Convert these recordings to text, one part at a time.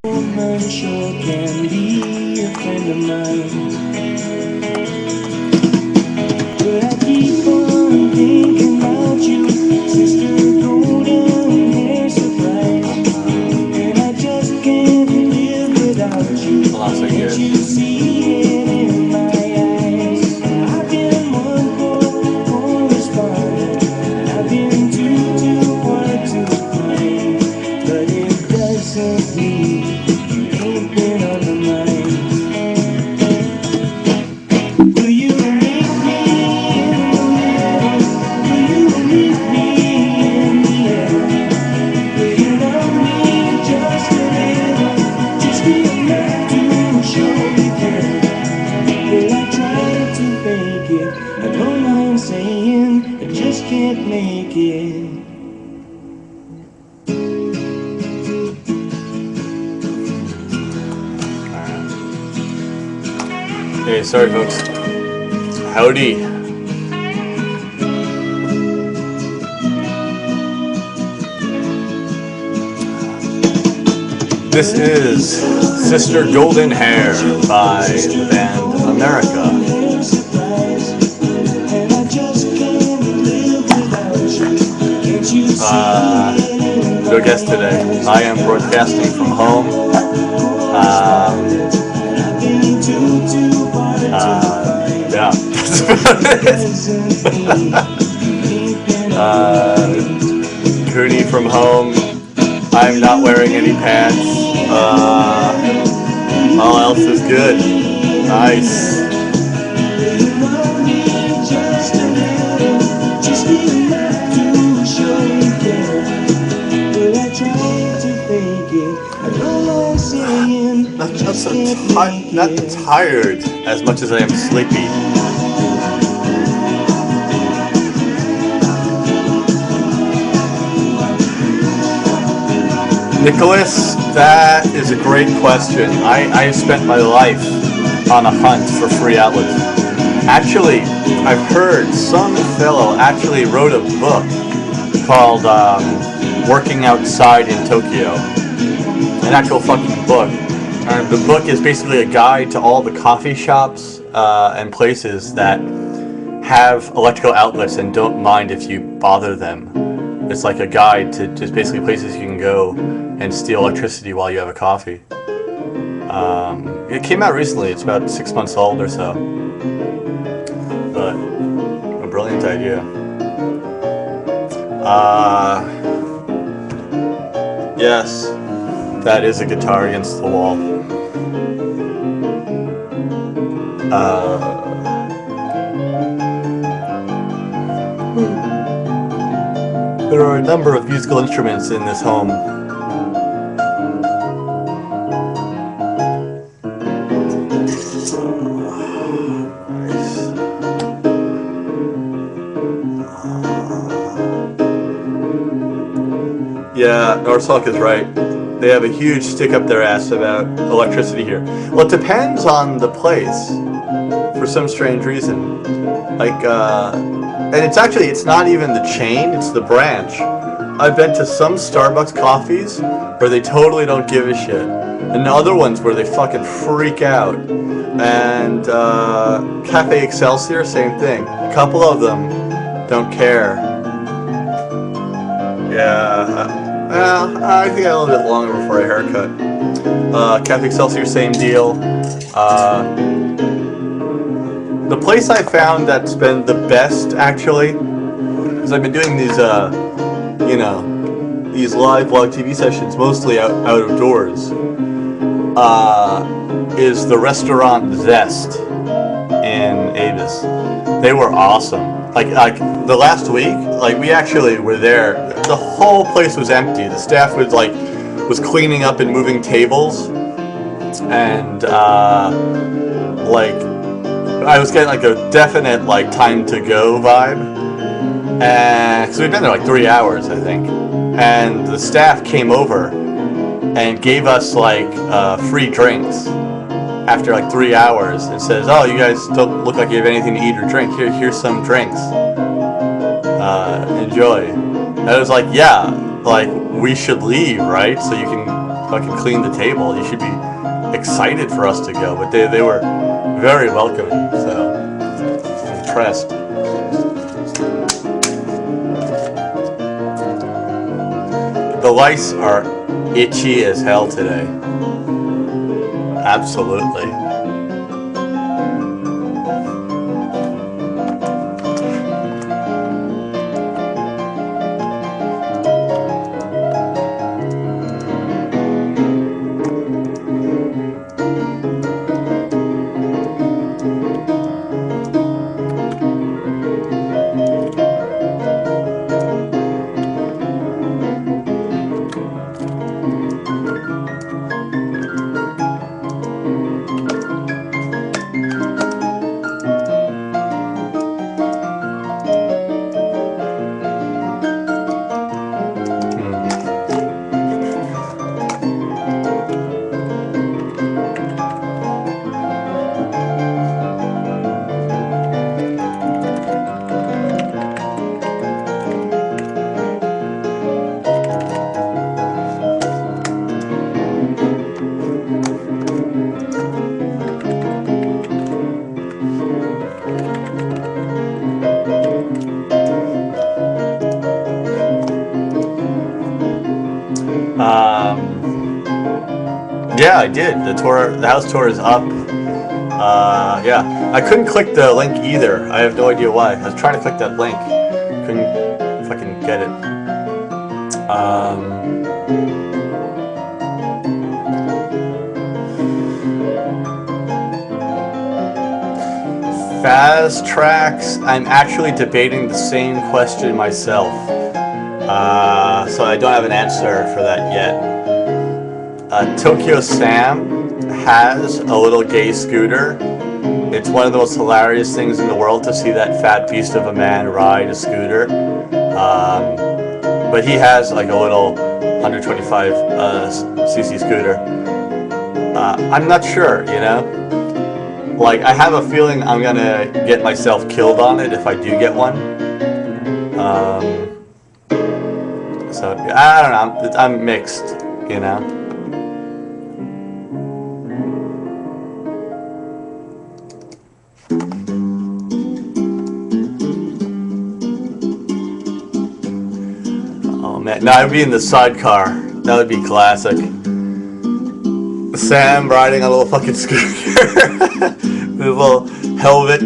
woman sure can be a friend of mine. But I keep on thinking about you, sister golden hair surprise. And I just can't live without you. Can't you see it in my eyes? I've been one for correspondent, and I've been two hard to find. But it doesn't mean you ain't been on my mind. Will you meet me in the middle? Will you meet me in the air? Will you love me just a little? Just be enough to show you care. Will I try to fake it? I don't mind saying I just can't make it. Hey, sorry folks. Howdy. This is Sister Golden Hair by the band America. No guest today. I am broadcasting from home. Yeah, that's about it. Cooney from home. I'm not wearing any pants. All else is good. Nice. Not tired as much as I am sleepy. Nicholas, that is a great question. I have spent my life on a hunt for free outlets. Actually, I've heard some fellow actually wrote a book called Working Outside in Tokyo. An actual fucking book. And the book is basically a guide to all the coffee shops and places that have electrical outlets and don't mind if you bother them. It's like a guide to just basically places you can go and steal electricity while you have a coffee. It came out recently. It's about 6 months old or so. But a brilliant idea. Yes, that is a guitar against the wall. There are a number of musical instruments in this home. Yeah, Northsalk is right. They have a huge stick up their ass about electricity here. Well, it depends on the place, for some strange reason. Like, and it's not even the chain, it's the branch. I've been to some Starbucks coffees where they totally don't give a shit. And other ones where they fucking freak out. And Cafe Excelsior, same thing. A couple of them don't care. Yeah. Well, I think I had a little bit longer before a haircut. Cafe Excelsior, same deal. The place I found that's been the best, actually, because I've been doing these, these live blogTV sessions, mostly out of doors, is the restaurant Zest in Avis. They were awesome. Like the last week, like we actually were there. The whole place was empty. The staff was cleaning up and moving tables, and I was getting like a definite time to go vibe. And because we'd been there like 3 hours, I think, and the staff came over and gave us free drinks after 3 hours and says, "Oh, you guys don't look like you have anything to eat or drink. Here's some drinks. Enjoy." And I was like, "Yeah, we should leave, right? So you can fucking clean the table. You should be excited for us to go. But they were very welcoming, so I'm impressed. The lice are itchy as hell today. Absolutely. Yeah, I did. The house tour is up. Yeah, I couldn't click the link either. I have no idea why. I was trying to click that link, couldn't fucking get it. Fast tracks. I'm actually debating the same question myself, so I don't have an answer for that yet. Tokyo Sam has a little gay scooter. It's one of the most hilarious things in the world to see that fat beast of a man ride a scooter. But he has like a little 125 cc scooter. I'm not sure, you know? Like, I have a feeling I'm gonna get myself killed on it if I do get one. So, I don't know, I'm mixed, you know? No, I'd be in the sidecar. That would be classic. Sam riding a little fucking scooter with a little helmet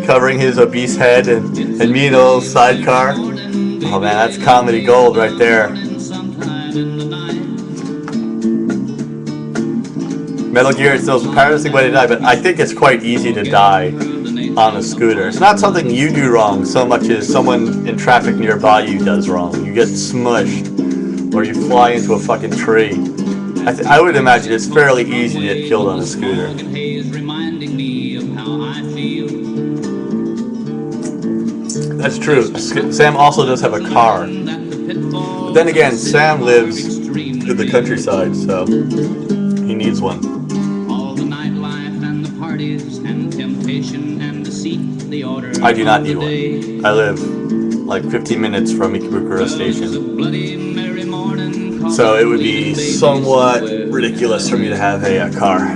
covering his obese head, and me in a little sidecar. Oh man, that's comedy gold right there. Metal Gear, it's the most embarrassing way to die, but I think it's quite easy to die on a scooter. It's not something you do wrong so much as someone in traffic nearby you does wrong. You get smushed, or you fly into a fucking tree. I would imagine it's fairly easy to get killed on a scooter. That's true. Sam also does have a car. But then again, Sam lives in the countryside, so he needs one. I do not need one. I live like 15 minutes from Ikebukuro Station. So it would be somewhat ridiculous for me to have a car.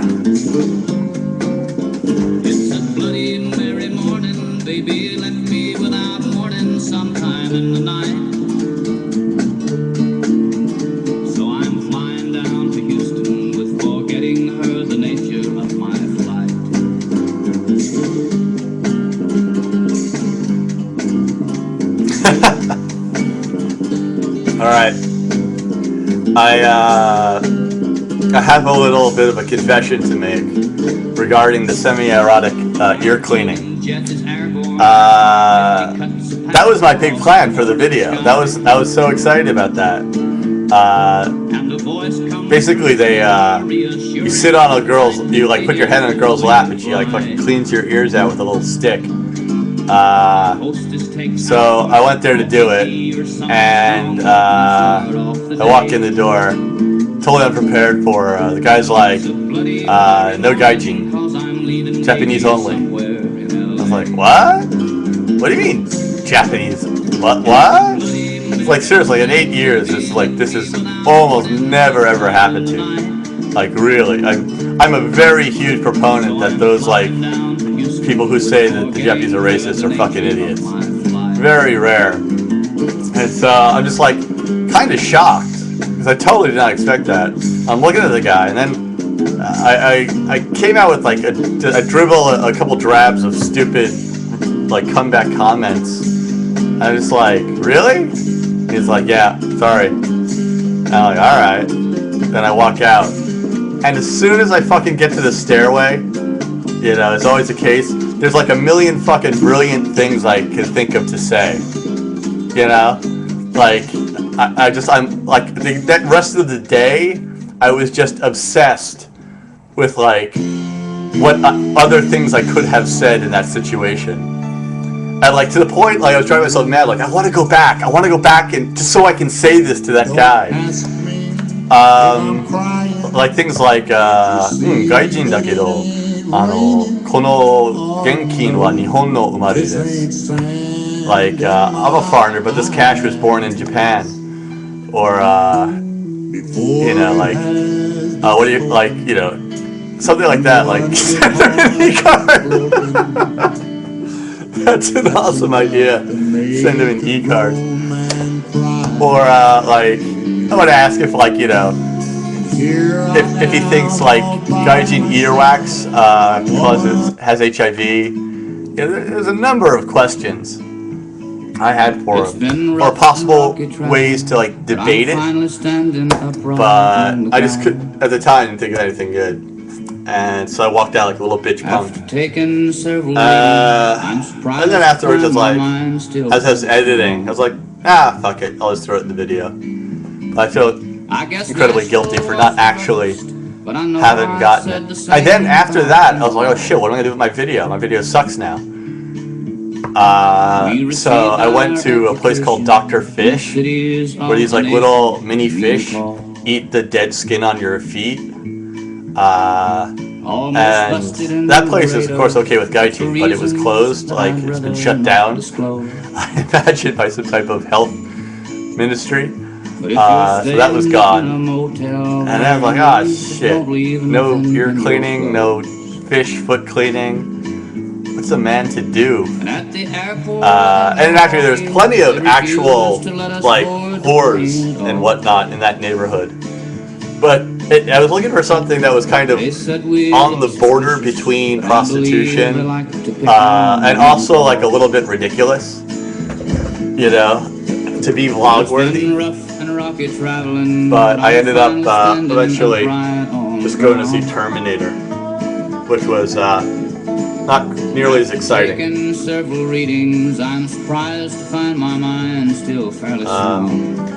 It's a bloody merry morning, baby left me without warning sometime in the night. So I'm flying down to Houston with forgetting her the nature of my flight. Alright. I have a little bit of a confession to make regarding the semi-erotic ear cleaning. That was my big plan for the video. I was so excited about that. Basically, you sit on a girl's, you like put your head on a girl's lap, and she like fucking cleans your ears out with a little stick. So I went there to do it, and I walked in the door, totally unprepared for the guy's like, no gaijin, Japanese only. I was like, what? What do you mean Japanese? What? It's like seriously, in 8 years, it's like this is almost never ever happened to me. Like really, I'm a very huge proponent that those like people who say that the Japanese are racist are fucking idiots. Very rare. And so I'm just like kind of shocked because I totally did not expect that. I'm looking at the guy, and then I came out with like a dribble, a couple drabs of stupid like comeback comments. I'm just like, really? He's like, yeah, sorry. And I'm like, all right. Then I walk out, and as soon as I fucking get to the stairway, you know, it's always the case. There's like a million fucking brilliant things I can think of to say. You know, like I'm like that rest of the day, I was just obsessed with like what other things I could have said in that situation. And like to the point, like I was driving myself mad. Like I want to go back. I want to go back and just so I can say this to that guy. Like things like 外人だけどこの現金は日本の生まれです。Like I'm a foreigner, but this cash was born in Japan. Or you know, like what do you like? You know, something like that. Like send them an e-card. That's an awesome idea. Send him an e-card. Or like I want to ask if like you know if he thinks like gaijin earwax has HIV. You know, there's a number of questions I had for him, or possible ways to like debate it. But I just couldn't at the time. Didn't think of anything good. And so I walked out like a little bitch punk. And then afterwards, I was like, as I was editing, I was like, fuck it, I'll just throw it in the video. But I feel incredibly guilty for not actually having gotten it. And then after that, I was like, oh shit, what am I gonna do with my video? My video sucks now. So I went to a place called Dr. Fish, where these like little mini fish eat the dead skin on your feet. And that place is of course okay with gaijin, but it was closed, like it's been shut down, I imagine by some type of health ministry. So that was gone. And then I was like, ah shit, no ear cleaning, no fish foot cleaning. What's a man to do? And actually there's plenty of actual like whores and whatnot in that neighborhood. But I was looking for something that was kind of on the border between prostitution and also like a little bit ridiculous, you know, to be vlog worthy. But I ended up eventually just going to see Terminator, which was not nearly as exciting.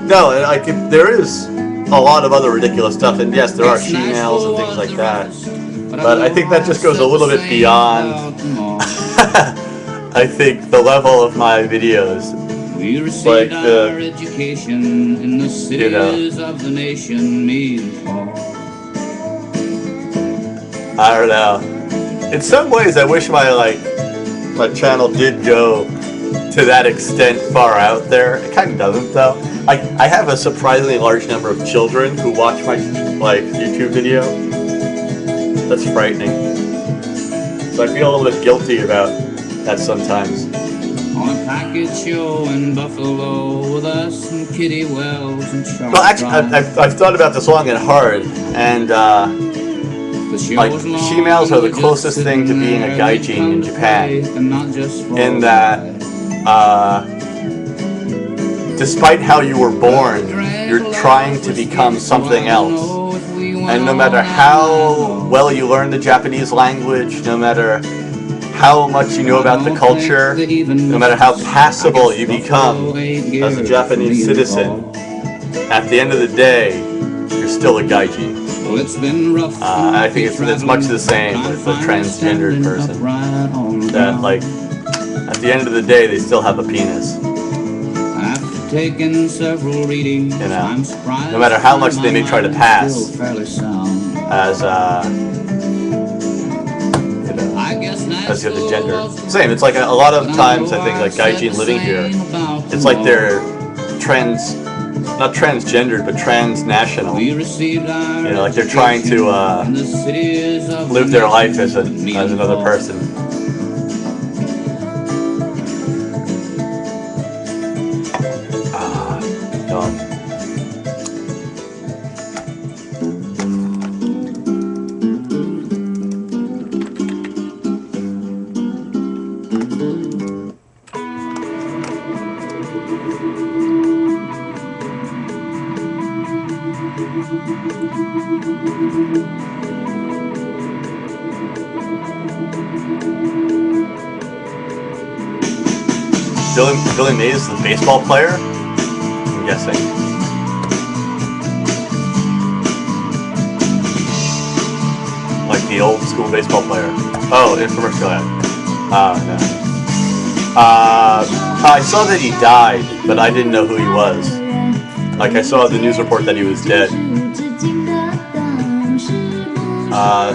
No, like there is a lot of other ridiculous stuff, and yes, there are she-males and things like that. But I think that just goes a little bit beyond, I think, the level of my videos. Like the, you know, I don't know. In some ways, I wish my channel did go to that extent far out there. It kind of doesn't though. I have a surprisingly large number of children who watch my like YouTube video. That's frightening. So I feel a little bit guilty about that sometimes. On a package show in Buffalo with us and Kitty Wells and Charles. Well, actually, I've thought about this long and hard, and like she-males are the closest thing to being a gaijin in Japan, in that despite how you were born, you're trying to become something else. And no matter how well you learn the Japanese language, no matter how much you know about the culture, no matter how passable you become as a Japanese citizen, at the end of the day, you're still a gaijin. I think it's much the same with a transgendered person. That, like, at the end of the day, they still have a penis. You know, no matter how much they may try to pass as you know, as the other gender. Same. It's like a lot of times I think like gaijin living here, it's like they're not transgendered, but transnational. We received our You know, like they're trying to in the cities of live their life as another person. Dog. Billy Mays is the baseball player? I'm guessing. Like the old school baseball player. Oh, infomercial ad. No. I saw that he died, but I didn't know who he was. Like, I saw the news report that he was dead.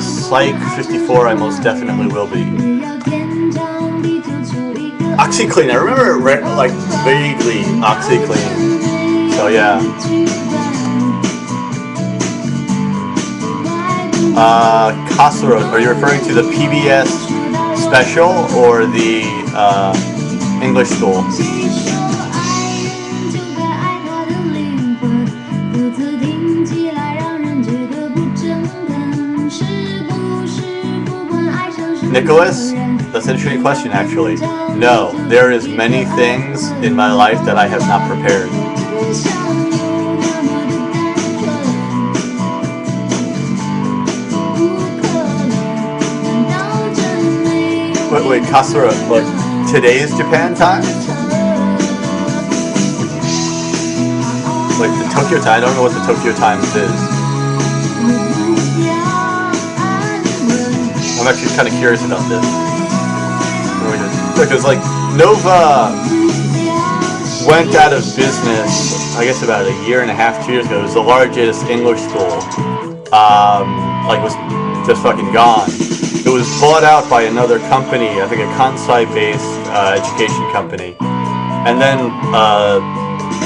Psych 54, I most definitely will be. OxyClean, I remember like vaguely OxyClean. So yeah. Kasuro, are you referring to the PBS special or the English school? Nicholas, that's an interesting question actually. No, there is many things in my life that I have not prepared. Wait, Kasura, like today's Japan time? Like the Tokyo time? I don't know what the Tokyo Times is. I'm actually kind of curious about this. Because like Nova went out of business, I guess about a year and a half, 2 years ago. It was the largest English school. Like was just fucking gone. It was bought out by another company, I think a Kansai-based education company. And then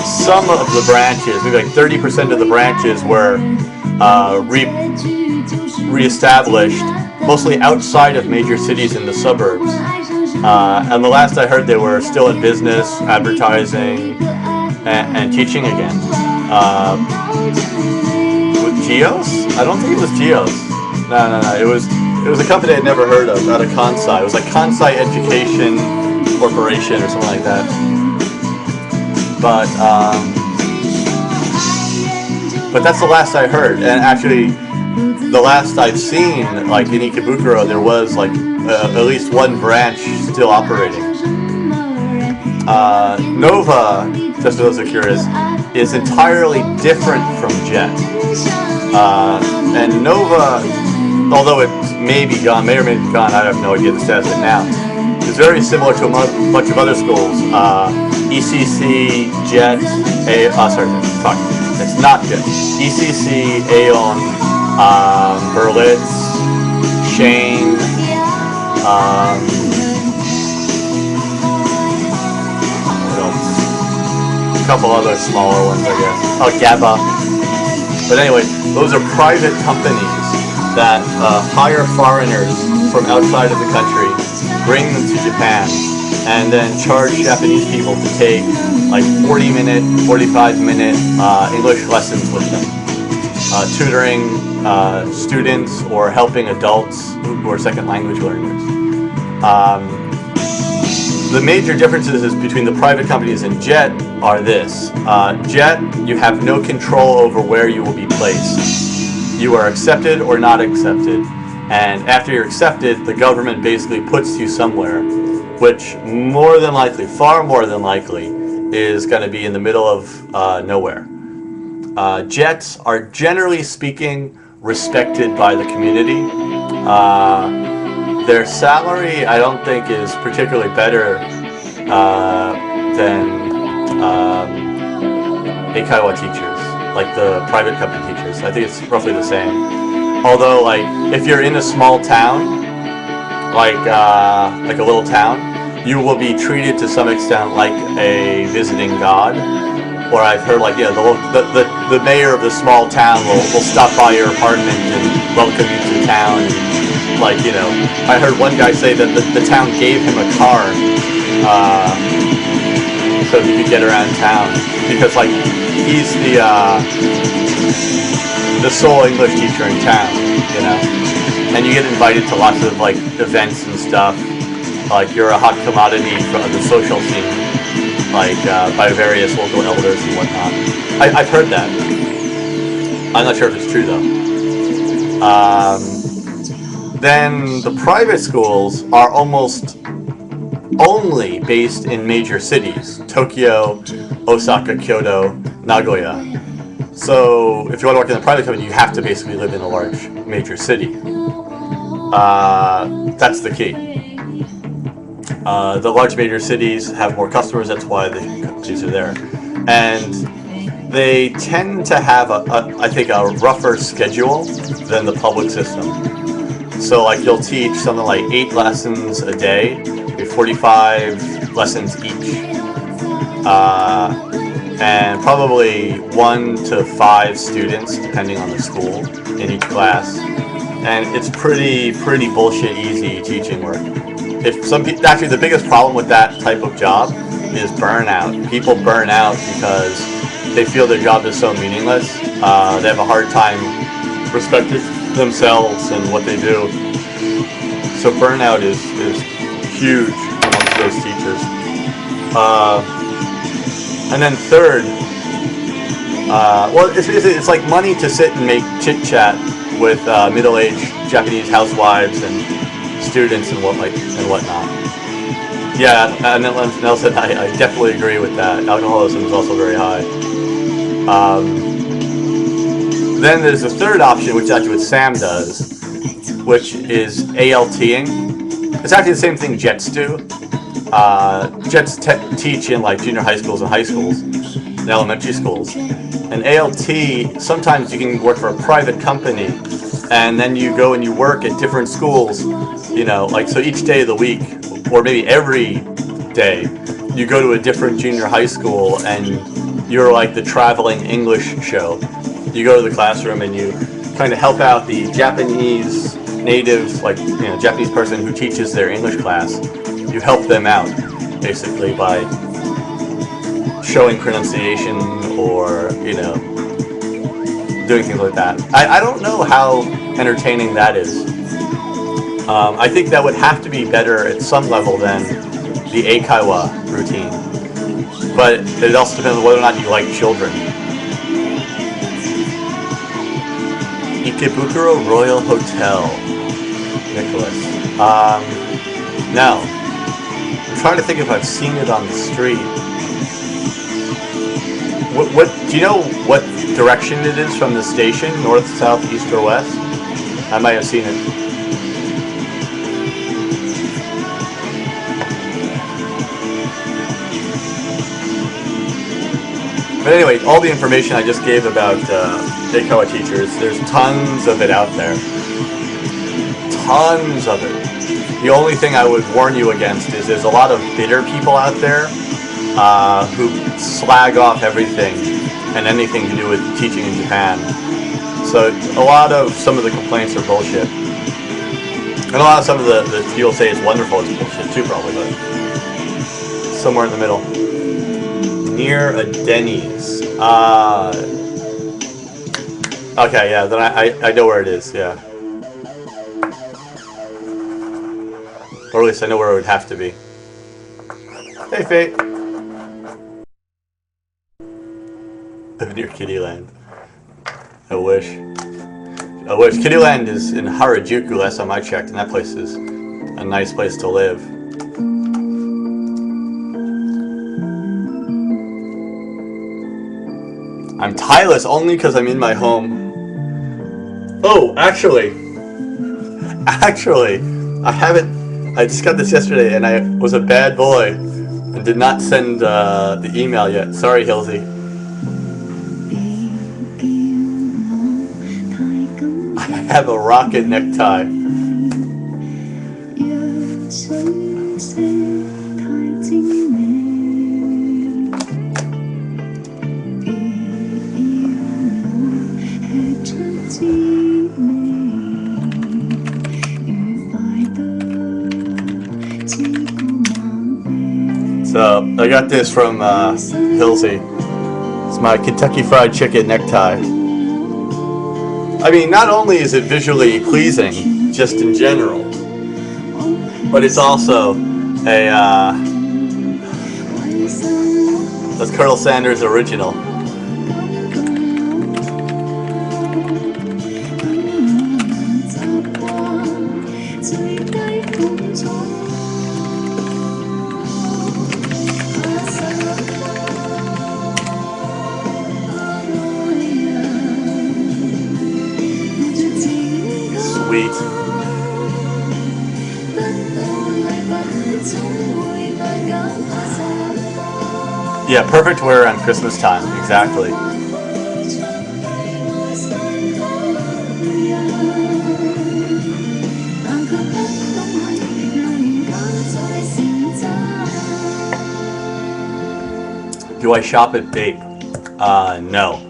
some of the branches, maybe like 30% of the branches were re-established, mostly outside of major cities in the suburbs. And the last I heard, they were still in business, advertising, and teaching again. With Geos? I don't think it was Geos. No. It was a company I'd never heard of, out of Kansai. It was like Kansai Education Corporation or something like that. But that's the last I heard. And actually, the last I've seen, like in Ikebukuro, there was like at least one branch still operating. Nova, just for those who are curious, is entirely different from Jet. And Nova, although it may be gone, may or may be gone, I have no idea the status of it now, is very similar to a bunch of other schools. ECC, Jet, it's not Jet. ECC, Aeon, Berlitz, Shane, what else? A couple other smaller ones, I guess. Oh, GABA. But anyway, those are private companies that hire foreigners from outside of the country, bring them to Japan, and then charge Japanese people to take like 40-minute, 45-minute English lessons with them, tutoring students or helping adults who are second language learners. The major differences between the private companies and Jet are this. Jet, you have no control over where you will be placed. You are accepted or not accepted, and after you're accepted, the government basically puts you somewhere, which more than likely, far more than likely, is going to be in the middle of nowhere. Jets are generally speaking respected by the community. Their salary, I don't think, is particularly better than Eikaiwa teachers, like the private company teachers. I think it's roughly the same. Although, like, if you're in a small town, like a little town, you will be treated to some extent like a visiting god. Or I've heard like, yeah, the mayor of the small town will stop by your apartment and welcome you to town. And, like, you know, I heard one guy say that the town gave him a car so he could get around town because like he's the sole English teacher in town, you know. And you get invited to lots of like events and stuff. Like you're a hot commodity for the social scene, like by various local elders and whatnot. I've heard that. I'm not sure if it's true though. Then the private schools are almost only based in major cities: Tokyo, Osaka, Kyoto, Nagoya. So if you want to work in the private company, you have to basically live in a large major city. That's the key. The large major cities have more customers, that's why the companies are there. And they tend to have, I think, a rougher schedule than the public system. So like you'll teach something like 8 lessons a day, 45 lessons each. And probably 1 to 5 students, depending on the school, in each class. And it's pretty bullshit easy teaching work. If some actually the biggest problem with that type of job is burnout. People burn out because they feel their job is so meaningless. They have a hard time respecting themselves and what they do. So burnout is huge amongst those teachers. And then third, well, it's like money to sit and make chit chat with middle-aged Japanese housewives and students and whatnot. Yeah, and Nelson, I definitely agree with that. Alcoholism is also very high. Then there's a third option, which is actually what Sam does, which is ALTing. It's actually the same thing Jets do. Jets teach in like junior high schools and high schools, and elementary schools. And ALT, sometimes you can work for a private company, and then you go and you work at different schools, you know, like so each day of the week, or maybe every day, you go to a different junior high school and you're like the traveling English show. You go to the classroom and you kind of help out the Japanese native, like, you know, Japanese person who teaches their English class. You help them out, basically, by showing pronunciation or, you know, doing things like that. I don't know how entertaining that is. I think that would have to be better at some level than the Eikaiwa routine. But it also depends on whether or not you like children. Ikebukuro Royal Hotel. Nicholas. No. I'm trying to think if I've seen it on the street. What do you know what direction it is from the station? North, south, east, or west? I might have seen it. But anyway, all the information I just gave about Eikaiwa teachers, there's tons of it out there. Tons of it. The only thing I would warn you against is there's a lot of bitter people out there who slag off everything and anything to do with teaching in Japan. So a lot of some of the complaints are bullshit. And a lot of some of the people say it's wonderful, it's bullshit too probably, but somewhere in the middle. Near a Denny's. Okay, yeah, then I know where it is, yeah. Or at least I know where it would have to be. Hey, Fate. Near Kittyland. I wish. Kittyland is in Harajuku last time I checked, and that place is a nice place to live. I'm tireless only because I'm in my home. Oh, actually, I just got this yesterday, and I was a bad boy and did not send the email yet. Sorry, Hilsey. I have a rocket necktie. So I got this from Hilsey. It's my Kentucky Fried Chicken necktie. I mean, not only is it visually pleasing, just in general, but it's also a that's Colonel Sanders' original. Sweet. Yeah, perfect wear on Christmas time, exactly. Do I shop at Bape? No.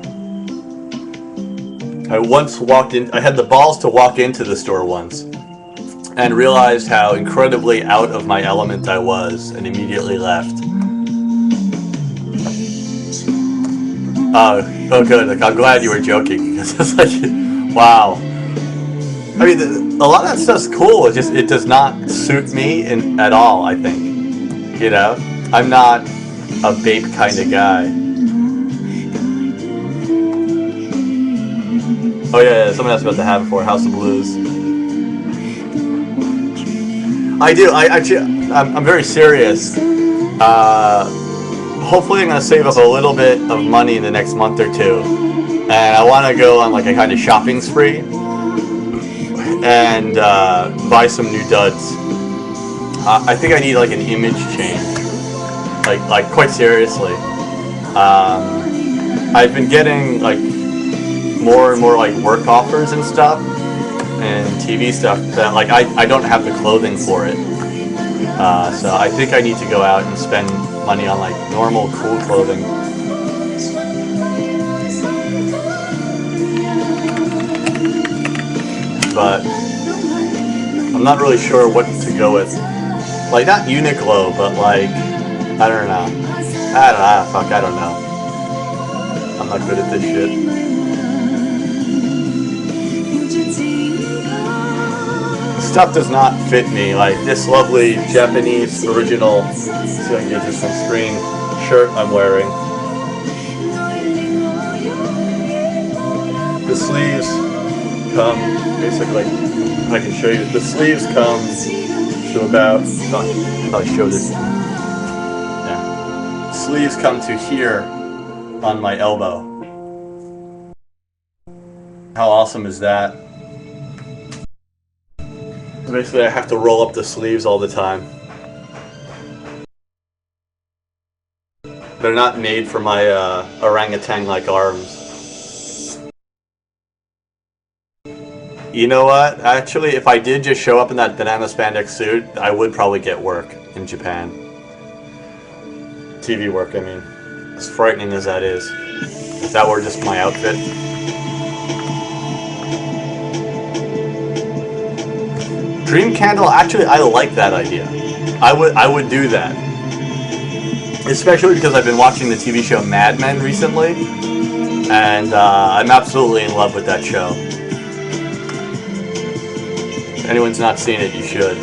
I once walked in, I had the balls to walk into the store once and realized how incredibly out of my element I was and immediately left. Oh good, like, I'm glad you were joking, because it's like, wow. I mean, a lot of that stuff's cool, it does not suit me at all, I think. You know? I'm not a Bape kind of guy. Oh yeah, someone asked about the hat before, House of Blues. I do, I'm very serious. Hopefully I'm going to save up a little bit of money in the next month or two. And I want to go on like a kind of shopping spree. And buy some new duds. I think I need like an image change. Like quite seriously. I've been getting like more and more like work offers and stuff and TV stuff that like I don't have the clothing for it. So I think I need to go out and spend money on like normal cool clothing. But I'm not really sure what to go with. Like not Uniqlo, but like I don't know. I don't know. I'm not good at this shit. Stuff does not fit me. Like this lovely Japanese original, see if I can get this on screen, shirt I'm wearing. The sleeves come basically, if I can show you, the sleeves come to about, I'll show this. Yeah. Sleeves come to here on my elbow. How awesome is that? Basically, I have to roll up the sleeves all the time. They're not made for my orangutan-like arms. You know what? Actually, if I did just show up in that banana spandex suit, I would probably get work in Japan. TV work, I mean. As frightening as that is. If that were just my outfit. Dream candle, actually, I like that idea. I would do that. Especially because I've been watching the TV show Mad Men recently. And I'm absolutely in love with that show. If anyone's not seen it, you should.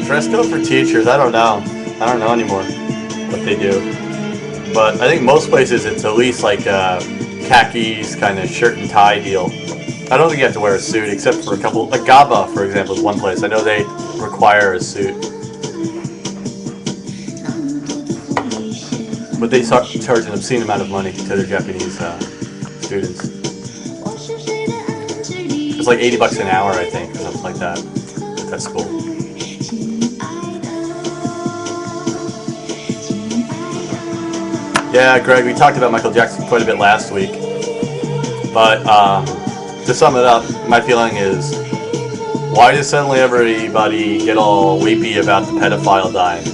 Dress code for teachers, I don't know. I don't know anymore what they do. But I think most places it's at least like khakis kind of shirt and tie deal. I don't think you have to wear a suit except for a couple, like GABA for example is one place. I know they require a suit. But they charge an obscene amount of money to their Japanese students. It's like $80 an hour, I think, or something like that. That's cool. Yeah, Greg, we talked about Michael Jackson quite a bit last week. But to sum it up, my feeling is, why does suddenly everybody get all weepy about the pedophile dying?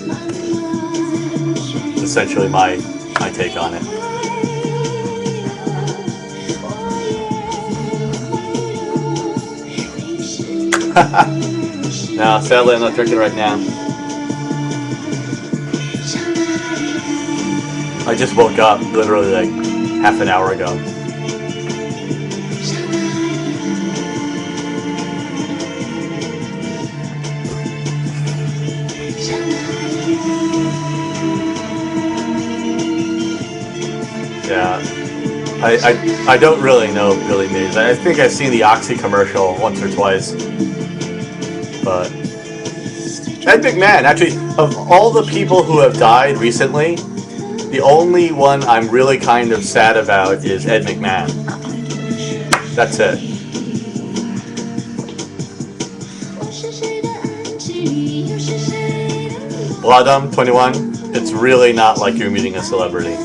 Essentially my take on it. No, sadly I'm not drinking right now. I just woke up literally like half an hour ago. Yeah, I don't really know Billy Mays. I think I've seen the Oxy commercial once or twice. But Ed McMahon, actually, of all the people who have died recently, the only one I'm really kind of sad about is Ed McMahon. That's it. Bloodum 21, it's really not like you're meeting a celebrity.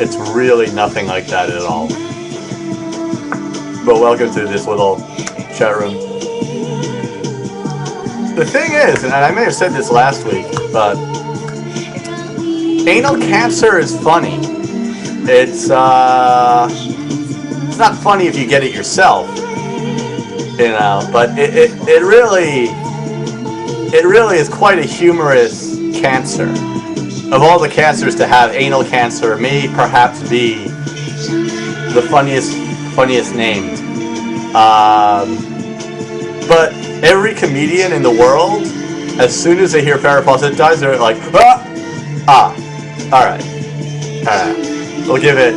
It's really nothing like that at all. But welcome to this little chat room. The thing is, and I may have said this last week, but anal cancer is funny. It's not funny if you get it yourself, you know, but it really is quite a humorous cancer. Of all the cancers to have, anal cancer may perhaps be the funniest named. But every comedian in the world, as soon as they hear Farrah Fawcett dies, they're like, all right. We'll give it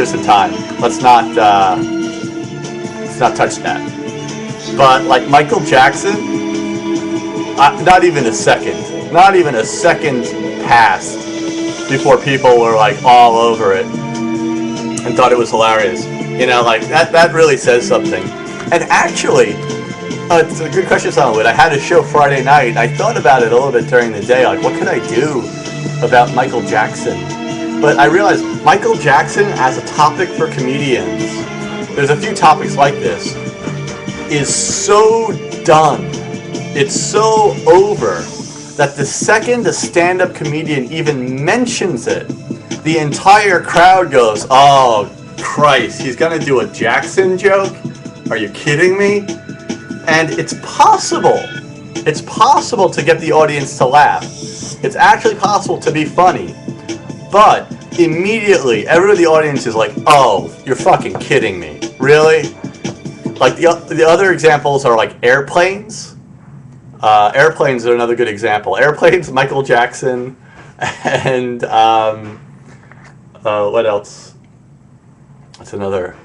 some time. Let's not touch that. But like Michael Jackson, not even a second passed before people were like all over it and thought it was hilarious. You know, like that really says something. And actually, it's a good question, Silentwood. I had a show Friday night. I thought about it a little bit during the day, like what could I do about Michael Jackson? But I realized Michael Jackson as a topic for comedians, there's a few topics like this, is so done. It's so over that the second a stand-up comedian even mentions it, the entire crowd goes, oh Christ, he's gonna do a Jackson joke? Are you kidding me? And it's possible to get the audience to laugh. It's actually possible to be funny. But immediately, everyone in the audience is like, oh, you're fucking kidding me. Really? Like the other examples are like airplanes. Airplanes are another good example. Airplanes, Michael Jackson, and what else? What's another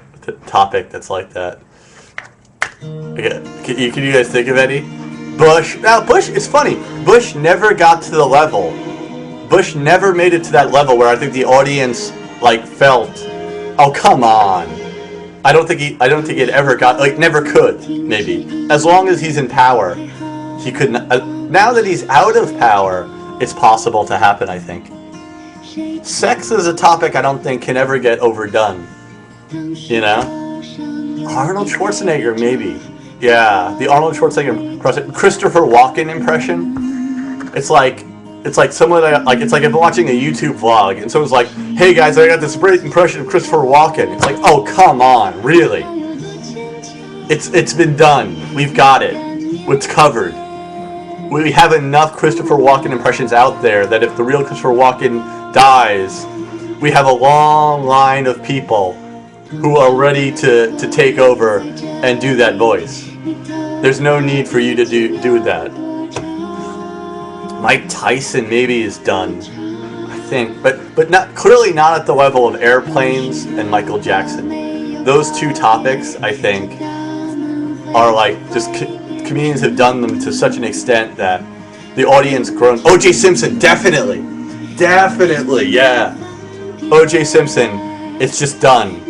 topic that's like that? Okay. Can you guys think of any? Bush. Now, Bush, it's funny. Bush never got to the level. Bush never made it to that level where I think the audience like felt, oh come on. I don't think it ever got, like, never could. Maybe as long as he's in power. He couldn't. Now that he's out of power, it's possible to happen, I think. Sex is a topic I don't think can ever get overdone. You know? Arnold Schwarzenegger, maybe. Yeah, the Arnold Schwarzenegger, Christopher Walken impression. It's like someone like it's like if I'm watching a YouTube vlog and someone's like, "Hey guys, I got this great impression of Christopher Walken." It's like, "Oh come on, really?" It's been done. We've got it. It's covered. We have enough Christopher Walken impressions out there that if the real Christopher Walken dies, we have a long line of people who are ready to take over and do that voice. There's no need for you to do that. Mike Tyson maybe is done, I think, but clearly not at the level of airplanes and Michael Jackson. Those two topics, I think, are like just comedians have done them to such an extent that the audience groans. O.J. Simpson, definitely, yeah. O.J. Simpson, it's just done.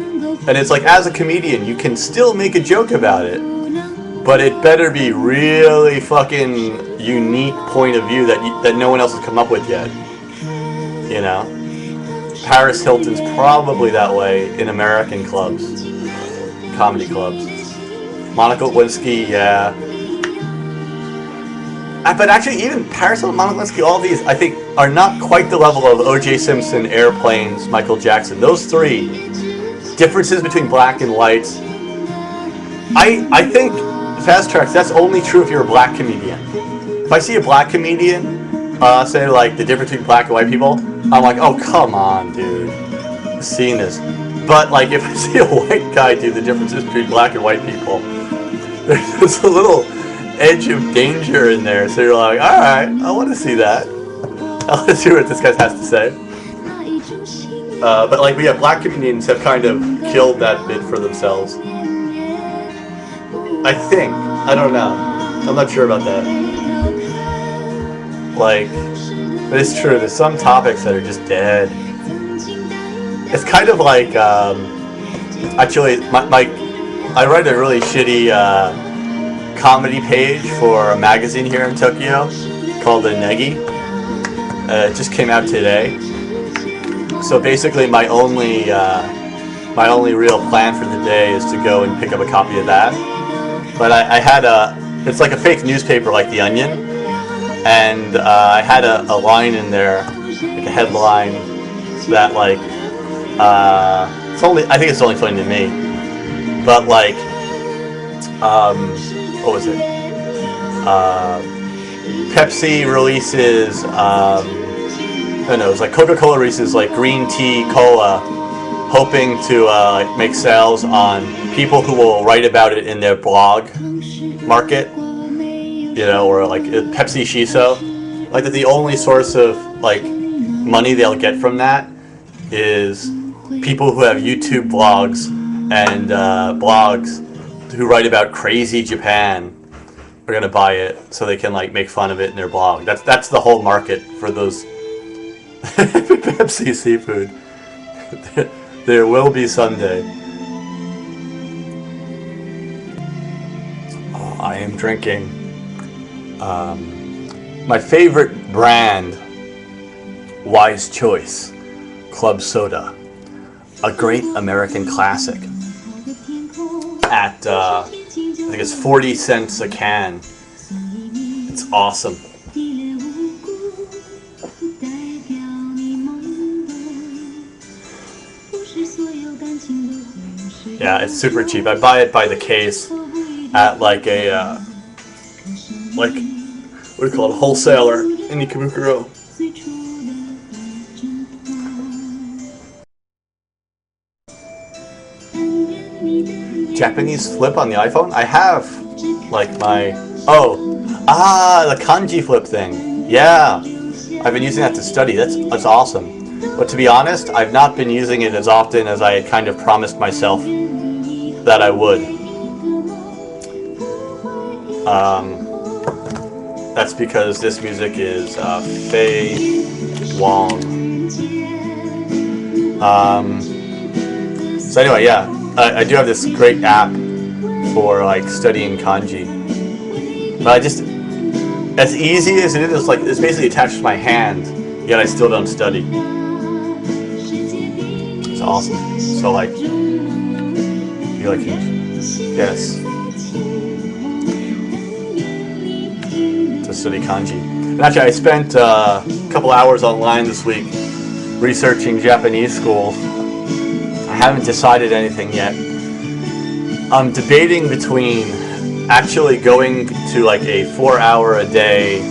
And it's like, as a comedian, you can still make a joke about it, but it better be really fucking unique point of view that no one else has come up with yet. You know? Paris Hilton's probably that way in American clubs, comedy clubs. Monica Lewinsky, yeah. But actually, even Paris Hilton, Monica Lewinsky, all these, I think, are not quite the level of O.J. Simpson, Airplanes, Michael Jackson. Those three differences between black and white. I think fast tracks, that's only true if you're a black comedian. If I see a black comedian say like the difference between black and white people, I'm like, oh come on, dude, seeing this. But like if I see a white guy do the differences between black and white people, there's a little edge of danger in there. So you're like, all right, I want to see that. I want to see what this guy has to say. But like we have black comedians have kind of killed that bit for themselves. I think. I don't know. I'm not sure about that. Like, but it's true. There's some topics that are just dead. It's kind of like, actually, I write a really shitty comedy page for a magazine here in Tokyo called the Negi. It just came out today. So basically, my only real plan for the day is to go and pick up a copy of that. But I had it's like a fake newspaper like The Onion, and I had a line in there, like a headline, that like, I think it's only funny to me, but like, what was it? Pepsi releases, I don't know, it was like Coca-Cola releases like green tea cola, hoping to like make sales on people who will write about it in their blog market, you know, or like Pepsi Shiso. Like that the only source of like money they'll get from that is people who have YouTube blogs and blogs who write about crazy Japan are gonna buy it so they can like make fun of it in their blog. That's the whole market for those Pepsi seafood. There will be someday. I am drinking my favorite brand, Wise Choice Club Soda, a great American classic at I think it's 40 cents a can. It's awesome. Yeah, it's super cheap. I buy it by the case at like a like, what do you call it, wholesaler in Ikebukuro. Japanese Flip on the iPhone? I have like my the Kanji Flip thing. Yeah, I've been using that to study. That's awesome. But to be honest, I've not been using it as often as I had kind of promised myself that I would. That's because this music is Fei Wong. So anyway, yeah, I do have this great app for like studying kanji. But I just, as easy as it is, like it's basically attached to my hand, yet I still don't study. It's awesome. So like, you like, yes, to study kanji. And actually, I spent a couple hours online this week researching Japanese schools. I haven't decided anything yet. I'm debating between actually going to like a 4-hour a day,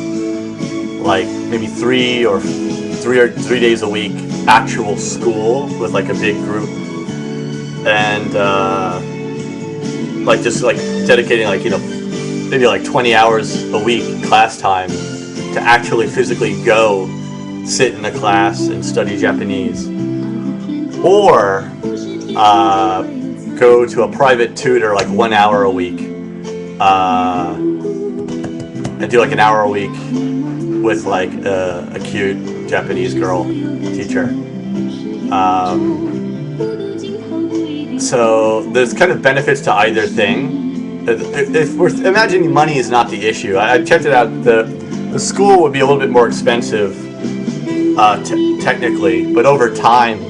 like maybe 3 days a week actual school with like a big group, and like just like dedicating like, you know, maybe like 20 hours a week class time to actually physically go sit in a class and study Japanese, or go to a private tutor like 1 hour a week, and do like an hour a week with like a cute Japanese girl teacher. So there's kind of benefits to either thing. If we're imagining money is not the issue, I checked it out. The school would be a little bit more expensive technically, but over time,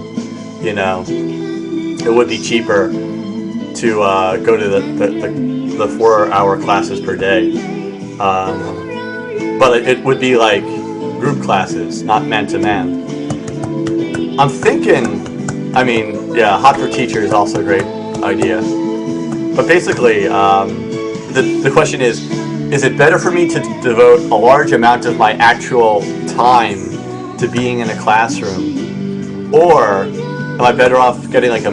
you know, it would be cheaper to go to the 4-hour classes per day. But it would be like group classes, not man-to-man. I'm thinking, I mean, yeah, Hot for Teacher is also a great idea. But basically, the question is it better for me to devote a large amount of my actual time to being in a classroom, or am I better off getting like a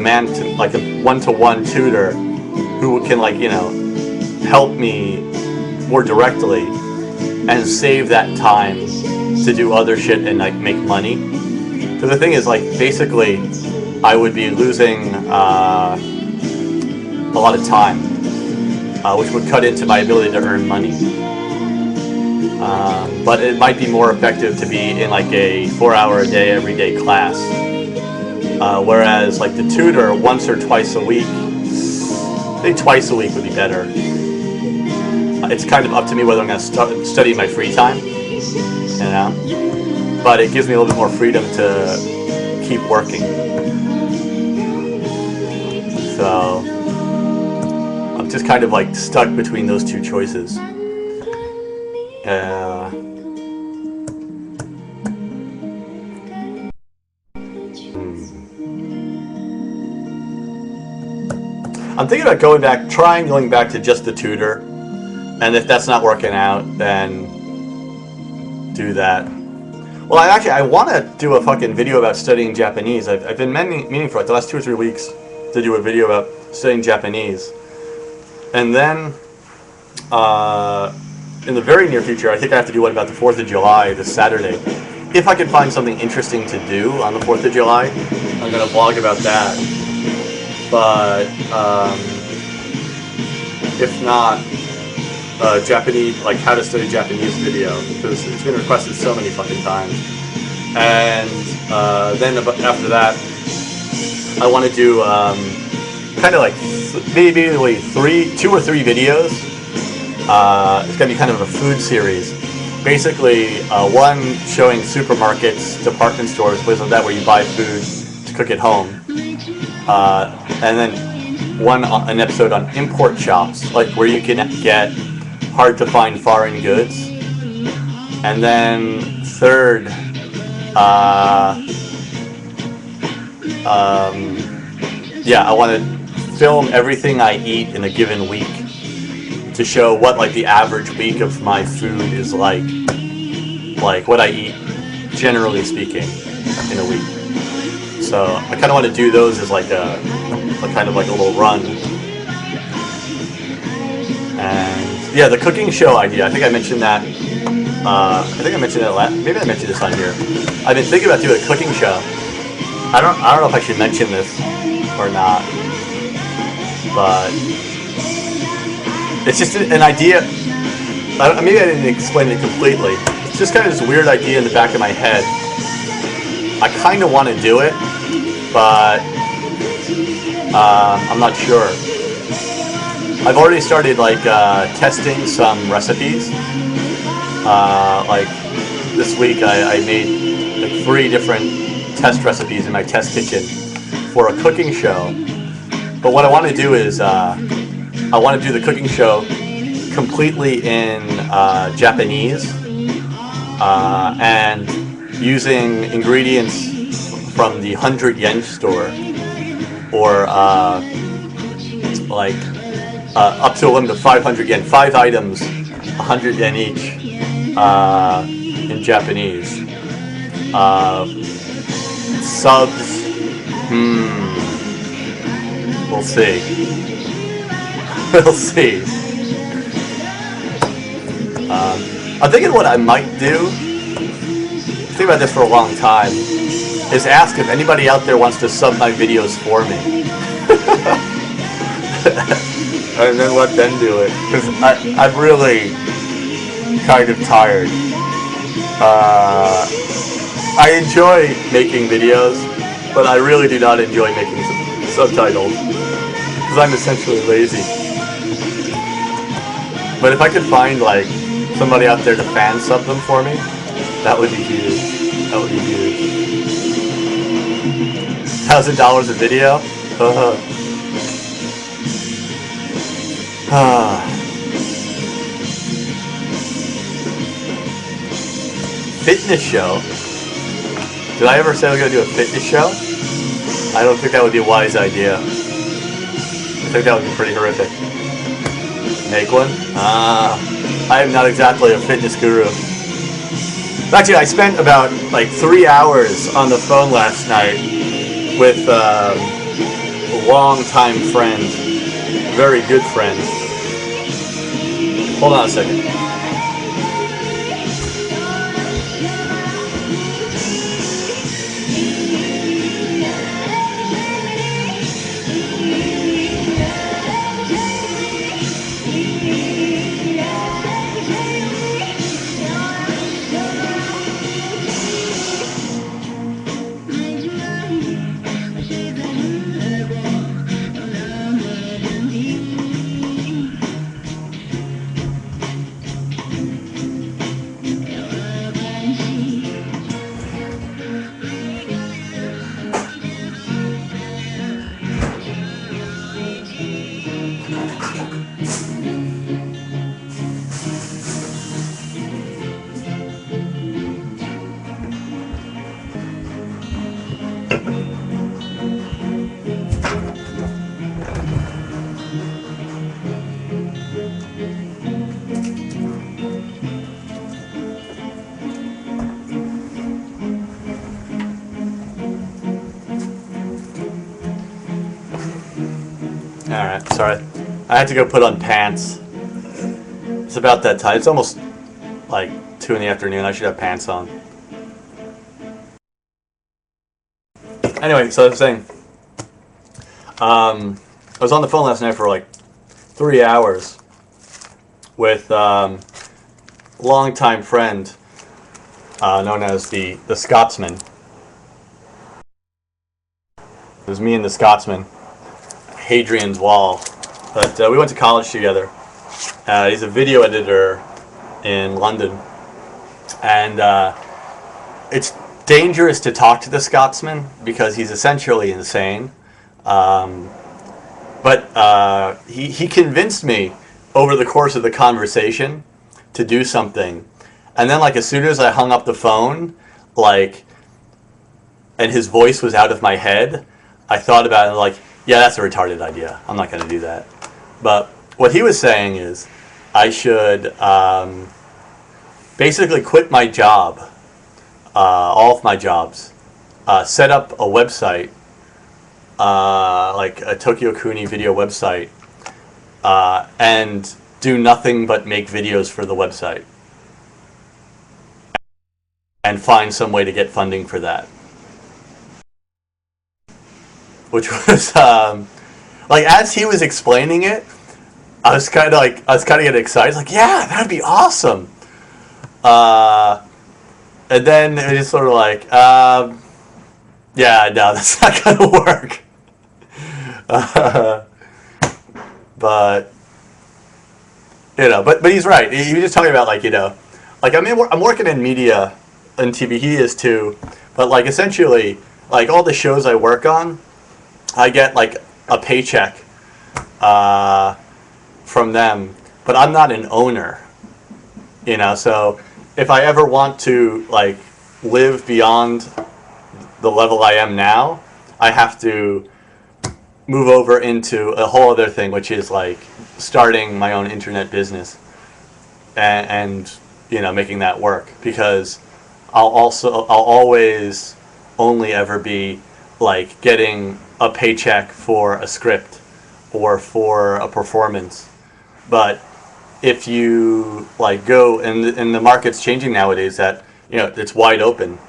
one-to-one tutor who can, like, you know, help me more directly and save that time to do other shit and like make money? So the thing is, like, basically I would be losing a lot of time, which would cut into my ability to earn money. But it might be more effective to be in like a 4-hour-a-day, everyday class. Whereas like the tutor, once or twice a week, I think twice a week would be better. It's kind of up to me whether I'm going to study in my free time, you know? But it gives me a little bit more freedom to keep working. So I'm just kind of like stuck between those two choices. I'm thinking about going back to just the tutor, and if that's not working out, then do that. Well, I want to do a fucking video about studying Japanese. I've been meaning for like the last 2 or 3 weeks to do a video about studying Japanese, and then in the very near future, I think I have to do one about the 4th of July this Saturday. If I can find something interesting to do on the 4th of July, I'm going to vlog about that. But if not, Japanese, like how to study Japanese video, because it's been requested so many fucking times. And then after that, I want to do kind of like maybe 2 or 3 videos. It's going to be kind of a food series. Basically, one showing supermarkets, department stores, places like that where you buy food to cook at home. And then an episode on import shops, like where you can get hard to find foreign goods. And then third, I want to film everything I eat in a given week to show what like the average week of my food is like what I eat generally speaking in a week. So I kind of want to do those as like a kind of like a little run. And yeah, the cooking show idea, I think I mentioned that. Maybe I mentioned this on here. I've been thinking about doing a cooking show. I don't know if I should mention this or not, but it's just an idea. Maybe I didn't explain it completely. It's just kind of this weird idea in the back of my head. I kind of want to do it, but I'm not sure. I've already started like testing some recipes. Like this week I made like 3 different test recipes in my test kitchen for a cooking show. But what I want to do is I want to do the cooking show completely in Japanese and using ingredients from the 100 yen store, or like up to a limit of 500 yen, 5 items, 100 yen each, in Japanese. Subs, we'll see. We'll see. I'm thinking what I might do, think about this for a long time, is ask if anybody out there wants to sub my videos for me. And then let them do it, because I'm really kind of tired. I enjoy making videos, but I really do not enjoy making subtitles, because I'm essentially lazy. But if I could find like somebody out there to fan sub them for me, that would be huge. That would be huge. $1,000 a video? Fitness show? Did I ever say I was going to do a fitness show? I don't think that would be a wise idea. I think that would be pretty horrific. Make one? I am not exactly a fitness guru. Actually, I spent about like 3 hours on the phone last night with a long-time friend, very good friend. Hold on a second. Alright, sorry. I had to go put on pants. It's about that time. It's almost like 2 in the afternoon. I should have pants on. Anyway, so I was saying, I was on the phone last night for like 3 hours with longtime friend known as the Scotsman. It was me and the Scotsman, Hadrian's Wall. But we went to college together. He's a video editor in London, and it's dangerous to talk to the Scotsman because he's essentially insane. But he convinced me over the course of the conversation to do something, and then like as soon as I hung up the phone, like, and his voice was out of my head, I thought about it like, yeah, that's a retarded idea. I'm not going to do that. But what he was saying is I should basically quit my job, all of my jobs, set up a website, like a TokyoCooney video website, and do nothing but make videos for the website. And find some way to get funding for that. Which was, like, as he was explaining it, I was kind of getting excited. Like, yeah, that'd be awesome. And then it was just sort of like, yeah, no, that's not gonna work. But you know, but he's right. He was just talking about, like, you know, like, I'm working in media and TV. He is too. But like essentially, like all the shows I work on, I get like a paycheck from them, but I'm not an owner, you know. So if I ever want to like live beyond the level I am now, I have to move over into a whole other thing, which is like starting my own internet business and you know, making that work, because I'll always only ever be like getting a paycheck for a script or for a performance. But if you like go, and the market's changing nowadays, that, you know, it's wide open,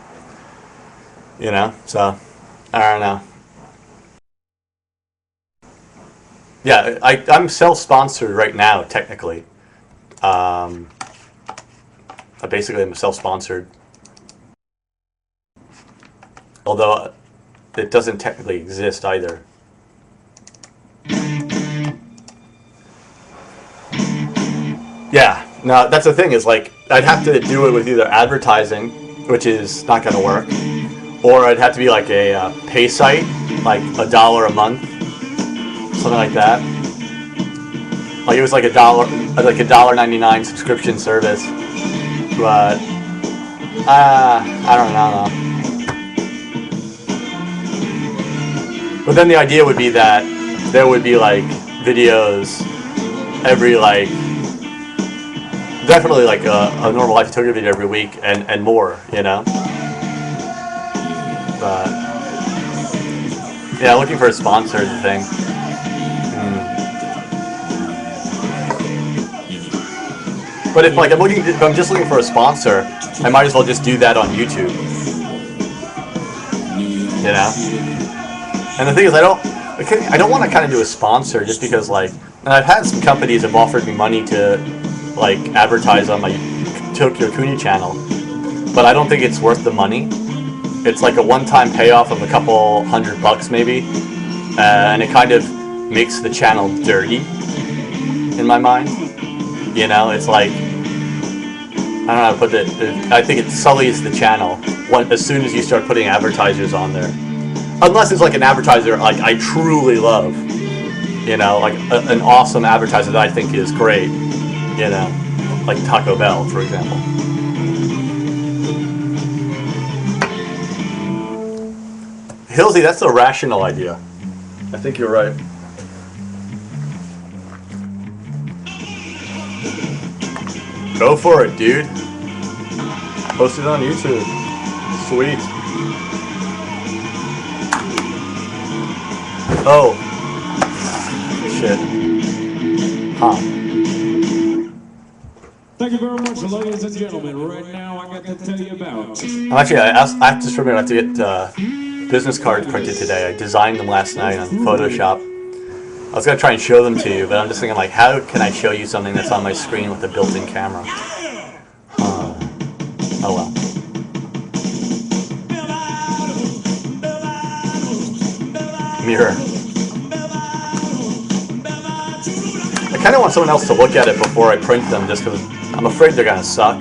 you know. So I don't know. Yeah, I'm self-sponsored right now, technically. I basically am self-sponsored, although it doesn't technically exist either. Yeah, no, that's the thing, is like I'd have to do it with either advertising, which is not going to work, or I'd have to be like a pay site, like $1 a month, something like that. Like it was like $1.99 subscription service, but I don't know. But then the idea would be that there would be like videos every like definitely like a normal life Tokyo video every week and more, you know. But yeah, looking for a sponsor is the thing. But if like if I'm just looking for a sponsor, I might as well just do that on YouTube. You know? And the thing is, I don't want to kind of do a sponsor just because like, and I've had some companies have offered me money to like advertise on my TokyoCooney channel, but I don't think it's worth the money. It's like a one-time payoff of a couple $100 maybe, and it kind of makes the channel dirty in my mind. You know, it's like, I don't know how to put it. I think it sullies the channel as soon as you start putting advertisers on there. Unless it's like an advertiser like I truly love. You know, like an awesome advertiser that I think is great. You know, like Taco Bell, for example. Hilsey, that's a rational idea. I think you're right. Go for it, dude. Post it on YouTube. Sweet. Oh. Shit. Huh. Thank you very much, ladies and gentlemen. Right now, I got to tell you about. Actually, I just remembered I have to get business cards printed today. I designed them last night on Photoshop. I was going to try and show them to you, but I'm just thinking, like, how can I show you something that's on my screen with a built-in camera? Oh well. Mirror. I kind of want someone else to look at it before I print them, just because I'm afraid they're going to suck.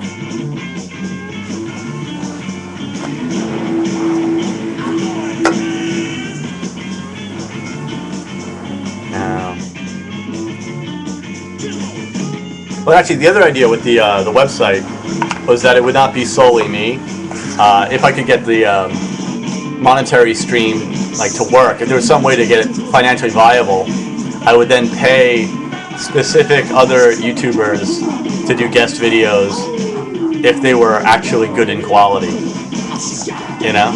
Well, actually, the other idea with the website was that it would not be solely me. If I could get the monetary stream like to work, if there was some way to get it financially viable, I would then pay specific other YouTubers to do guest videos if they were actually good in quality. You know?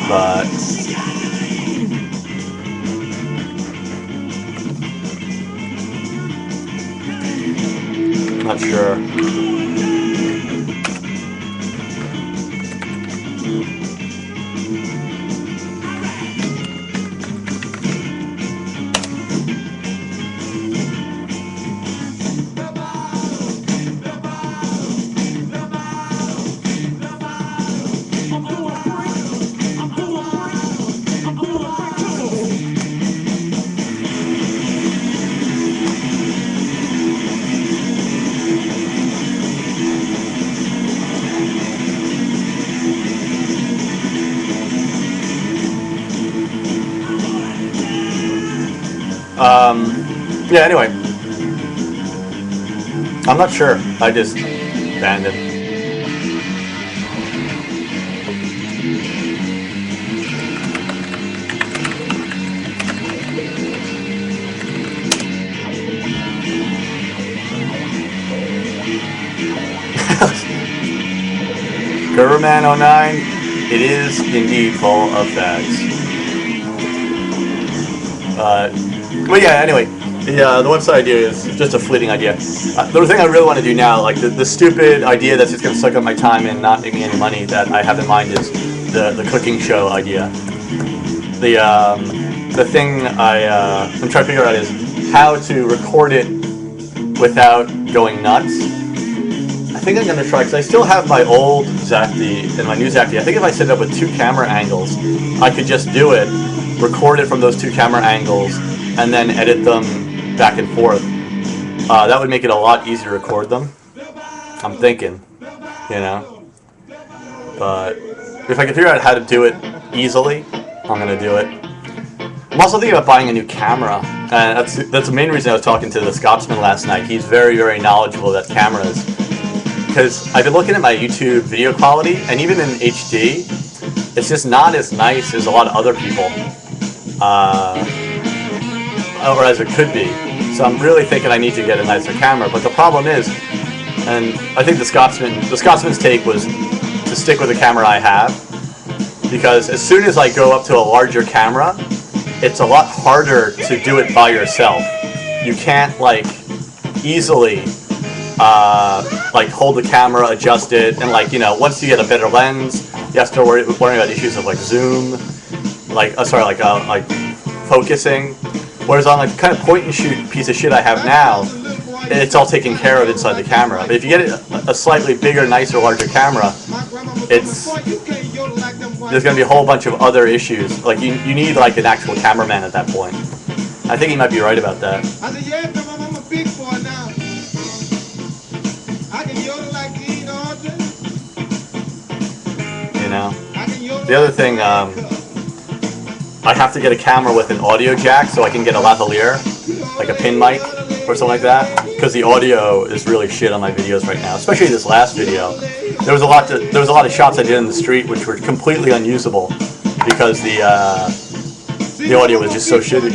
But not sure. Yeah, anyway. I'm not sure. I just banned it. Gurman09, it is indeed full of fags. But yeah, anyway. The website idea is just a fleeting idea. The thing I really want to do now, like the stupid idea that's just going to suck up my time and not make me any money that I have in mind is the cooking show idea. The thing I'm trying to figure out is how to record it without going nuts. I think I'm going to try, because I still have my old Zacti and my new Zacti. I think if I set it up with 2 camera angles, I could just do it, record it from those 2 camera angles, and then edit them back and forth. That would make it a lot easier to record them. I'm thinking, you know. But if I can figure out how to do it easily, I'm gonna do it. I'm also thinking about buying a new camera, and that's the main reason I was talking to the Scotsman last night. He's very, very knowledgeable about cameras. Because I've been looking at my YouTube video quality, and even in HD, it's just not as nice as a lot of other people. or as it could be. So I'm really thinking I need to get a nicer camera. But the problem is, and I think the Scotsman's take was to stick with the camera I have, because as soon as I go up to a larger camera, it's a lot harder to do it by yourself. You can't like easily like hold the camera, adjust it, and like, you know, once you get a better lens, you have to start worrying about issues of like zoom, like like focusing. Whereas on like the kind of point and shoot piece of shit I have now, it's all taken care of inside the camera. But if you get a slightly bigger, nicer, larger camera, there's going to be a whole bunch of other issues. Like you need like an actual cameraman at that point. I think he might be right about that. I said, yeah, I'm a big boy now. I can yodel like King Arthur. You know. The other thing, I have to get a camera with an audio jack so I can get a lavalier, like a pin mic or something like that, because the audio is really shit on my videos right now. Especially this last video, there was a lot of shots I did in the street which were completely unusable because the audio was just so shitty.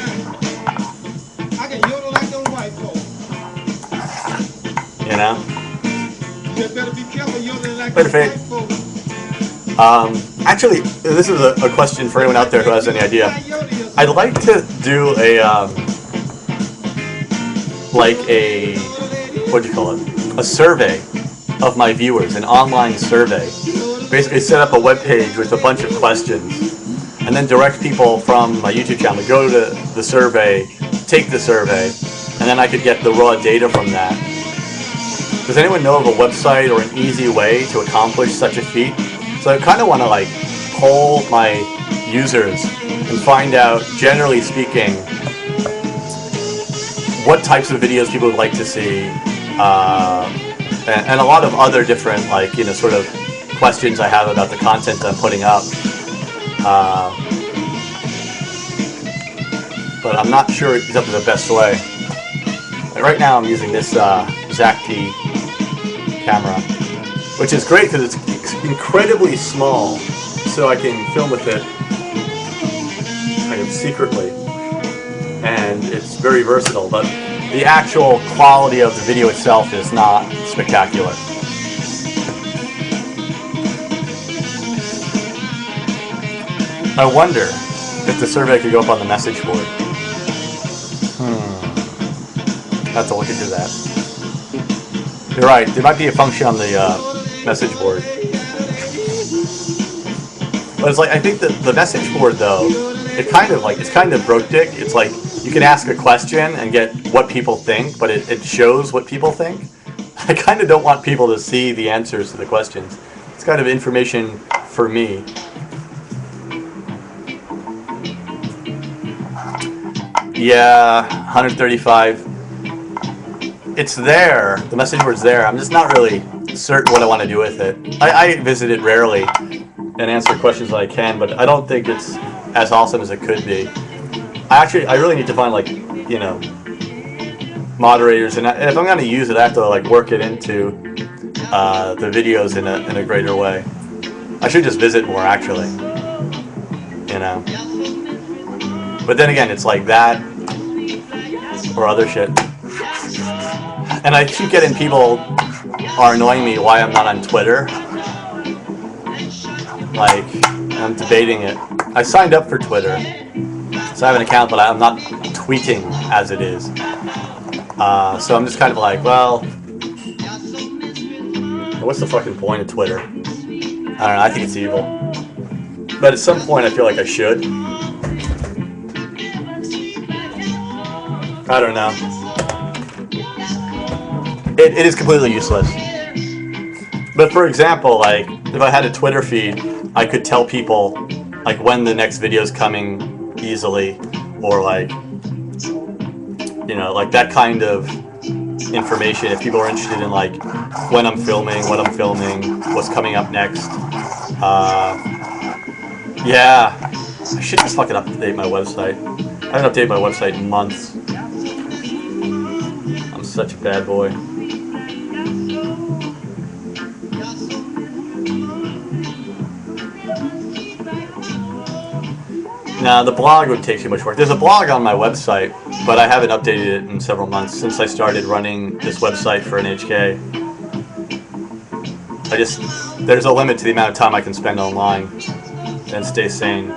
I can yodel like them white folks. You know. You better be careful yodeling like Later, them white Fate. folks. Actually, this is a question for anyone out there who has any idea. I'd like to do what do you call it? A survey of my viewers, an online survey. Basically set up a web page with a bunch of questions and then direct people from my YouTube channel to go to the survey, take the survey, and then I could get the raw data from that. Does anyone know of a website or an easy way to accomplish such a feat? So I kind of want to like poll my users and find out, generally speaking, what types of videos people would like to see, and a lot of other different, like, you know, sort of questions I have about the content I'm putting up. But I'm not sure exactly the best way. Like right now I'm using this ZAC-T camera, which is great because it's incredibly small, so I can film with it kind of secretly, and it's very versatile, but the actual quality of the video itself is not spectacular. I wonder if the survey could go up on the message board. I have to look into that. You're right, there might be a function on the message board. But it's like, I think that the message board though, it's kind of broke dick. It's like you can ask a question and get what people think, but it shows what people think. I kind of don't want people to see the answers to the questions. It's kind of information for me. Yeah, 135. It's there. The message board's there. I'm just not really certain what I want to do with it. I visit it rarely and answer questions that I can, but I don't think it's as awesome as it could be. I really need to find, like, you know, moderators, and if I'm going to use it, I have to like work it into the videos in a greater way. I should just visit more, actually. You know. But then again, it's like that or other shit. And I keep getting people are annoying me why I'm not on Twitter. Like, I'm debating it. I signed up for Twitter, so I have an account, but I'm not tweeting as it is. So I'm just kind of like, well, what's the fucking point of Twitter? I don't know, I think it's evil. But at some point I feel like I should. I don't know. It is completely useless. But for example, like, if I had a Twitter feed, I could tell people, like, when the next video is coming easily, or like, you know, like that kind of information. If people are interested in like when I'm filming, what I'm filming, what's coming up next. Yeah, I should just fucking update my website. I haven't updated my website in months. I'm such a bad boy. Now the blog would take too much work. There's a blog on my website, but I haven't updated it in several months since I started running this website for NHK. There's a limit to the amount of time I can spend online and stay sane.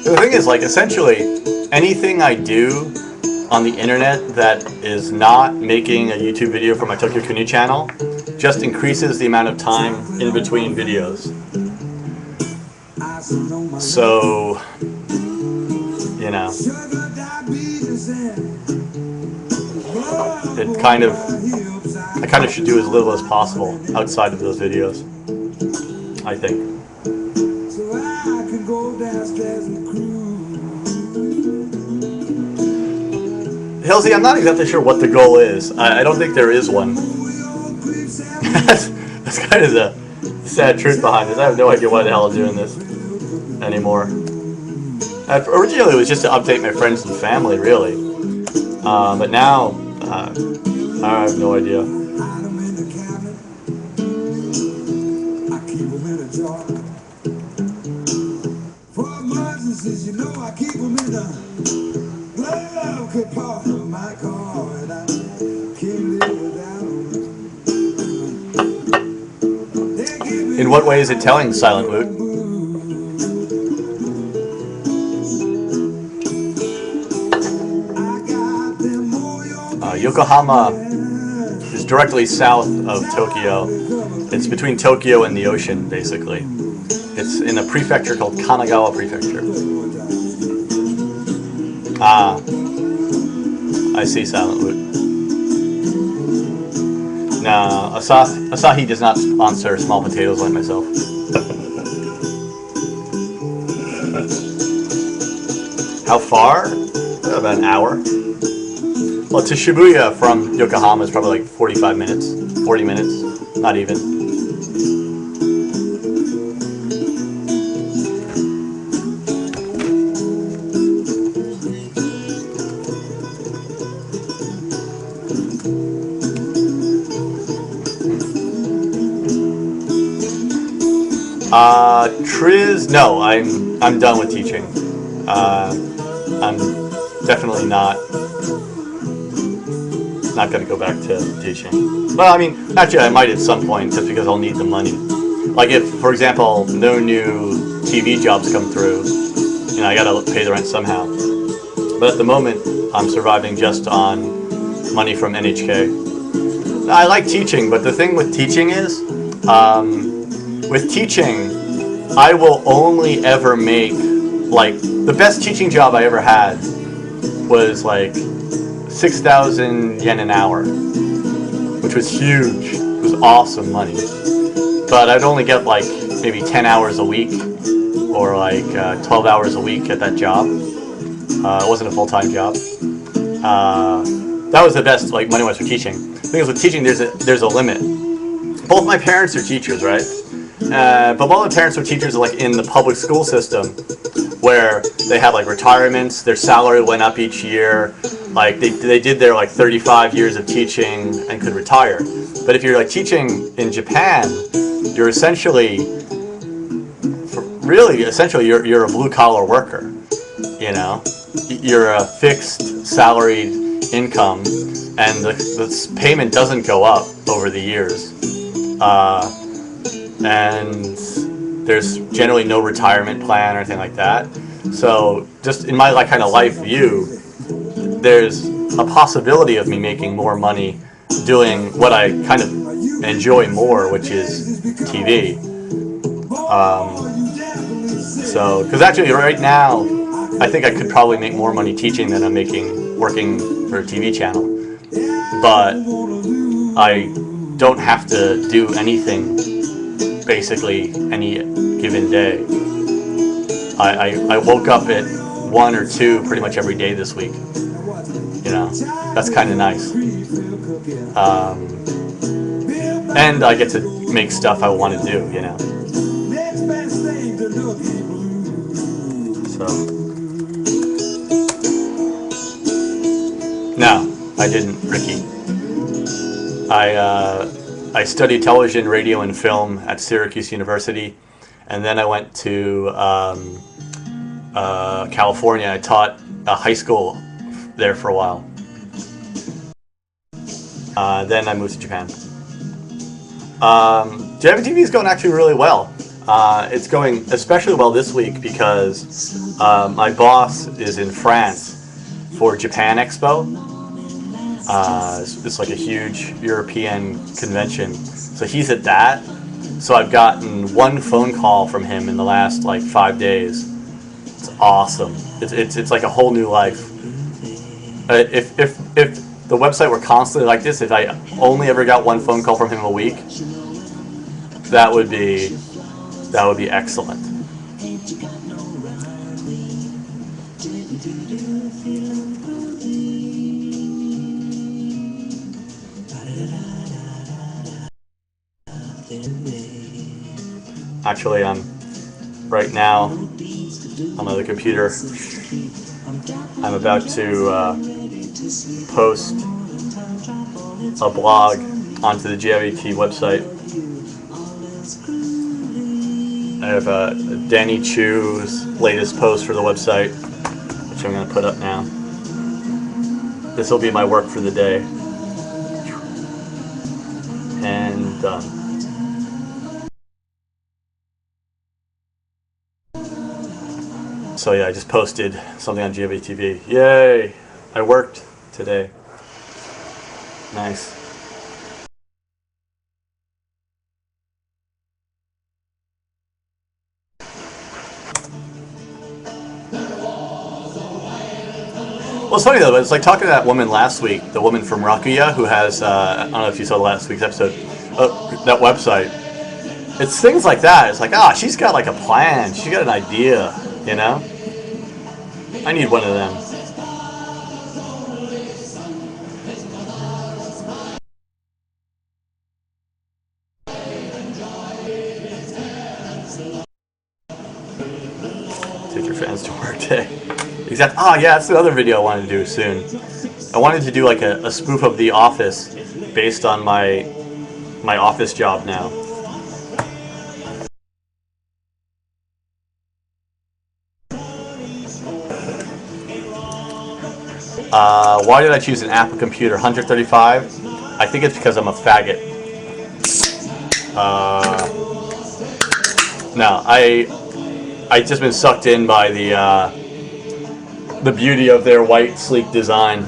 The thing is, like, essentially, anything I do on the internet that is not making a YouTube video for my TokyoCooney channel just increases the amount of time in between videos. So, you know, I kind of should do as little as possible outside of those videos, I think. Hilsey, I'm not exactly sure what the goal is. I don't think there is one. That's kind of the sad truth behind this. I have no idea why the hell I'm doing this anymore. Originally, it was just to update my friends and family, really. But now, I have no idea. In what way is it telling, Silent Woot? Yokohama is directly south of Tokyo. It's between Tokyo and the ocean, basically. It's in a prefecture called Kanagawa Prefecture. Ah, I see, Silent Woot. No, Asahi does not sponsor small potatoes like myself. How far? About an hour. Well, to Shibuya from Yokohama is probably like 45 minutes, 40 minutes, not even. Triz, no, I'm done with teaching. I'm definitely not going to go back to teaching. Well, I mean, actually, I might at some point, just because I'll need the money. Like if, for example, no new TV jobs come through, you know, I got to pay the rent somehow. But at the moment, I'm surviving just on money from NHK. I like teaching, but the thing with teaching is, with teaching, I will only ever make, like, the best teaching job I ever had was like 6,000 yen an hour, which was huge. It was awesome money. But I'd only get like maybe 10 hours a week or like 12 hours a week at that job. It wasn't a full-time job. That was the best, like, money-wise for teaching. The thing is, with teaching, there's a limit. Both my parents are teachers, right? But both my parents are teachers, like, in the public school system, where they have like retirements, their salary went up each year, like they did their like 35 years of teaching and could retire. But if you're like teaching in Japan, you're essentially, you're a blue collar worker, you know? You're a fixed salaried income, and the payment doesn't go up over the years. And there's generally no retirement plan or anything like that. So just in my like kind of life view, there's a possibility of me making more money doing what I kind of enjoy more, which is TV. So, because actually right now, I think I could probably make more money teaching than I'm making working for a TV channel. But I don't have to do anything basically any given day. I woke up at 1 or 2 pretty much every day this week. You know, that's kind of nice. And I get to make stuff I want to do, you know. So. No, I didn't, Ricky. I studied television, radio, and film at Syracuse University, and then I went to California. I taught high school there for a while. Then I moved to Japan. JVTV is going actually really well. It's going especially well this week because my boss is in France for Japan Expo. It's like a huge European convention. So he's at that. So I've gotten one phone call from him in the last like 5 days. It's awesome. It's like a whole new life. If the website were constantly like this, if I only ever got one phone call from him a week, that would be excellent. Actually, I'm right now on the computer. I'm about to post a blog onto the JVT website. I have Danny Chu's latest post for the website, which I'm going to put up now. This will be my work for the day. And done. So yeah, I just posted something on GVTV. Yay! I worked today. Nice. Well, it's funny though, but it's like talking to that woman last week, the woman from Rakuya who has, I don't know if you saw last week's episode, that website. It's things like that. It's like, she's got like a plan. She's got an idea, you know? I need one of them. Take your fans to work day. Exactly. Yeah, that's another video I wanted to do soon. I wanted to do like a spoof of The Office based on my office job now. Why did I choose an Apple computer? 135? I think it's because I'm a faggot. No, I just been sucked in by the beauty of their white, sleek design.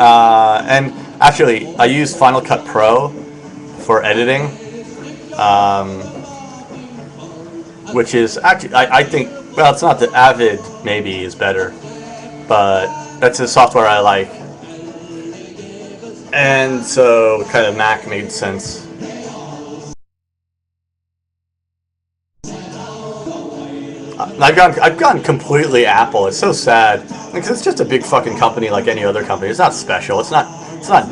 And actually, I use Final Cut Pro for editing, which is actually, I think, well, it's not that Avid maybe is better, but that's the software I like. And so kind of Mac made sense. I've gone completely Apple. It's so sad because it's just a big fucking company like any other company. It's not special. It's not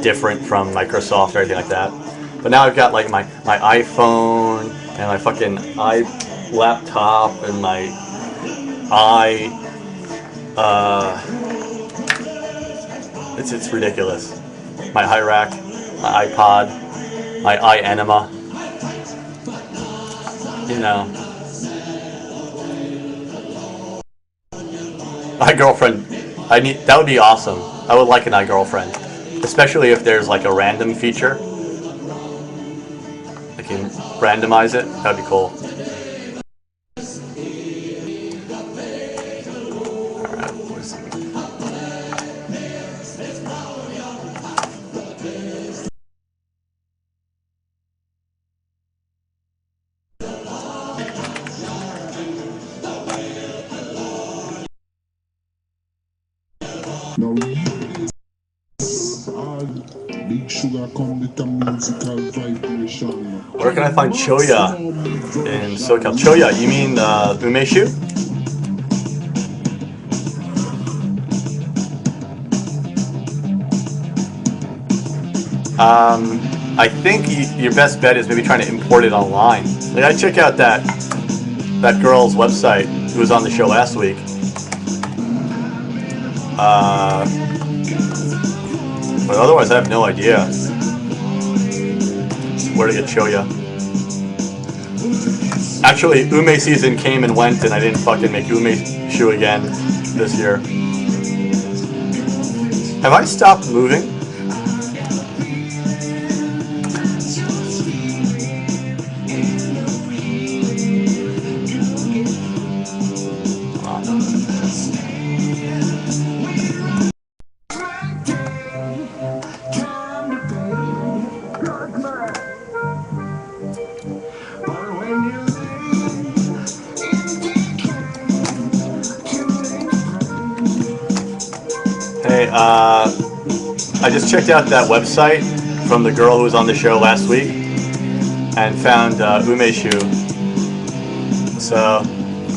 different from Microsoft or anything like that. But now I've got like my iPhone and my fucking laptop and my it's ridiculous. My iRack, my iPod, my iEnema. You know. iGirlfriend, that would be awesome. I would like an iGirlfriend, especially if there's like a random feature. I can randomize it. That'd be cool. Alright, where's it? Now Big Sugar come with a musical vibration. Where can I find Choya in SoCal? Choya, you mean umeshu? I think your best bet is maybe trying to import it online. Like, I check out that girl's website who was on the show last week. But otherwise, I have no idea where to get shoya. Actually, ume season came and went, and I didn't fucking make ume shoe again this year. Have I stopped moving? Hey, I just checked out that website from the girl who was on the show last week and found umeshu. So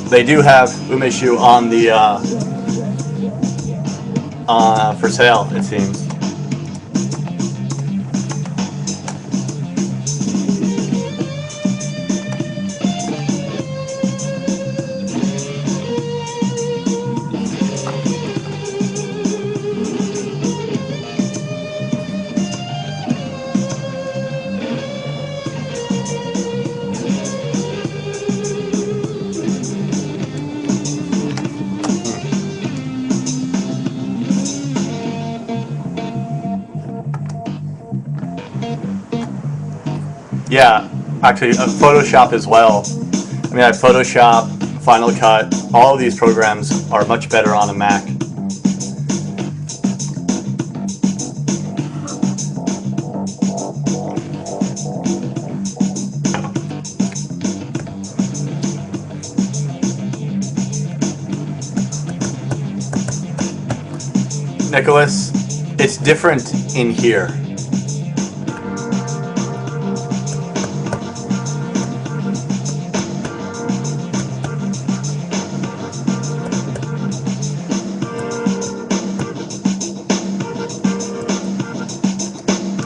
they do have umeshu on the for sale, it seems. Yeah, actually, Photoshop as well. I mean, I have Photoshop, Final Cut. All of these programs are much better on a Mac. Nicholas, it's different in here.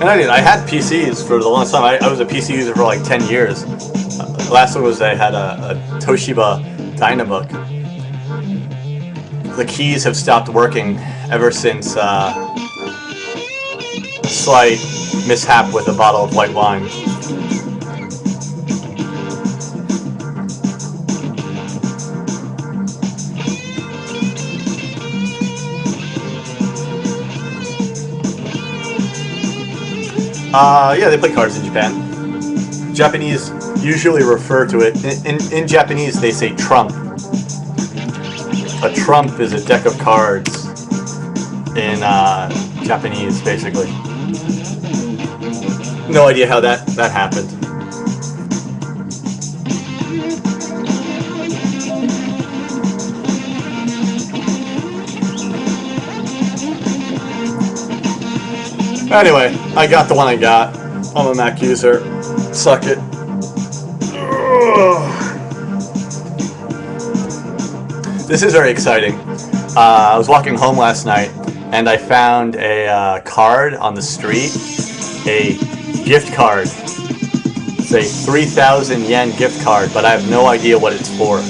And I had PCs for the longest time. I was a PC user for like 10 years. Last one was I had a Toshiba Dynabook. The keys have stopped working ever since slight mishap with a bottle of white wine. Yeah, they play cards in Japan. Japanese usually refer to it, in Japanese they say trump. A trump is a deck of cards in Japanese, basically. No idea how that happened. Anyway, I got the one I got. I'm a Mac user. Suck it. Ugh. This is very exciting. I was walking home last night and I found a card on the street. A gift card. It's a 3,000 yen gift card, but I have no idea what it's for.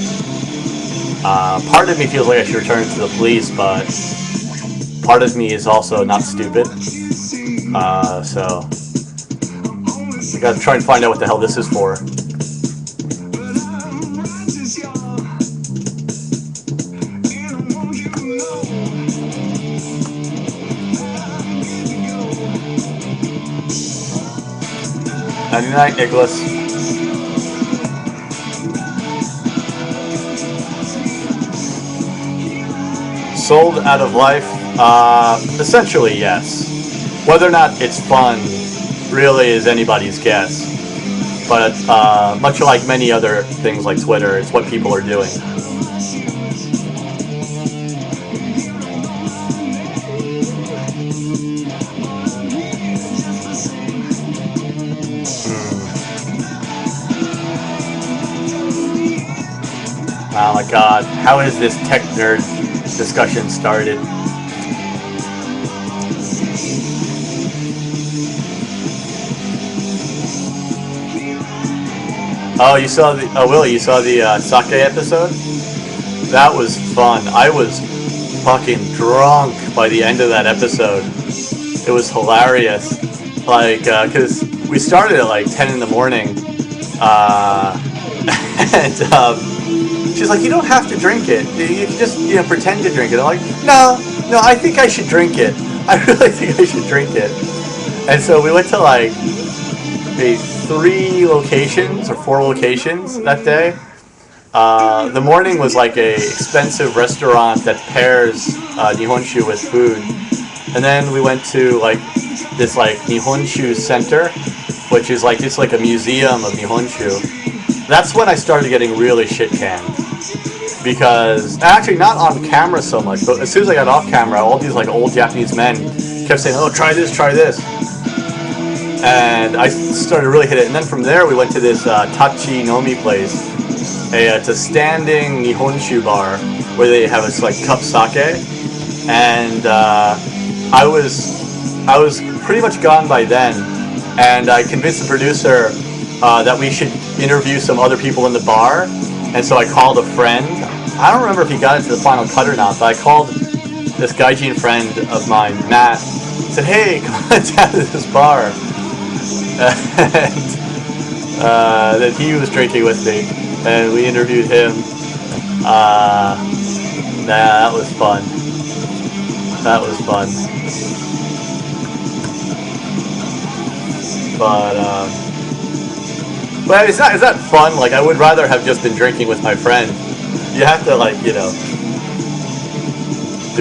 Part of me feels like I should return it to the police, but part of me is also not stupid. So we gotta try and find out what the hell this is for. Good night, Nicholas. Sold out of life? Essentially, yes. Whether or not it's fun really is anybody's guess. But much like many other things like Twitter, it's what people are doing. Oh my god, how has this tech nerd discussion started? Oh, you saw the Willie, you saw the sake episode? That was fun. I was fucking drunk by the end of that episode. It was hilarious. Like, because we started at like 10 in the morning. And she's like, you don't have to drink it. You can just, pretend to drink it. I'm like, no, I think I should drink it. I really think I should drink it. And so we went to like maybe 3 locations or 4 locations that day. The morning was like a expensive restaurant that pairs Nihonshu with food. And then we went to like this like Nihonshu center, which is like just like a museum of Nihonshu. That's when I started getting really shit canned. Because, actually not on camera so much, but as soon as I got off camera, all these like old Japanese men kept saying, oh, try this, try this. And I started to really hit it. And then from there we went to this Tachi Nomi place. It's a standing Nihonshu bar where they have this like cup sake. And I was pretty much gone by then. And I convinced the producer that we should interview some other people in the bar. And so I called a friend. I don't remember if he got into the final cut or not, but I called this gaijin friend of mine, Matt, said, hey, come on down to this bar. And that he was drinking with me, and we interviewed him. That was fun. That was fun. But it's not fun. Like, I would rather have just been drinking with my friend. You have to, like, do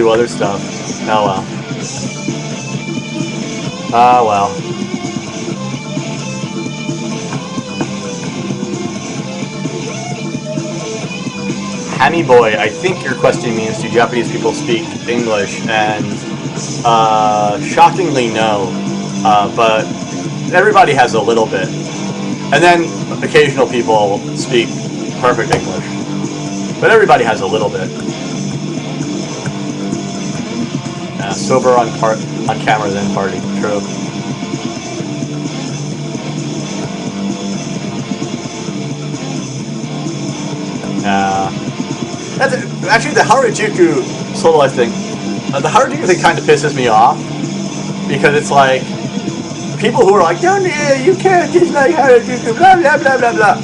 other stuff. Oh well. Ah well. Hammy Boy, I think your question means, do Japanese people speak English? And shockingly no. But everybody has a little bit. And then occasional people speak perfect English. But everybody has a little bit. Sober on camera, then party. True. Actually, the Harajuku solo life thing. The Harajuku thing kind of pisses me off because it's like people who are like, "No, you can't dislike Harajuku." Blah blah blah blah blah.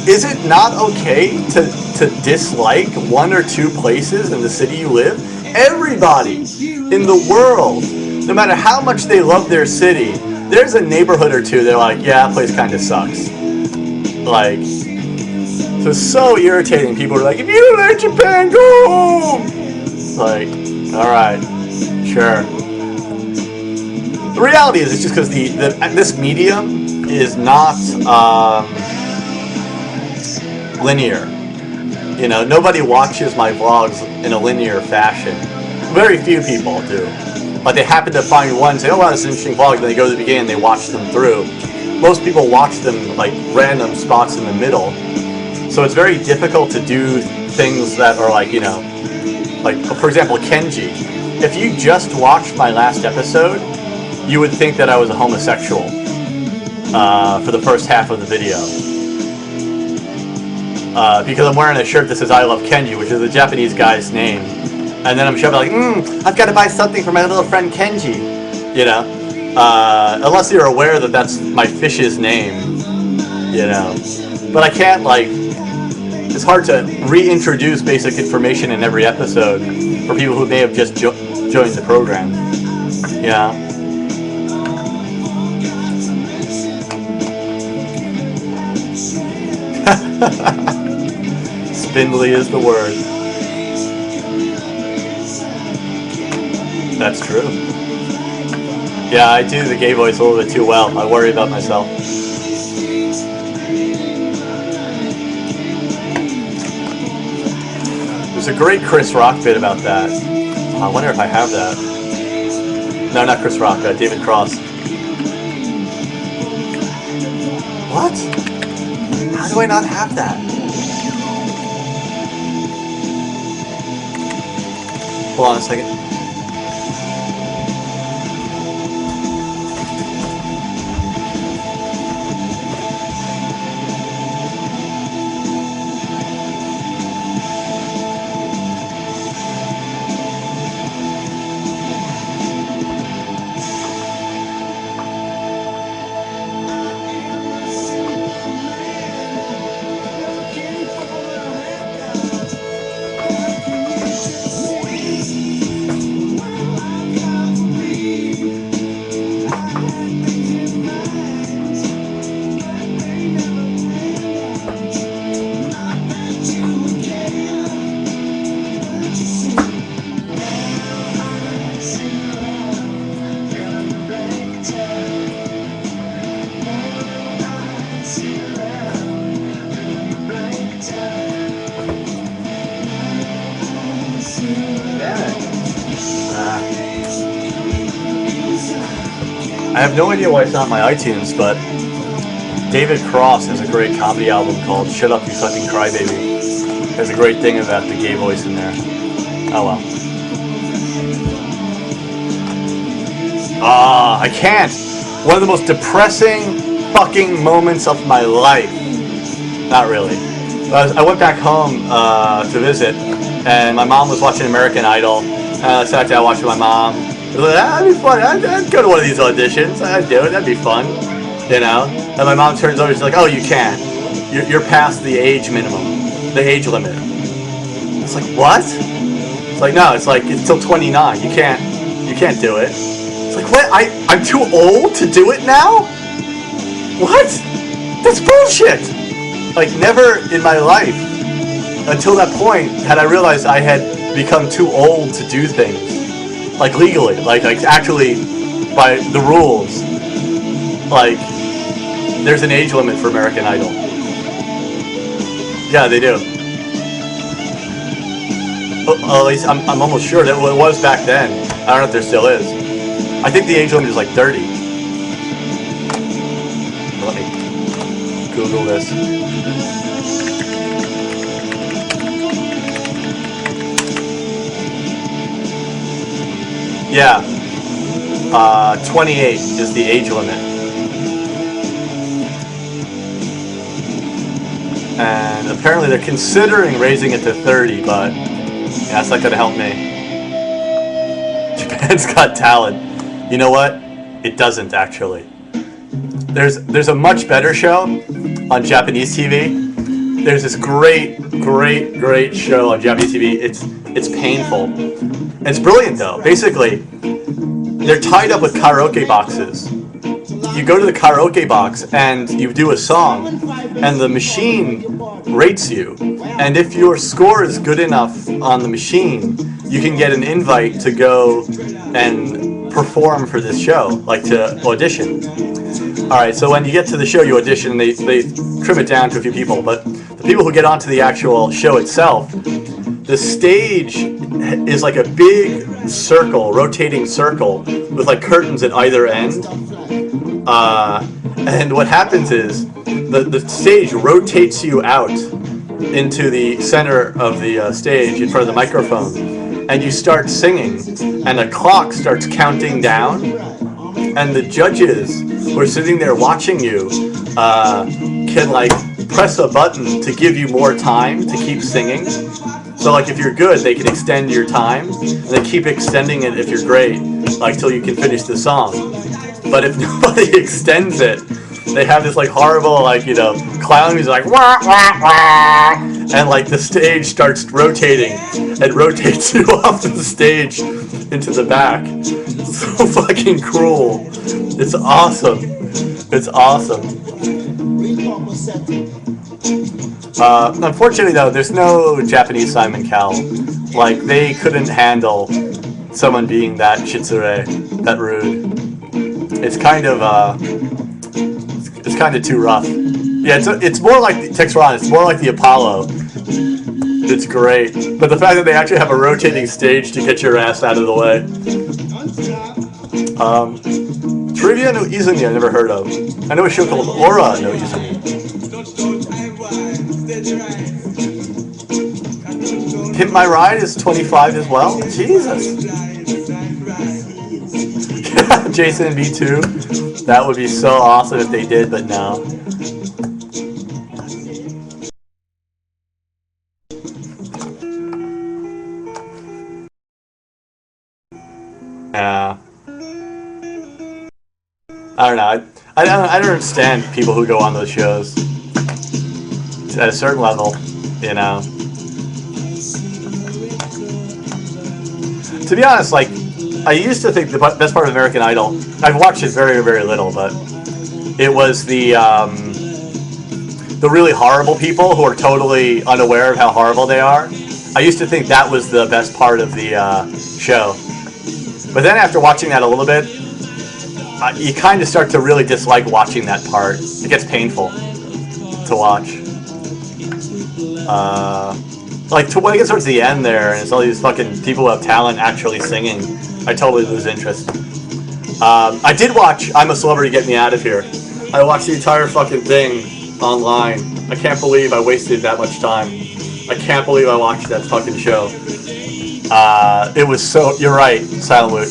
Is it not okay to dislike 1 or 2 places in the city you live? Everybody in the world, no matter how much they love their city, there's a neighborhood or 2 they're like, yeah, that place kind of sucks. Like, it's so irritating. People are like, if you let Japan go home! It's like, alright, sure. The reality is, it's just because this medium is not linear. Nobody watches my vlogs in a linear fashion. Very few people do. But they happen to find one and say, oh wow, this is an interesting vlog, then they go to the beginning and they watch them through. Most people watch them like random spots in the middle. So it's very difficult to do things that are like, like, for example, Kenji. If you just watched my last episode, you would think that I was a homosexual for the first half of the video. Because I'm wearing a shirt that says I love Kenji, which is a Japanese guy's name. And then I'm sure like, I've got to buy something for my little friend Kenji. Unless you're aware that that's my fish's name. But I can't, like, it's hard to reintroduce basic information in every episode for people who may have just joined the program. Yeah. Spindly is the word. That's true. Yeah, I do the gay voice a little bit too well. I worry about myself. There's a great Chris Rock bit about that. I wonder if I have that. No, not Chris Rock, David Cross. What? How do I not have that? Hold on a second. I have no idea why it's not my iTunes, but David Cross has a great comedy album called Shut Up You Fucking Crybaby. There's a great thing about the gay voice in there. Oh well. I can't. One of the most depressing fucking moments of my life. Not really. I went back home to visit, and my mom was watching American Idol. I sat down watching my mom. I was like, that'd be fun. I'd go to one of these auditions. I'd do it. That'd be fun. You know? And my mom turns over. She's like, "Oh, you can't. You're past the age minimum, the age limit." It's like, what? It's like, no. It's like it's till 29. You can't do it. It's like, what? I'm too old to do it now? What? That's bullshit. Like, never in my life until that point had I realized I had become too old to do things. Like, legally. Like actually, by the rules. Like, there's an age limit for American Idol. Yeah, they do. At least I'm almost sure that it was back then. I don't know if there still is. I think the age limit is like 30. Let me Google this. Yeah. 28 is the age limit. And apparently they're considering raising it to 30, but yeah, that's not gonna help me. Japan's Got Talent. You know what? It doesn't actually. There's a much better show on Japanese TV. There's this great show on Japanese TV. It's painful. It's brilliant though. Basically, they're tied up with karaoke boxes. You go to the karaoke box and you do a song, and the machine rates you. And if your score is good enough on the machine, you can get an invite to go and perform for this show, like to audition. Alright, so when you get to the show, you audition, and they trim it down to a few people, but the people who get onto the actual show itself, the stage is like a big circle, rotating circle, with like curtains at either end. And what happens is, the stage rotates you out into the center of the stage in front of the microphone, and you start singing, and a clock starts counting down, and the judges who are sitting there watching you can like press a button to give you more time to keep singing. So like if you're good, they can extend your time, and they keep extending it if you're great, like till you can finish the song. But if nobody extends it, they have this like horrible, like, you know, clown music, like wah wah wah, and like the stage starts rotating and rotates you off the stage into the back. It's so fucking cruel. It's awesome. It's awesome. Unfortunately though, there's no Japanese Simon Cowell. Like, they couldn't handle someone being that shitsure, that rude. It's kind of too rough. Yeah, it's more like Texron. It's more like the Apollo. It's great, but the fact that they actually have a rotating stage to get your ass out of the way. Trivia no Izumi I've never heard of. I know a show called Aura no Izumi. Pimp My Ride is 25 as well. Jesus. Jason and B2. That would be so awesome if they did, but no. Yeah. I don't know. I don't understand people who go on those shows. At a certain level, you know. To be honest, like, I used to think the best part of American Idol, I've watched it very, very little, but it was the really horrible people who are totally unaware of how horrible they are. I used to think that was the best part of the show. But then after watching that a little bit, you kind of start to really dislike watching that part. It gets painful to watch. like when it gets towards the end there, and it's all these fucking people who have talent actually singing, I totally lose interest. I did watch I'm a Celebrity, Get Me Out of Here. I watched the entire fucking thing online. I can't believe I wasted that much time. I can't believe I watched that fucking show. It was so... You're right, Silent Woot.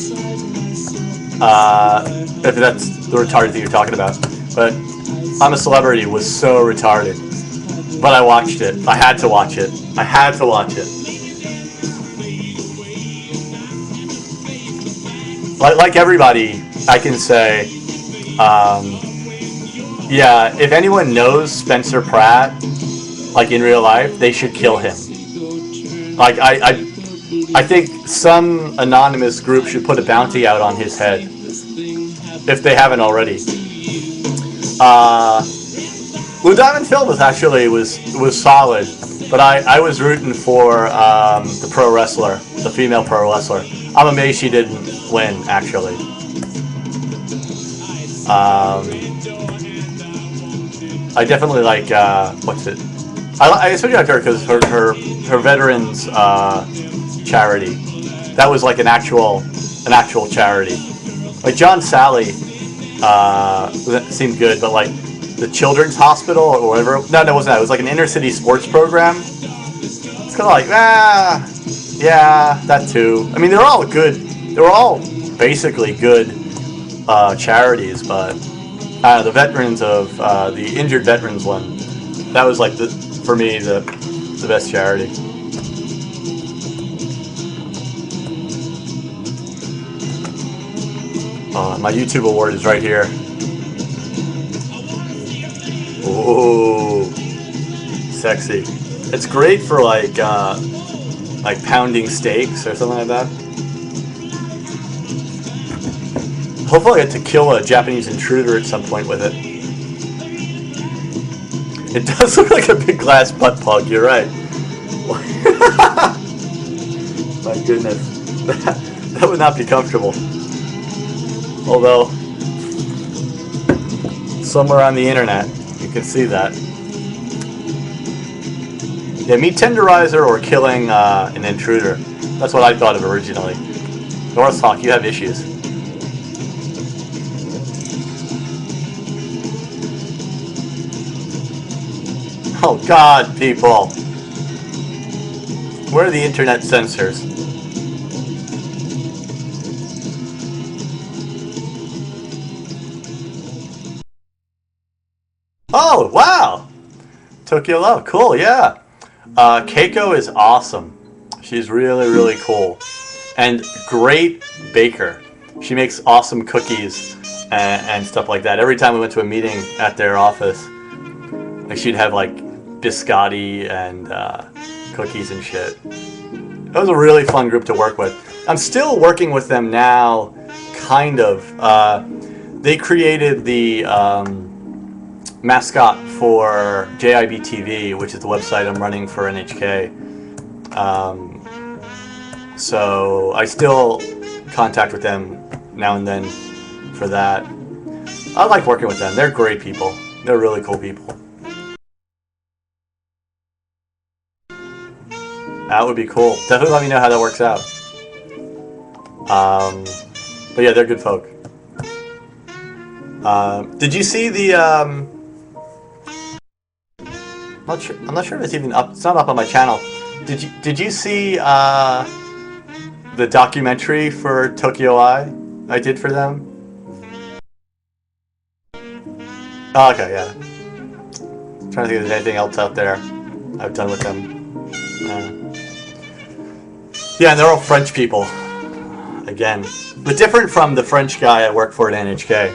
If that's the retarded thing you're talking about. But I'm a Celebrity was so retarded. But I watched it. I had to watch it. I had to watch it. Like everybody, I can say, yeah, if anyone knows Spencer Pratt, like in real life, they should kill him. Like, I think some anonymous group should put a bounty out on his head, if they haven't already. Blue Diamond Film was solid, but I was rooting for the pro wrestler, the female pro wrestler. I'm amazed she didn't win, actually. I definitely like what's it? I especially like her because her veterans charity. That was like an actual charity. Like John Sally seemed good, but like the Children's Hospital or whatever. No, it wasn't that. It was like an inner city sports program. It's kind of like yeah, that too. I mean, they're all good. They were all basically good charities, but the veterans of the injured veterans one, that was like for me the best charity. My YouTube award is right here. Oh, sexy! It's great for like pounding steaks or something like that. Hopefully I get to kill a Japanese intruder at some point with it. It does look like a big glass butt plug, you're right. My goodness. That would not be comfortable. Although, somewhere on the internet, you can see that. Yeah, meat tenderizer or killing an intruder. That's what I thought of originally. Northhawk, you have issues. Oh God, people. Where are the internet censors? Oh, wow! Tokyo Love, cool, yeah. Keiko is awesome. She's really, really cool. And great baker. She makes awesome cookies and stuff like that. Every time we went to a meeting at their office, like she'd have like biscotti and cookies and shit. It was a really fun group to work with. I'm still working with them now, kind of. They created the mascot for JIB TV, which is the website I'm running for NHK. So I still contact with them now and then for that. I like working with them. They're great people. They're really cool people. That would be cool. Definitely let me know how that works out. But yeah, they're good folk. Did you see the I'm not sure if it's even up. It's not up on my channel. Did you see the documentary for Tokyo I did for them? Oh, okay, yeah. I'm trying to think if there's anything else out there I've done with them. Yeah, and they're all French people. Again, but different from the French guy I work for at NHK.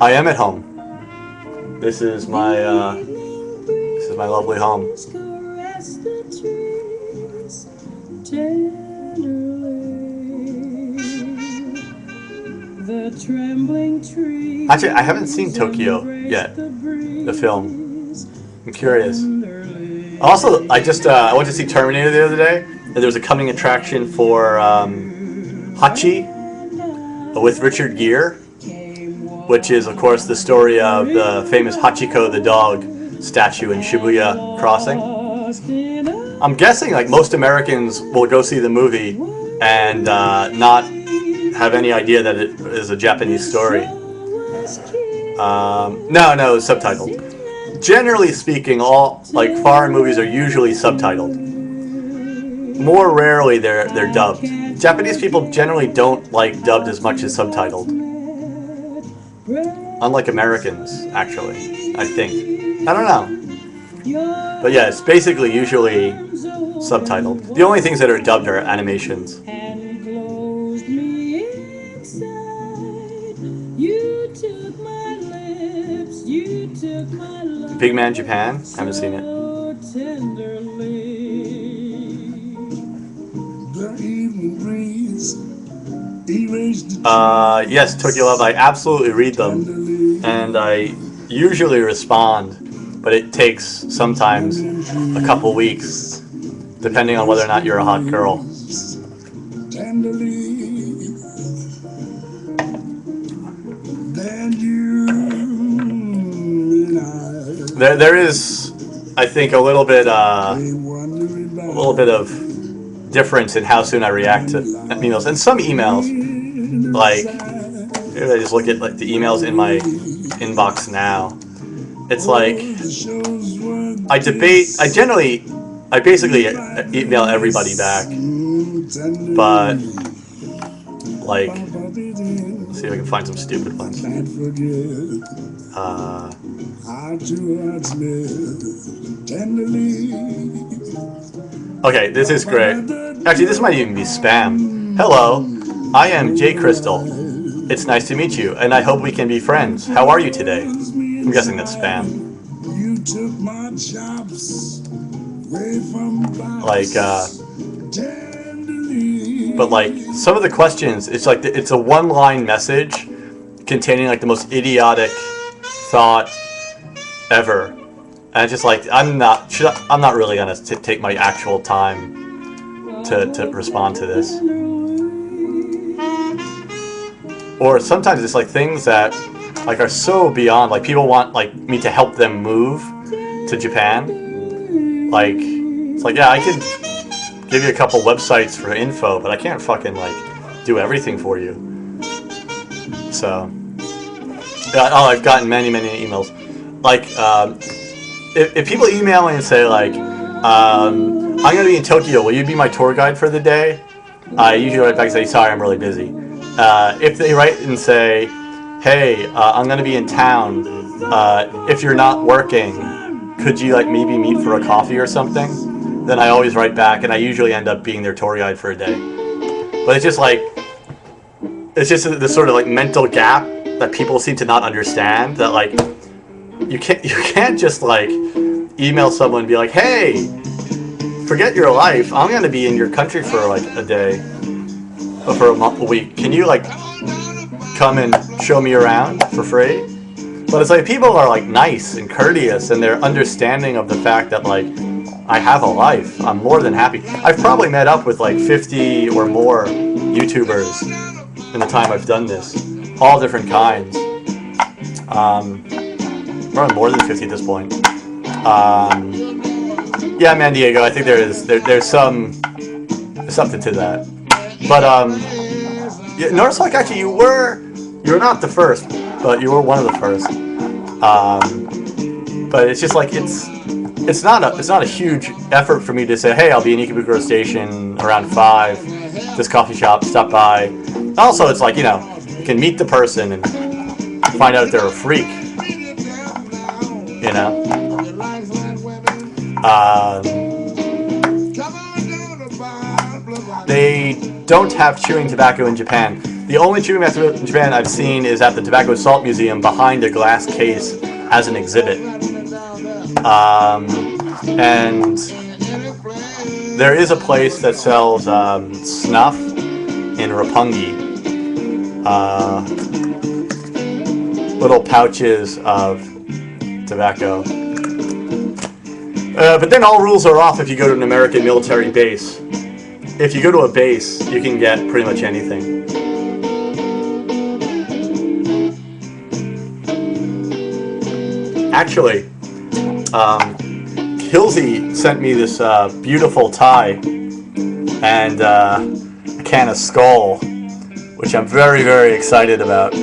I am at home. This is my lovely home. Actually, I haven't seen Tokyo yet, the film. I'm curious. Also, I went to see Terminator the other day, and there was a coming attraction for Hachi with Richard Gere, which is, of course, the story of the famous Hachiko the dog, statue in Shibuya Crossing. I'm guessing like most Americans will go see the movie and not have any idea that it is a Japanese story. No, it's subtitled. Generally speaking, all like foreign movies are usually subtitled. More rarely they're dubbed. Japanese people generally don't like dubbed as much as subtitled. Unlike Americans, actually, I think. I don't know. But yeah, it's basically usually subtitled. The only things that are dubbed are animations. Big Man Japan? Haven't seen it. Yes, Tokyo Love, I absolutely read them. And I usually respond, but it takes sometimes a couple weeks, depending on whether or not you're a hot girl. There is, I think, a little bit of difference in how soon I react to emails. And some emails, like, maybe I just look at like the emails in my inbox now. It's like I basically email everybody back, but like, let's see if I can find some stupid ones. Okay, this is great. Actually, this might even be spam. Hello, I am Jay Crystal. It's nice to meet you, and I hope we can be friends. How are you today? I'm guessing that's spam. Like, but like, some of the questions, it's like, it's a one-line message containing like the most idiotic thought ever. And it's just like, I'm not really gonna take my actual time to respond to this. Or sometimes it's like things that like are so beyond, like people want like me to help them move to Japan. Like, it's like, yeah, I could give you a couple websites for info, but I can't fucking like do everything for you. So, yeah, oh, I've gotten many emails. Like, if people email me and say like, I'm gonna be in Tokyo, will you be my tour guide for the day? I usually write back and say, sorry, I'm really busy. If they write and say, hey, I'm gonna be in town, if you're not working, could you like maybe meet for a coffee or something? Then I always write back, and I usually end up being their tour guide for a day. But it's just like, it's just this sort of like mental gap that people seem to not understand, that like, you can't just like email someone and be like, hey, forget your life, I'm gonna be in your country for like a day, or for a week. Can you like come and show me around for free? But it's like people are like nice and courteous, and they're understanding of the fact that like I have a life. I'm more than happy. I've probably met up with like 50 or more YouTubers in the time I've done this, all different kinds. Probably more than 50 at this point. Yeah, man, Diego, I think there's something to that. But yeah, notice like actually you're not the first, but you were one of the first. But it's just like it's not a huge effort for me to say, hey, I'll be in Ikebukuro Station around 5, this coffee shop, stop by. Also, it's like, you know, you can meet the person and find out if they're a freak. You know? They don't have chewing tobacco in Japan. The only chewing tobacco in Japan I've seen is at the Tobacco Salt Museum behind a glass case as an exhibit. And there is a place that sells snuff in Roppongi. Little pouches of tobacco. But then all rules are off if you go to an American military base. If you go to a base, you can get pretty much anything. Actually, Hilsey sent me this beautiful tie and a can of Skull, which I'm very, very excited about.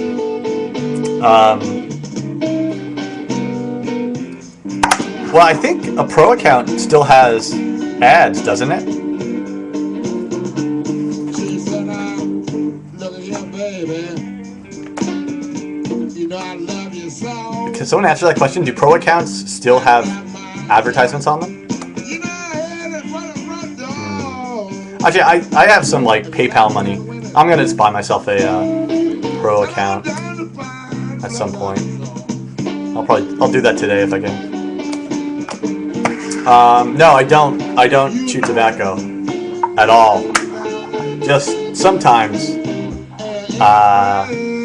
Well, I think a pro account still has ads, doesn't it? She said, look at your baby. You know I love you so. Can someone answer that question? Do pro accounts still have advertisements on them? You know I had it for the front door. Actually, I have some like PayPal money. I'm gonna just buy myself a pro account at some point. I'll do that today if I can. No, I don't chew tobacco at all. Just sometimes,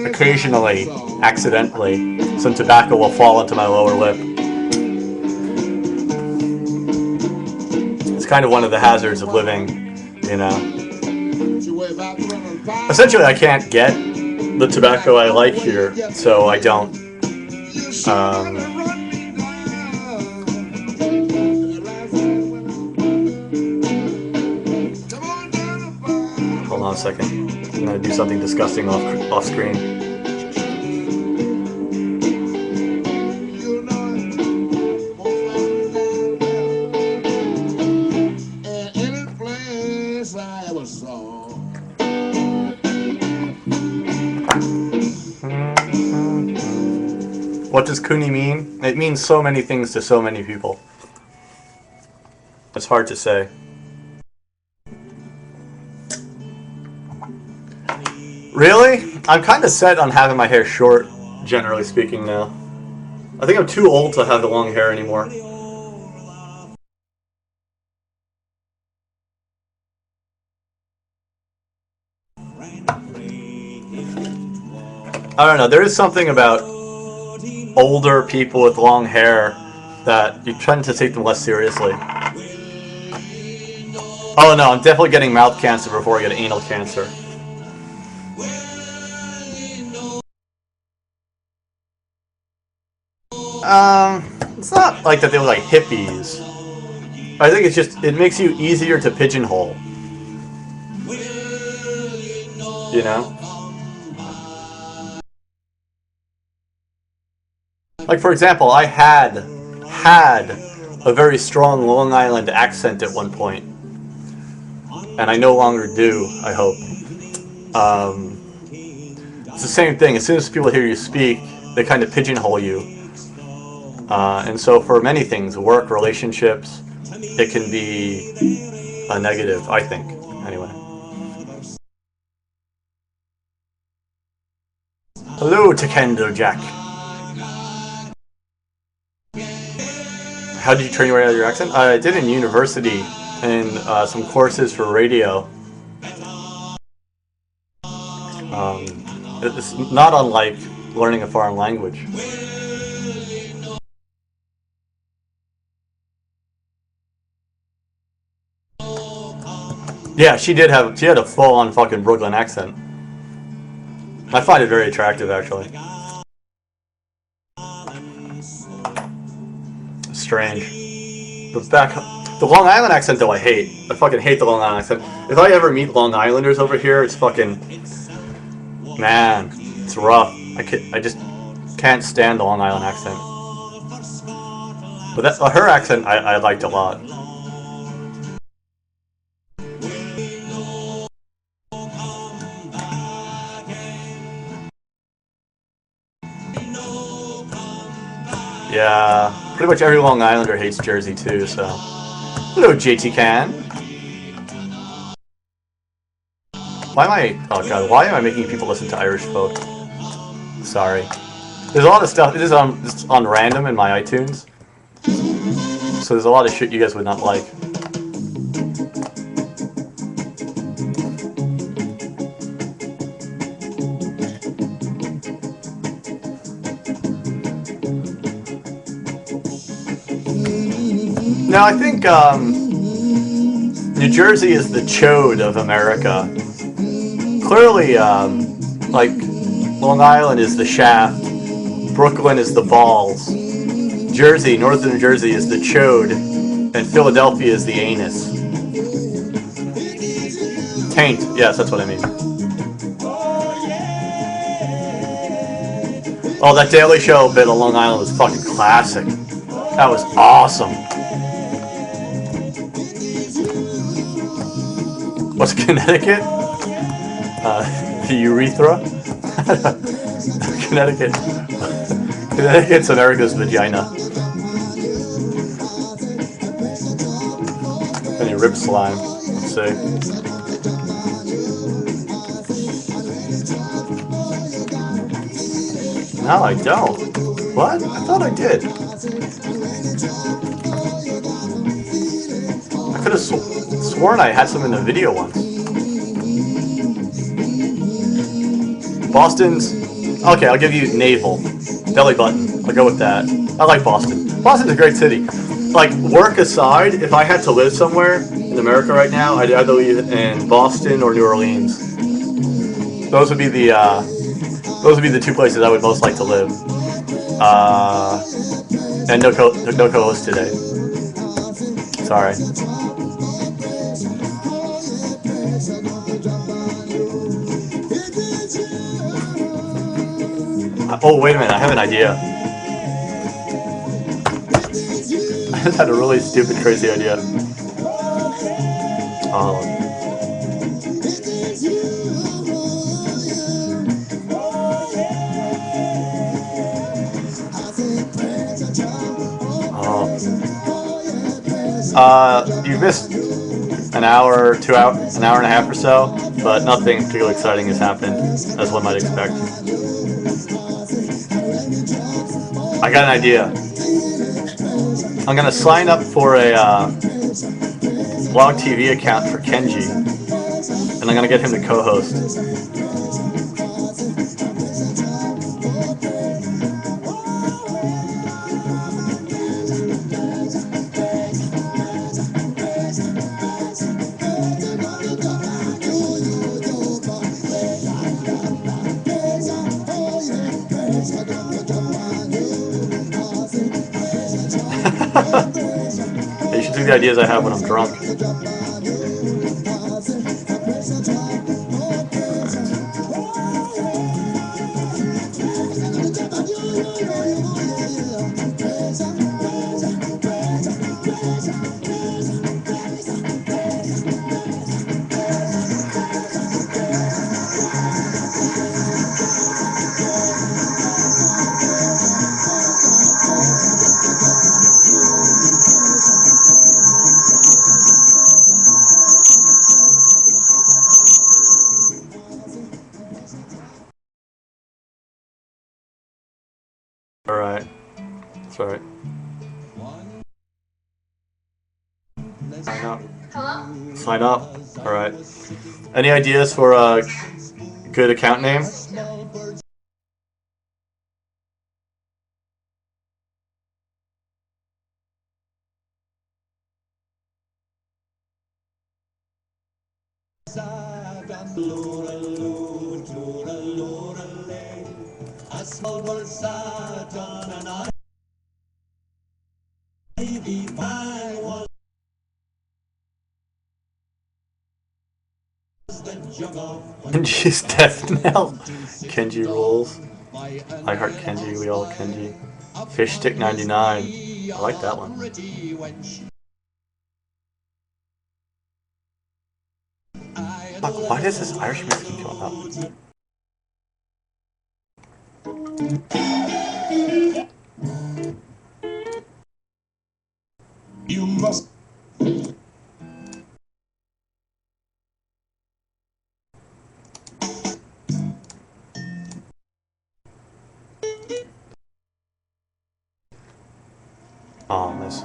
occasionally, accidentally, some tobacco will fall into my lower lip. It's kind of one of the hazards of living, you know. Essentially, I can't get the tobacco I like here, so I don't. Hold on a second. I'm gonna do something disgusting off screen. What does Cooney mean? It means so many things to so many people. It's hard to say. Really? I'm kind of set on having my hair short, generally speaking now. I think I'm too old to have the long hair anymore. I don't know, there is something about older people with long hair that you tend to take them less seriously. Oh no, I'm definitely getting mouth cancer before I get anal cancer. It's not like that they were like hippies. I think it's just, it makes you easier to pigeonhole. You know? Like, for example, I had a very strong Long Island accent at one point. And I no longer do, I hope. It's the same thing. As soon as people hear you speak, they kind of pigeonhole you. And so for many things, work, relationships, it can be a negative, I think, anyway. Hello, Takendo Jack. How did you train your way out of your accent? I did in university, in some courses for radio. It's not unlike learning a foreign language. Yeah, she had a full-on fucking Brooklyn accent. I find it very attractive, actually. Strange. But the Long Island accent, though, I hate. I fucking hate the Long Island accent. If I ever meet Long Islanders over here, it's fucking... Man, it's rough. I just can't stand the Long Island accent. But her accent, I liked a lot. Yeah, pretty much every Long Islander hates Jersey too, so. Hello, JT Can. Why am I making people listen to Irish folk? Sorry. There's a lot of stuff, it is on random in my iTunes. So there's a lot of shit you guys would not like. Now, I think New Jersey is the chode of America. Clearly, like, Long Island is the shaft, Brooklyn is the balls, Jersey, northern New Jersey, is the chode, and Philadelphia is the anus. Taint, yes, that's what I mean. Oh, that Daily Show bit on Long Island was fucking classic. That was awesome. What's Connecticut? The urethra? Connecticut. Connecticut's America's vagina. Any rib slime? Let's see. No, I don't. What? I thought I did. I could have sworn I had some in the video once. Boston's... Okay, I'll give you navel. Belly button. I'll go with that. I like Boston. Boston's a great city. Like, work aside, if I had to live somewhere in America right now, I'd either live in Boston or New Orleans. Those would be the two places I would most like to live. And no co-host today. Sorry. Oh, wait a minute, I have an idea. I just had a really stupid, crazy idea. Oh. You've missed an hour, an hour and a half or so, but nothing particularly exciting has happened, as one might expect. I got an idea. I'm gonna sign up for a blogTV account for Kenji, and I'm gonna get him to co-host. You should see the ideas I have when I'm drunk. Alright. That's alright. Sign up. Hello? Sign up. Alright. Any ideas for a good account name? Kenji's death knell. Kenji rules. I heart Kenji, we all Kenji. Fish Stick 99. I like that one. Fuck, why does this Irish music keep coming up? You must. Oh, miss.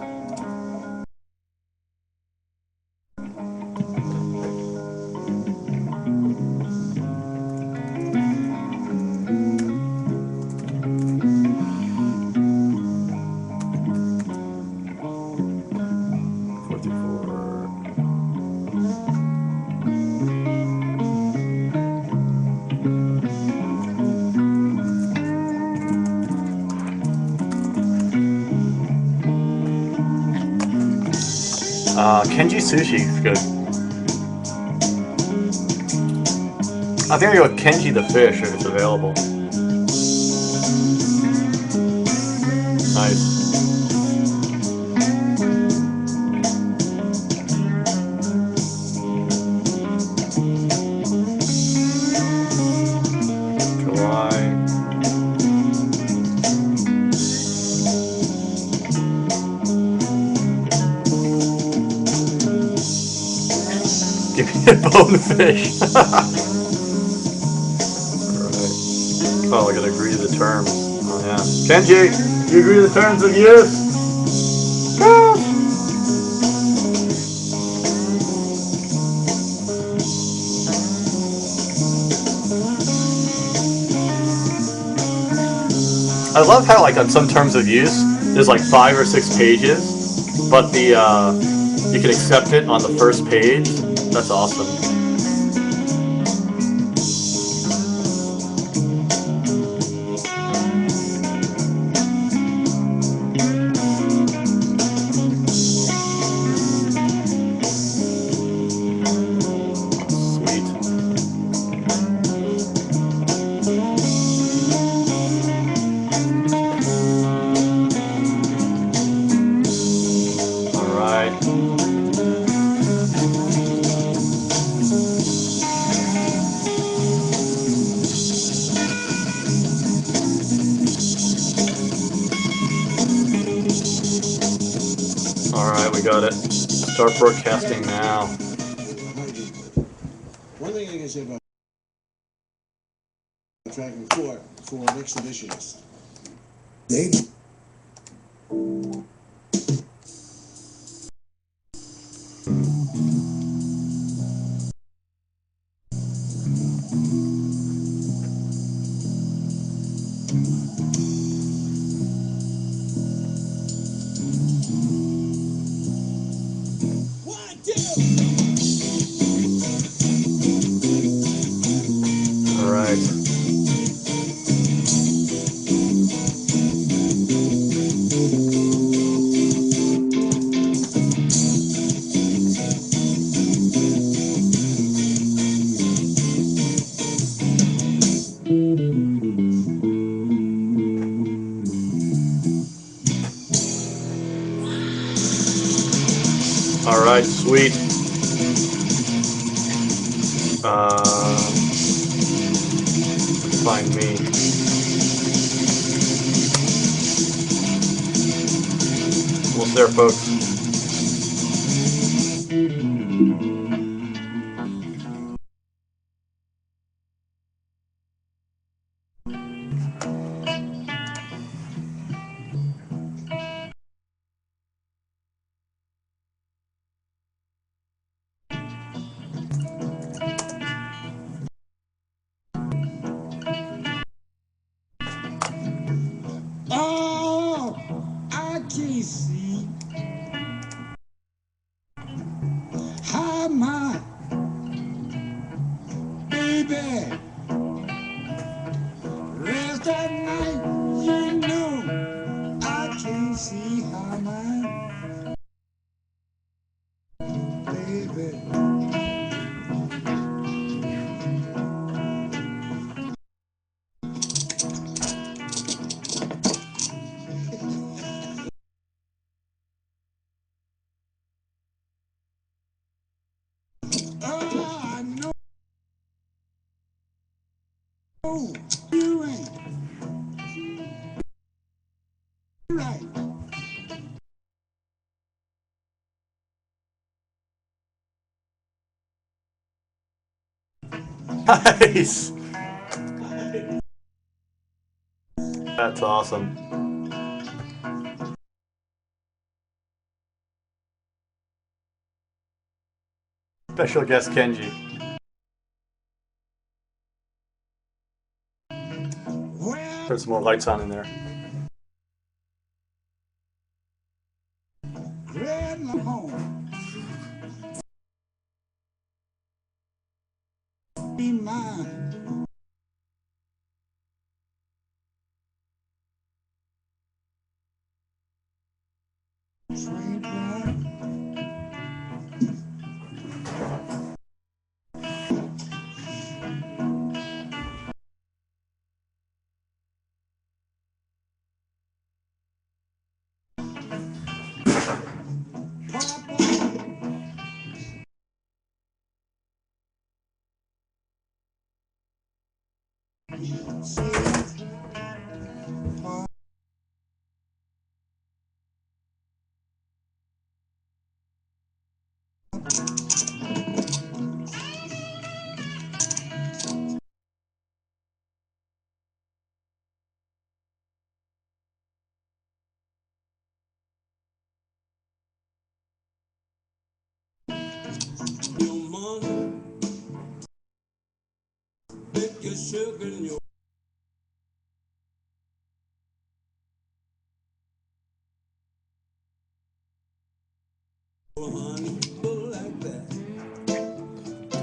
Kenji sushi is good. I think I go with Kenji the fish if it's available. Nice. Give me a bonefish. Alright. Oh, I gotta agree to the terms. Oh, yeah. Kenji, you agree to the terms of use? I love how, like, on some terms of use, there's like 5 or 6 pages, but the you can accept it on the first page. That's awesome. Alright, we got it. Start broadcasting now. One thing I can say about track and court for an exhibitionist. They Alright, sweet. Find me. Almost there, folks. Oh, I can't see how my baby rest at night. You know, I can't see how my baby. Oh, I know you ain't right. Nice! That's awesome. Special guest Kenji. Well, Put some more lights on in there. Grand home. Be mine. Sweet one.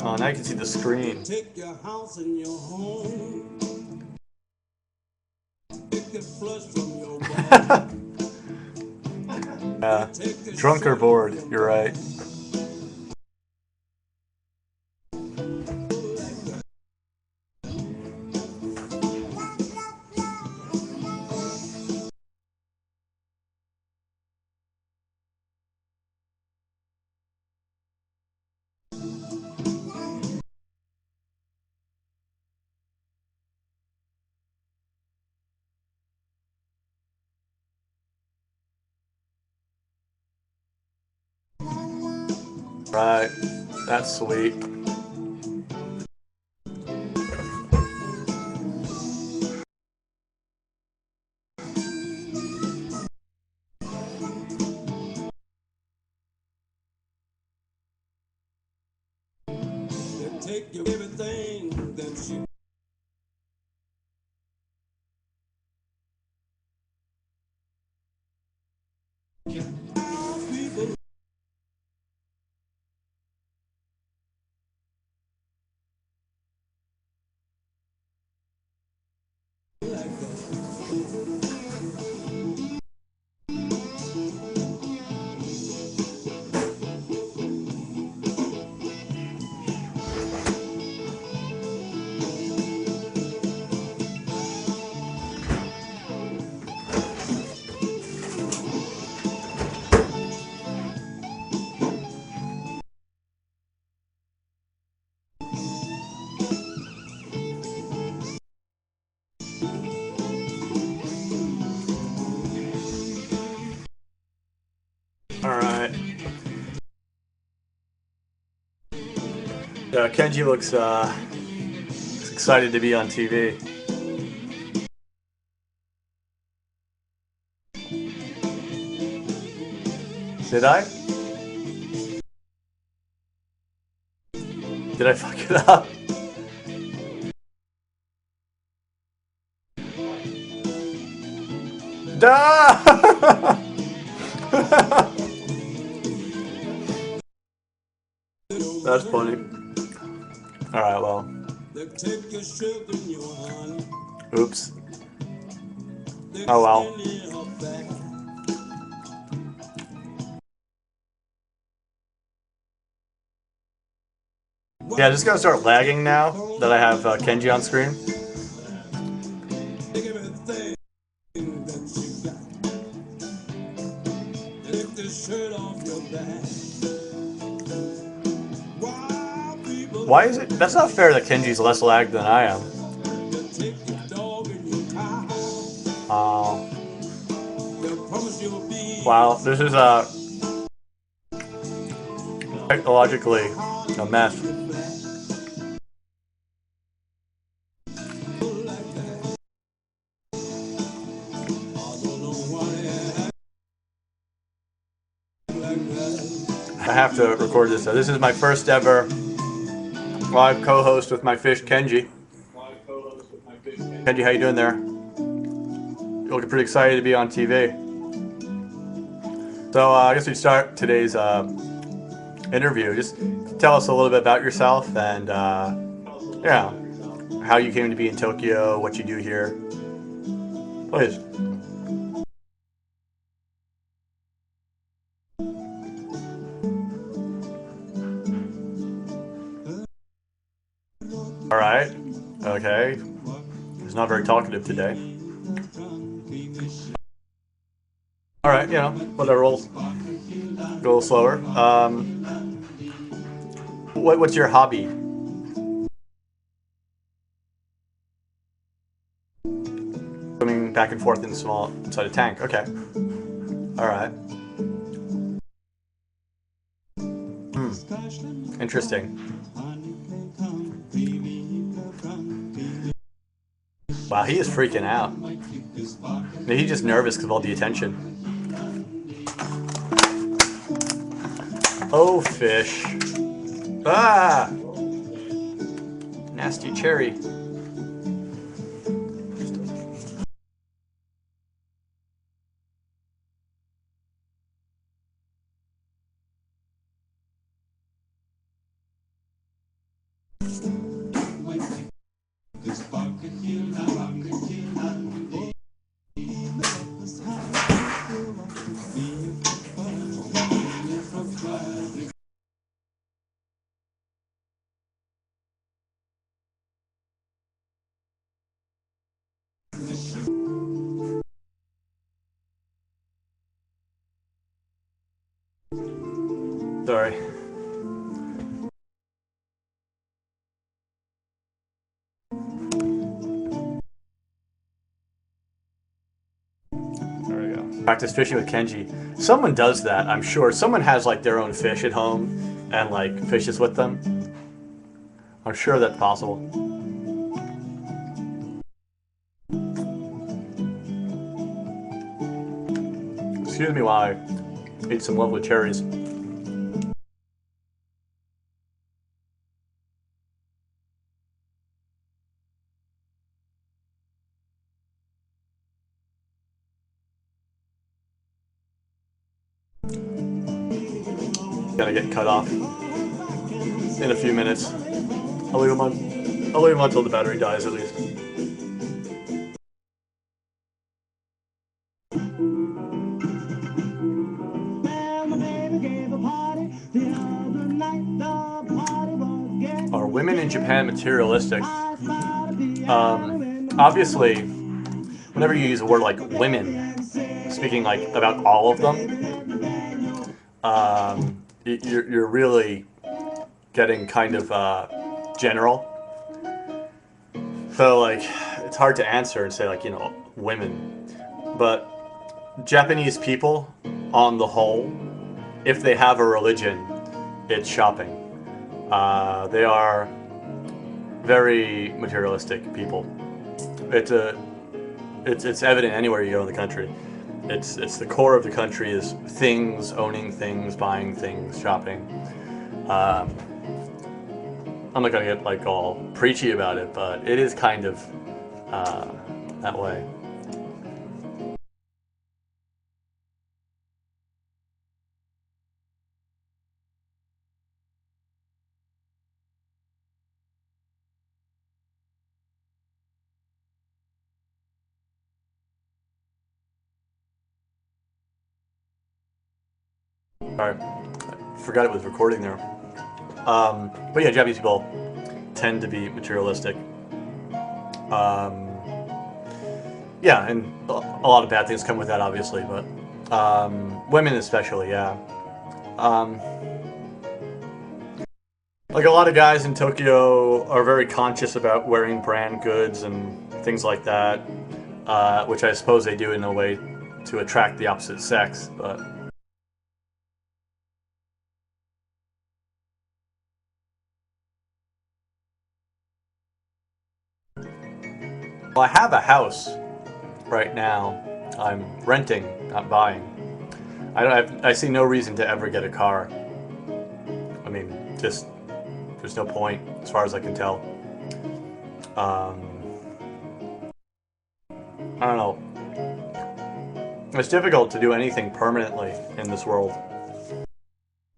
Oh, now you can see the screen. Take your house and your home. Take it flush from your Yeah, drunk or bored, you're right. Right, that's sweet. take your everything that you people like Alright. Yeah, Kenji looks excited to be on TV. Did I? Did I fuck it up? Duh! That's funny. Alright, well. Oops. Oh well. Yeah, just gonna start lagging now that I have Kenji on screen. Why is it? That's not fair that Kenji's less lagged than I am. Wow, this is technologically a mess. I have to record this. This is my first ever live co-host with my fish, Kenji. Kenji, how you doing there? You're looking pretty excited to be on TV. So I guess we start today's interview. Just tell us a little bit about yourself and yeah, how you came to be in Tokyo, what you do here. Please. All right. Okay. He's not very talkative today. All right. You know, whatever. We'll go a little slower. What's your hobby? back and forth inside a tank. Okay. Alright. Interesting. Wow, he is freaking out. Maybe he's just nervous because of all the attention. Oh, fish. Ah! Nasty cherry. Sorry. There we go. Practice fishing with Kenji. Someone does that, I'm sure. Someone has like their own fish at home and like fishes with them. I'm sure that's possible. Excuse me while I eat some lovely cherries. Gonna get cut off in a few minutes. I'll leave him until the battery dies at least. Are women in Japan materialistic? Obviously, whenever you use a word like women, speaking like about all of them, you're really getting kind of general. So like, it's hard to answer and say like, you know, women. But Japanese people, on the whole, if they have a religion, it's shopping. They are very materialistic people. It's evident anywhere you go in the country. It's the core of the country is things, owning things, buying things, shopping. I'm not gonna get like all preachy about it, but it is kind of that way. Sorry, I forgot it was recording there. But yeah, Japanese people tend to be materialistic. Yeah, and a lot of bad things come with that, obviously, but women especially, yeah. Like a lot of guys in Tokyo are very conscious about wearing brand goods and things like that, which I suppose they do in a way to attract the opposite sex, but... Well, I have a house right now. I'm renting, not buying. I see no reason to ever get a car. I mean, just there's no point as far as I can tell. I don't know. It's difficult to do anything permanently in this world.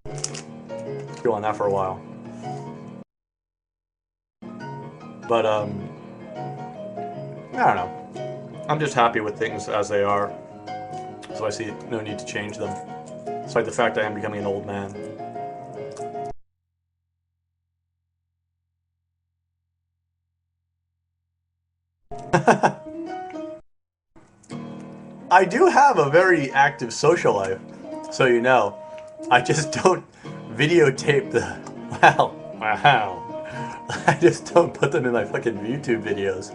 Been on that for a while. But I don't know. I'm just happy with things as they are, so I see no need to change them, despite the fact I am becoming an old man. I do have a very active social life, so you know. I just don't videotape the... Wow. I just don't put them in my fucking YouTube videos.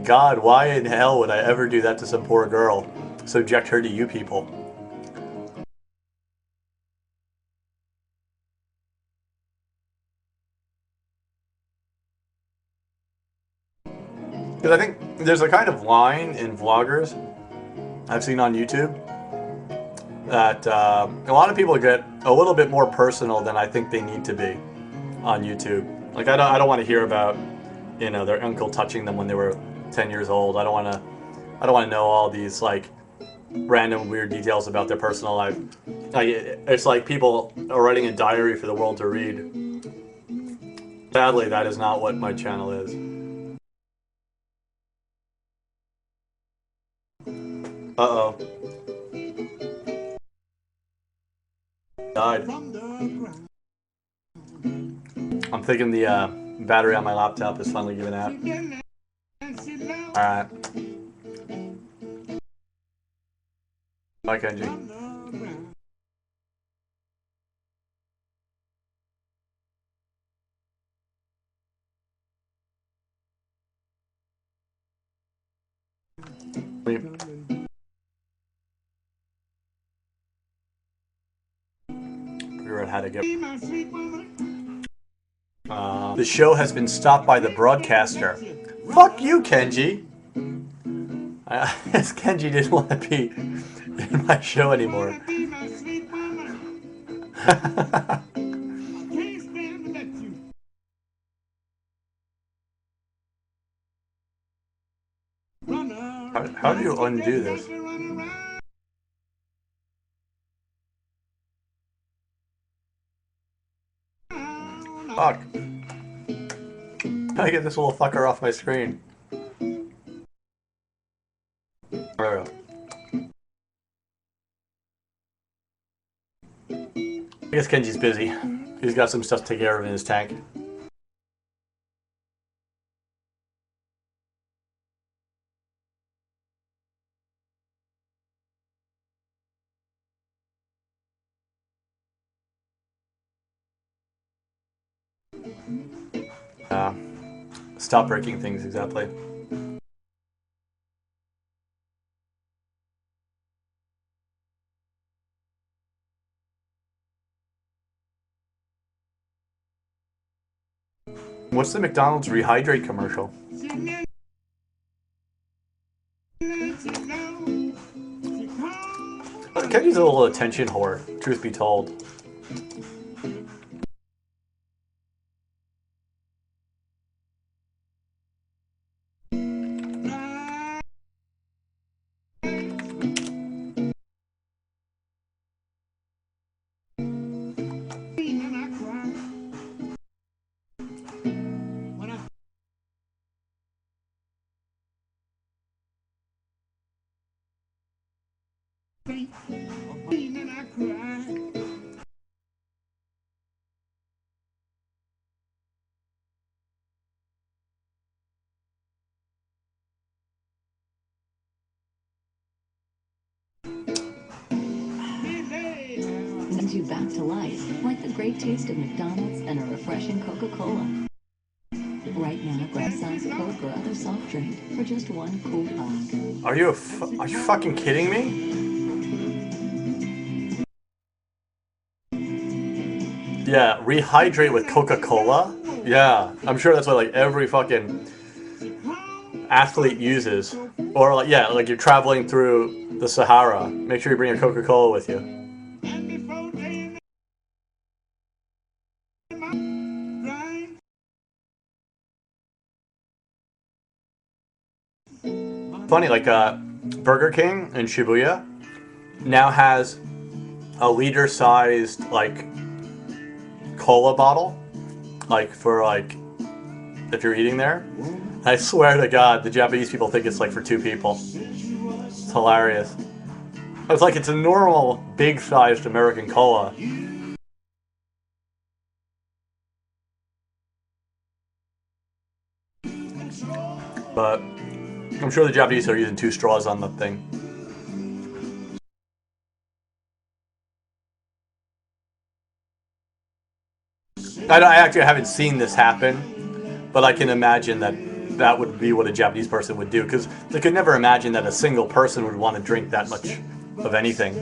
God, why in hell would I ever do that to some poor girl? Subject her to you people. Because I think there's a kind of line in vloggers I've seen on YouTube that a lot of people get a little bit more personal than I think they need to be on YouTube. Like I don't want to hear about, you know, their uncle touching them when they were 10 years old. I don't want to know all these like random weird details about their personal life. Like it's like people are writing a diary for the world to read. Sadly, that is not what my channel is. Uh-oh. Died. I'm thinking the battery on my laptop is finally giving out. Alright. Bye, Kenji. Figure out how to get. The show has been stopped by the broadcaster. Fuck you, Kenji. Kenji didn't want to be in my show anymore. How do you undo this? Fuck. How do I get this little fucker off my screen? There we go. I guess Kenji's busy. He's got some stuff to take care of in his tank. Stop breaking things, exactly. What's the McDonald's Rehydrate commercial? Kenji's a little attention whore, truth be told. Brings you back to life, like the great taste of McDonald's and a refreshing Coca-Cola. Right now, grab a size of Coke or other soft drink for just one cool buck. Are you fucking kidding me? Yeah, rehydrate with Coca-Cola? Yeah, I'm sure that's what like every fucking athlete uses. Or like, yeah, like you're traveling through the Sahara. Make sure you bring a Coca-Cola with you. Funny, like Burger King in Shibuya now has a liter-sized like cola bottle, like for like if you're eating there. I swear to God, the Japanese people think it's like for two people. It's hilarious. It's like it's a normal big-sized American cola. But I'm sure the Japanese are using 2 straws on the thing. I actually haven't seen this happen, but I can imagine that that would be what a Japanese person would do, because they could never imagine that a single person would want to drink that much of anything.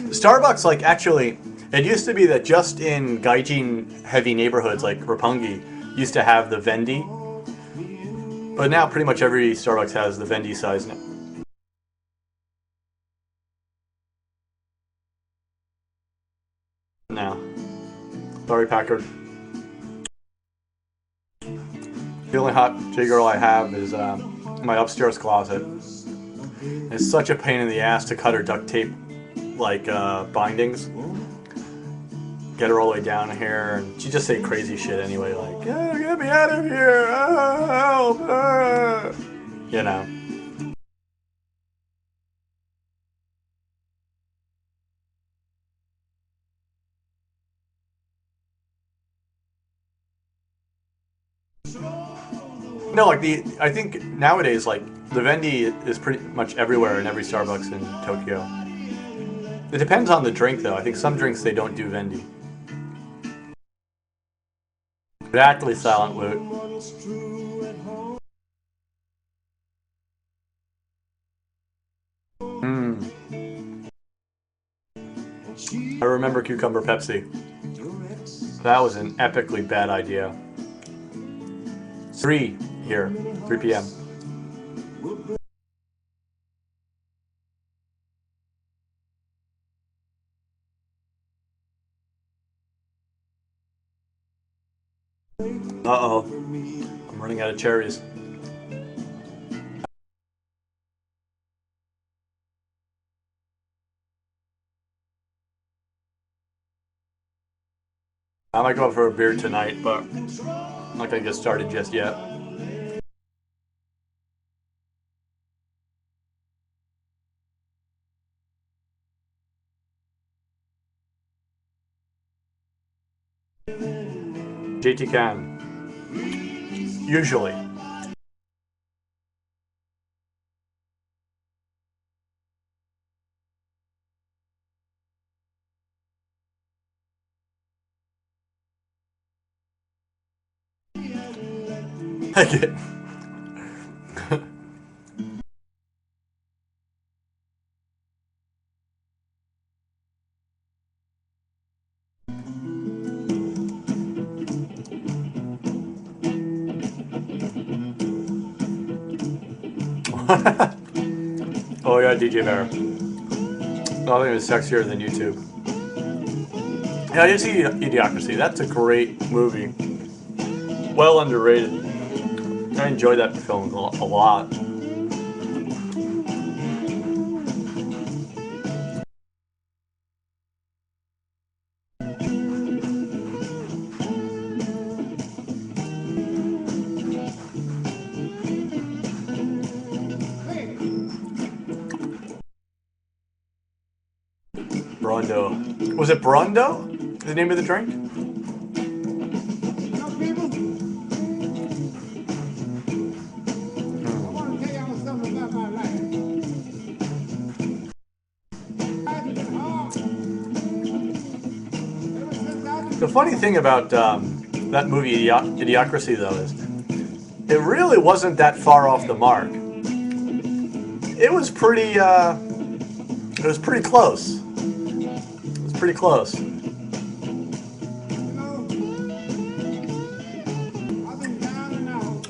Starbucks, like, actually, it used to be that just in gaijin heavy neighborhoods like Roppongi used to have the Vendi, but now pretty much every Starbucks has the Vendi size now. Sorry, Packard. The only hot J-Girl I have is my upstairs closet. It's such a pain in the ass to cut her duct tape like bindings. Get her all the way down here, and she just say crazy shit anyway, like, oh, get me out of here, oh, help, you know. No, like I think nowadays, like, the Vendi is pretty much everywhere in every Starbucks in Tokyo. It depends on the drink, though. I think some drinks they don't do Vendi. Exactly, Silent Loot. I remember Cucumber Pepsi. That was an epically bad idea. 3 here, 3 p.m. Uh-oh. I'm running out of cherries. I might go out for a beer tonight, but I'm not gonna get started just yet. JT can. Usually. I get. Oh yeah, DJ Bear. Nothing is sexier than YouTube. Yeah, I did see Idiocracy. That's a great movie. Well underrated. I enjoyed that film a lot. Brondo. Was it Brondo? The name of the drink? The funny thing about that movie Idiocracy, though, is it really wasn't that far off the mark. It was pretty close. It was pretty close.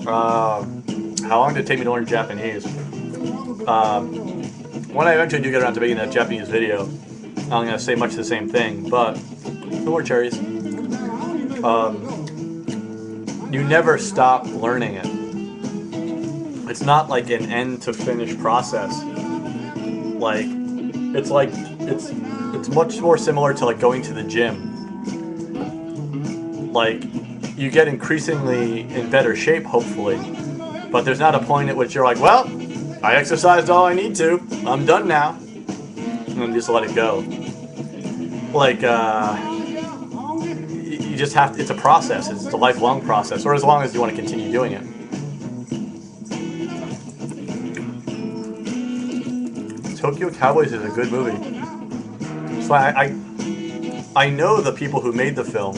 How long did it take me to learn Japanese? When I eventually do get around to making that Japanese video, I'm not going to say much the same thing, but no more cherries. You never stop learning it. It's not like an end to finish process. It's much more similar to like going to the gym. Like, you get increasingly in better shape, hopefully, but there's not a point at which you're like, well, I exercised all I need to, I'm done now, and just let it go. Like, you just have to, it's a process, it's a lifelong process, or as long as you want to continue doing it. Tokyo Cowboys is a good movie. So I know the people who made the film,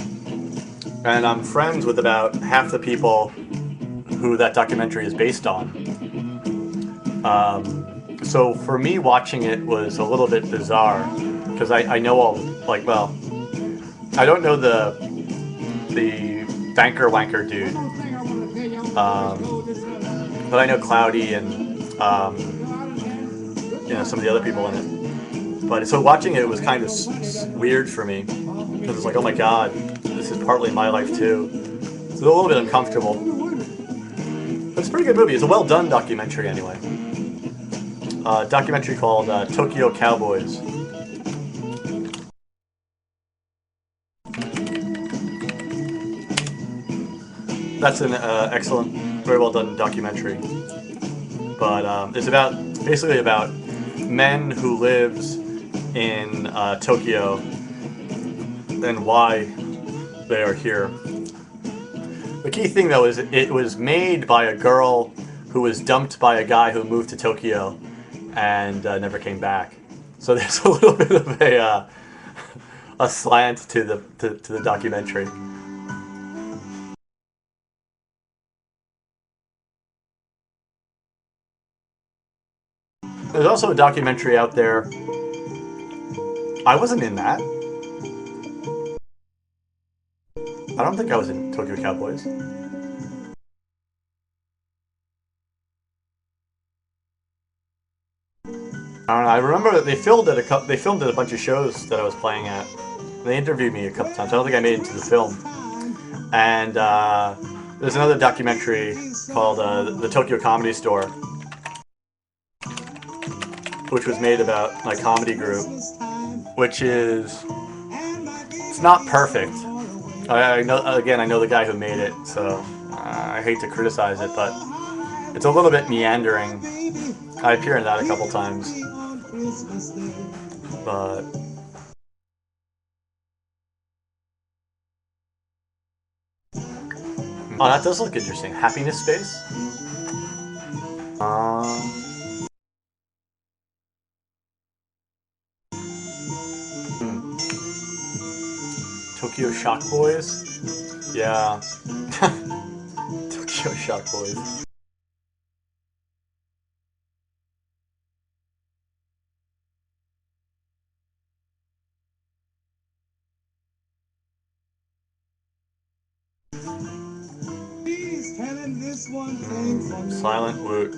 and I'm friends with about half the people who that documentary is based on. So for me, watching it was a little bit bizarre because I know all, like, well, I don't know the banker wanker dude, but I know Cloudy and some of the other people in it. But so watching it was kind of weird for me because it's like, oh my god, this is partly my life too. It's a little bit uncomfortable. But it's a pretty good movie. It's a well done documentary anyway. Documentary called Tokyo Cowboys. That's an excellent, very well done documentary. But it's basically about men who lives in Tokyo and why they are here. The key thing though is it was made by a girl who was dumped by a guy who moved to Tokyo and never came back. So there's a little bit of a slant to the documentary. There's also a documentary out there. I wasn't in that. I don't think I was in Tokyo Cowboys. I don't know. I remember that they filmed at a bunch of shows that I was playing at. They interviewed me a couple times. I don't think I made it into the film. And there's another documentary called The Tokyo Comedy Store, which was made about my comedy group, which is, it's not perfect. I know the guy who made it, so I hate to criticize it, but it's a little bit meandering. I appear in that a couple times, but oh, that does look interesting. Happiness Space. Tokyo Shock Boys? Yeah. Tokyo Shock Boys. Silent Woot.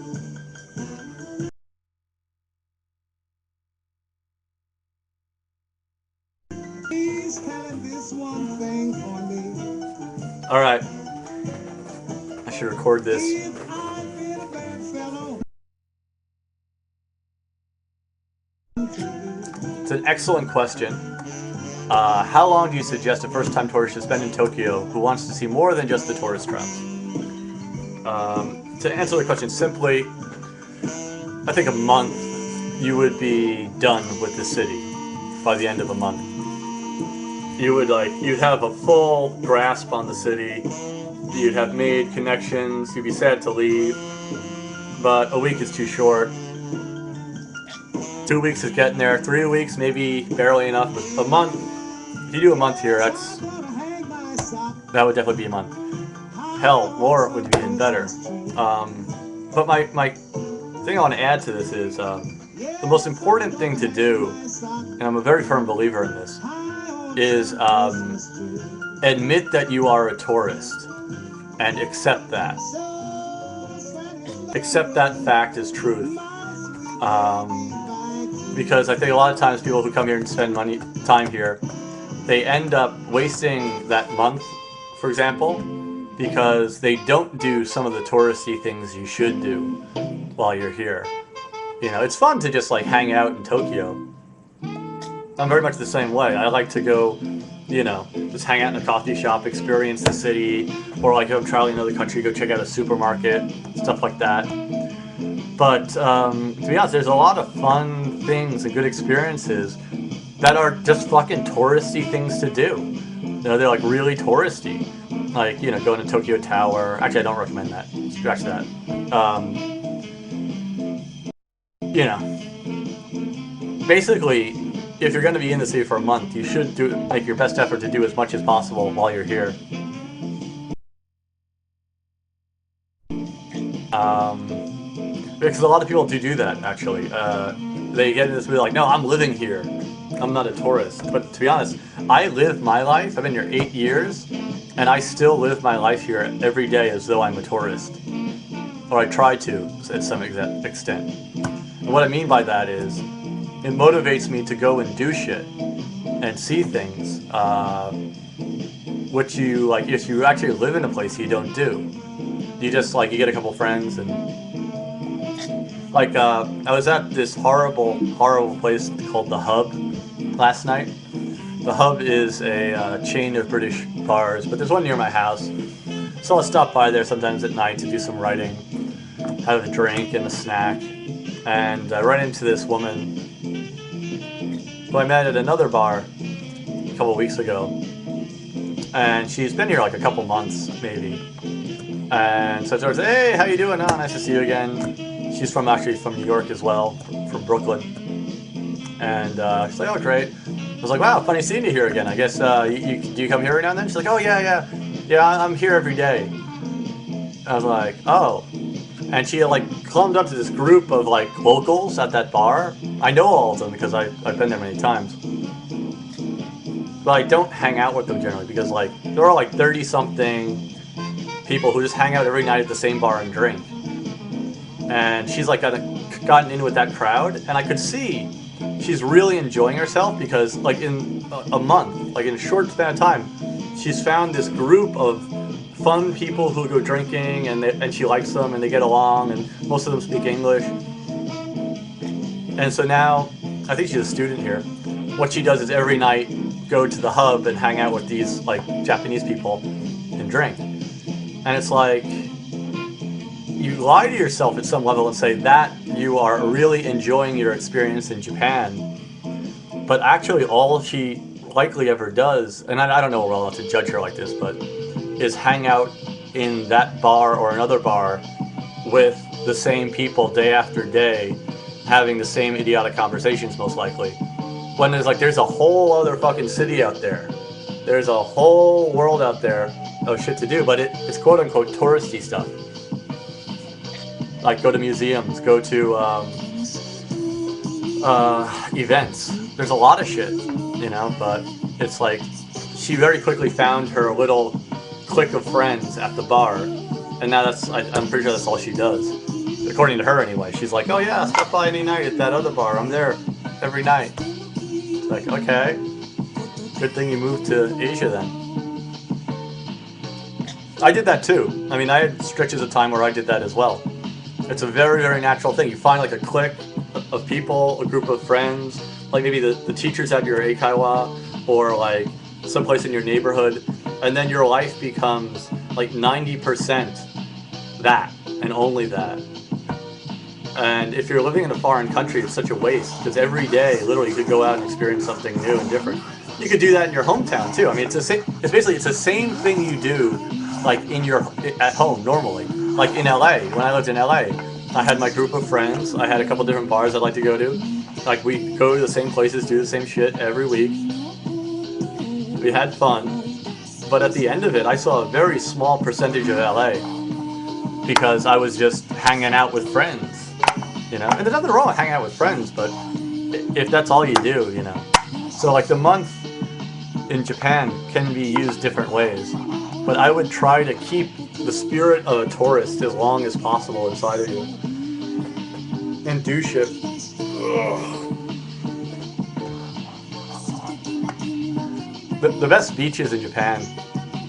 Alright. I should record this. It's an excellent question. How long do you suggest a first-time tourist should spend in Tokyo who wants to see more than just the tourist traps? To answer the question simply, I think a month you would be done with the city by the end of a month. You'd have a full grasp on the city, you'd have made connections, you'd be sad to leave, but a week is too short. 2 weeks is getting there, 3 weeks maybe barely enough, but a month, if you do a month here, that would definitely be a month. Hell, more would be even better. But my thing I want to add to this is the most important thing to do, and I'm a very firm believer in this, is admit that you are a tourist and accept that. Accept that fact as truth. Because I think a lot of times people who come here and spend time here, they end up wasting that month, for example, because they don't do some of the touristy things you should do while you're here. You know, it's fun to just like hang out in Tokyo. I'm very much the same way. I like to go, you know, just hang out in a coffee shop, experience the city, or like if I'm traveling another country, go check out a supermarket, stuff like that. But to be honest, there's a lot of fun things and good experiences that are just fucking touristy things to do. You know, they're like really touristy. Like, you know, going to Tokyo Tower. Actually, I don't recommend that. Scratch that. You know, basically, if you're going to be in the city for a month, you should make your best effort to do as much as possible while you're here. Because a lot of people do that, actually. They get in this really like, no, I'm living here. I'm not a tourist. But to be honest, I live my life. I've been here 8 years, and I still live my life here every day as though I'm a tourist. Or I try to, at some extent. And what I mean by that is, it motivates me to go and do shit and see things, which you, like, if you actually live in a place, you don't do. You just, like, you get a couple friends and... Like, I was at this horrible place called The Hub last night. The Hub is a chain of British bars, but there's one near my house. So I'll stop by there sometimes at night to do some writing, have a drink and a snack. And I run into this woman who I met at another bar a couple weeks ago. And she's been here like a couple months, maybe. And so I started saying, hey, how you doing? Oh, nice to see you again. She's actually from New York as well, from Brooklyn. And she's like, oh, great. I was like, wow, funny seeing you here again. I guess, do you come here every now and then? She's like, oh, yeah, I'm here every day. I was like, oh. And she like clumped up to this group of like locals at that bar. I know all of them because I've been there many times. But I don't hang out with them generally because like, there are like 30-something people who just hang out every night at the same bar and drink. And she's like gotten in with that crowd, and I could see she's really enjoying herself because like in a month, like in a short span of time, she's found this group of fun people who go drinking, and she likes them, and they get along, and most of them speak English. And so now, I think she's a student here. What she does is every night go to the Hub and hang out with these like Japanese people and drink. And it's like, you lie to yourself at some level and say that you are really enjoying your experience in Japan, but actually all she likely ever does, and I don't know well enough to judge her like this, but is hang out in that bar or another bar with the same people day after day, having the same idiotic conversations most likely. When there's a whole other fucking city out there. There's a whole world out there of shit to do, but it's quote unquote touristy stuff. Like go to museums, go to events. There's a lot of shit, you know, but it's like she very quickly found her little clique of friends at the bar, and now I'm pretty sure that's all she does. According to her anyway. She's like, oh yeah, stop by any night at that other bar. I'm there every night. It's like, okay. Good thing you moved to Asia then. I did that too. I mean, I had stretches of time where I did that as well. It's a very, very natural thing. You find like a clique of people, a group of friends, like maybe the teachers at your eikaiwa, or like someplace in your neighborhood, and then your life becomes like 90% that, and only that. And if you're living in a foreign country, it's such a waste, because every day, literally, you could go out and experience something new and different. You could do that in your hometown too. I mean, it's basically the same thing you do, like at home normally. Like in LA, when I lived in LA, I had my group of friends. I had a couple different bars I'd like to go to. Like we go to the same places, do the same shit every week. We had fun, but at the end of it, I saw a very small percentage of LA because I was just hanging out with friends, you know. And there's nothing wrong with hanging out with friends, but if that's all you do, you know. So like the month in Japan can be used different ways, but I would try to keep the spirit of a tourist as long as possible inside of you and do shit. The best beaches in Japan,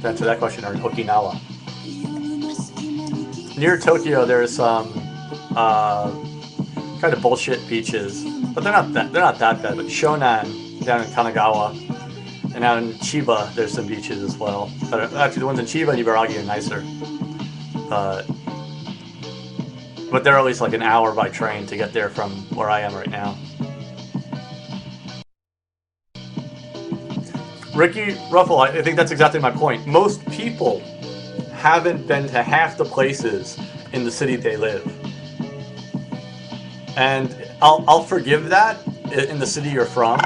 to answer that question, are in Okinawa. Near Tokyo, there's some kind of bullshit beaches, but they're not that bad. But Shonan down in Kanagawa, and out in Chiba, there's some beaches as well. But actually, the ones in Chiba and Ibaraki are nicer. But they're at least like an hour by train to get there from where I am right now. Ricky Ruffle, I think that's exactly my point. Most people haven't been to half the places in the city they live. And I'll forgive that in the city you're from.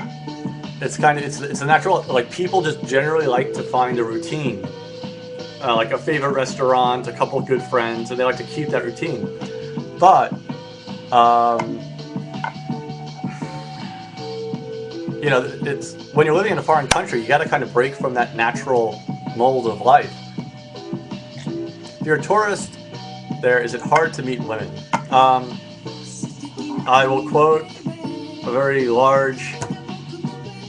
It's a natural, like people just generally like to find a routine like a favorite restaurant, a couple good friends, and they like to keep that routine. But you know, it's when you're living in a foreign country, you got to kind of break from that natural mold of life. If you're a tourist, is it hard to meet women? I will quote a very large,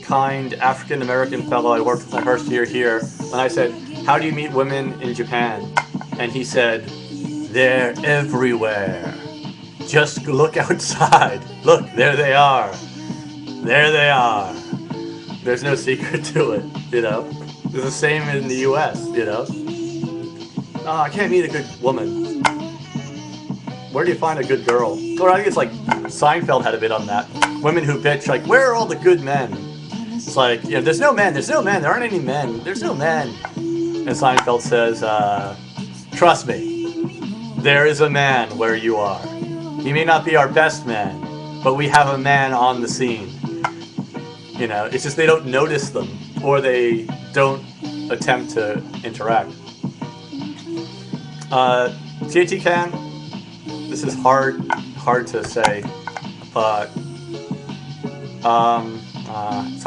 kind African American fellow I worked with my first year here, when I said, "How do you meet women in Japan?" And he said, "They're everywhere. Just look outside. Look, there they are. There they are." There's no secret to it, you know? It's the same in the US, you know? Oh, I can't meet a good woman. Where do you find a good girl? Or I think it's like Seinfeld had a bit on that. Women who bitch, like, where are all the good men? It's like, you know, there's no men, there aren't any men, there's no men. And Seinfeld says, trust me, there is a man where you are. He may not be our best man, but we have a man on the scene. You know, it's just they don't notice them, or they don't attempt to interact. TAT-CAN, this is hard to say, but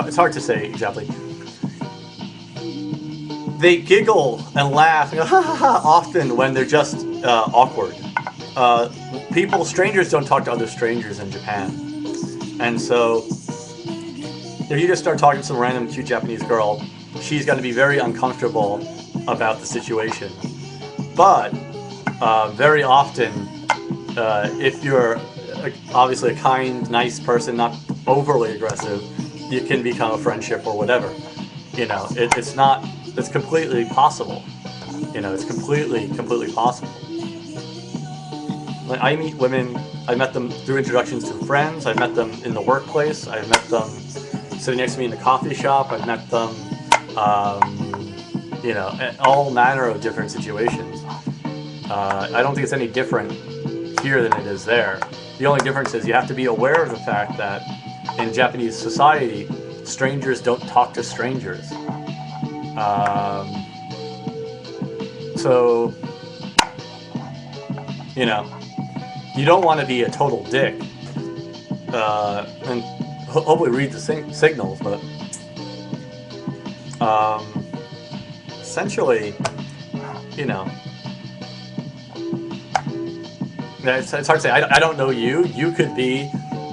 it's hard to say exactly. They giggle and laugh and go, ha ha ha, often when they're just awkward. Strangers don't talk to other strangers in Japan. And so, if you just start talking to some random cute Japanese girl, she's going to be very uncomfortable about the situation. But, very often, if you're obviously a kind, nice person, not overly aggressive, you can become a friendship or whatever. You know, it's completely possible. You know, it's completely possible. When I meet women, I met them through introductions to friends, I've met them in the workplace, I've met them sitting next to me in the coffee shop, I've met them, you know, all manner of different situations. I don't think it's any different here than it is there. The only difference is you have to be aware of the fact that in Japanese society, strangers don't talk to strangers. So, you know, you don't want to be a total dick, and hopefully read the signals, but essentially, you know, it's hard to say. I don't know you. You could be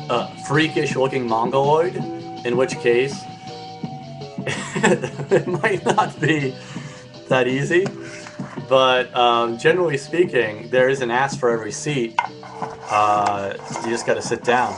a freakish-looking mongoloid, in which case it might not be that easy. But generally speaking, there is an ass for every seat. You just got to sit down.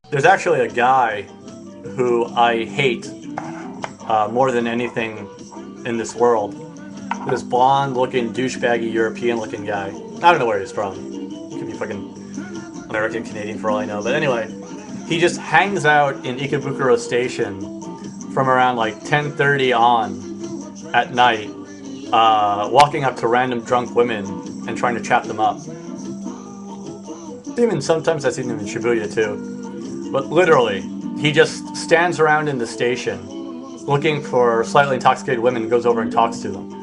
There's actually a guy who I hate more than anything in this world. This blonde-looking, douchebaggy, European-looking guy. I don't know where he's from. He could be fucking American, Canadian for all I know. But anyway, he just hangs out in Ikebukuro Station from around like 10:30 on at night, walking up to random drunk women and trying to chat them up. Even sometimes I've seen him in Shibuya too. But literally, he just stands around in the station looking for slightly intoxicated women and goes over and talks to them.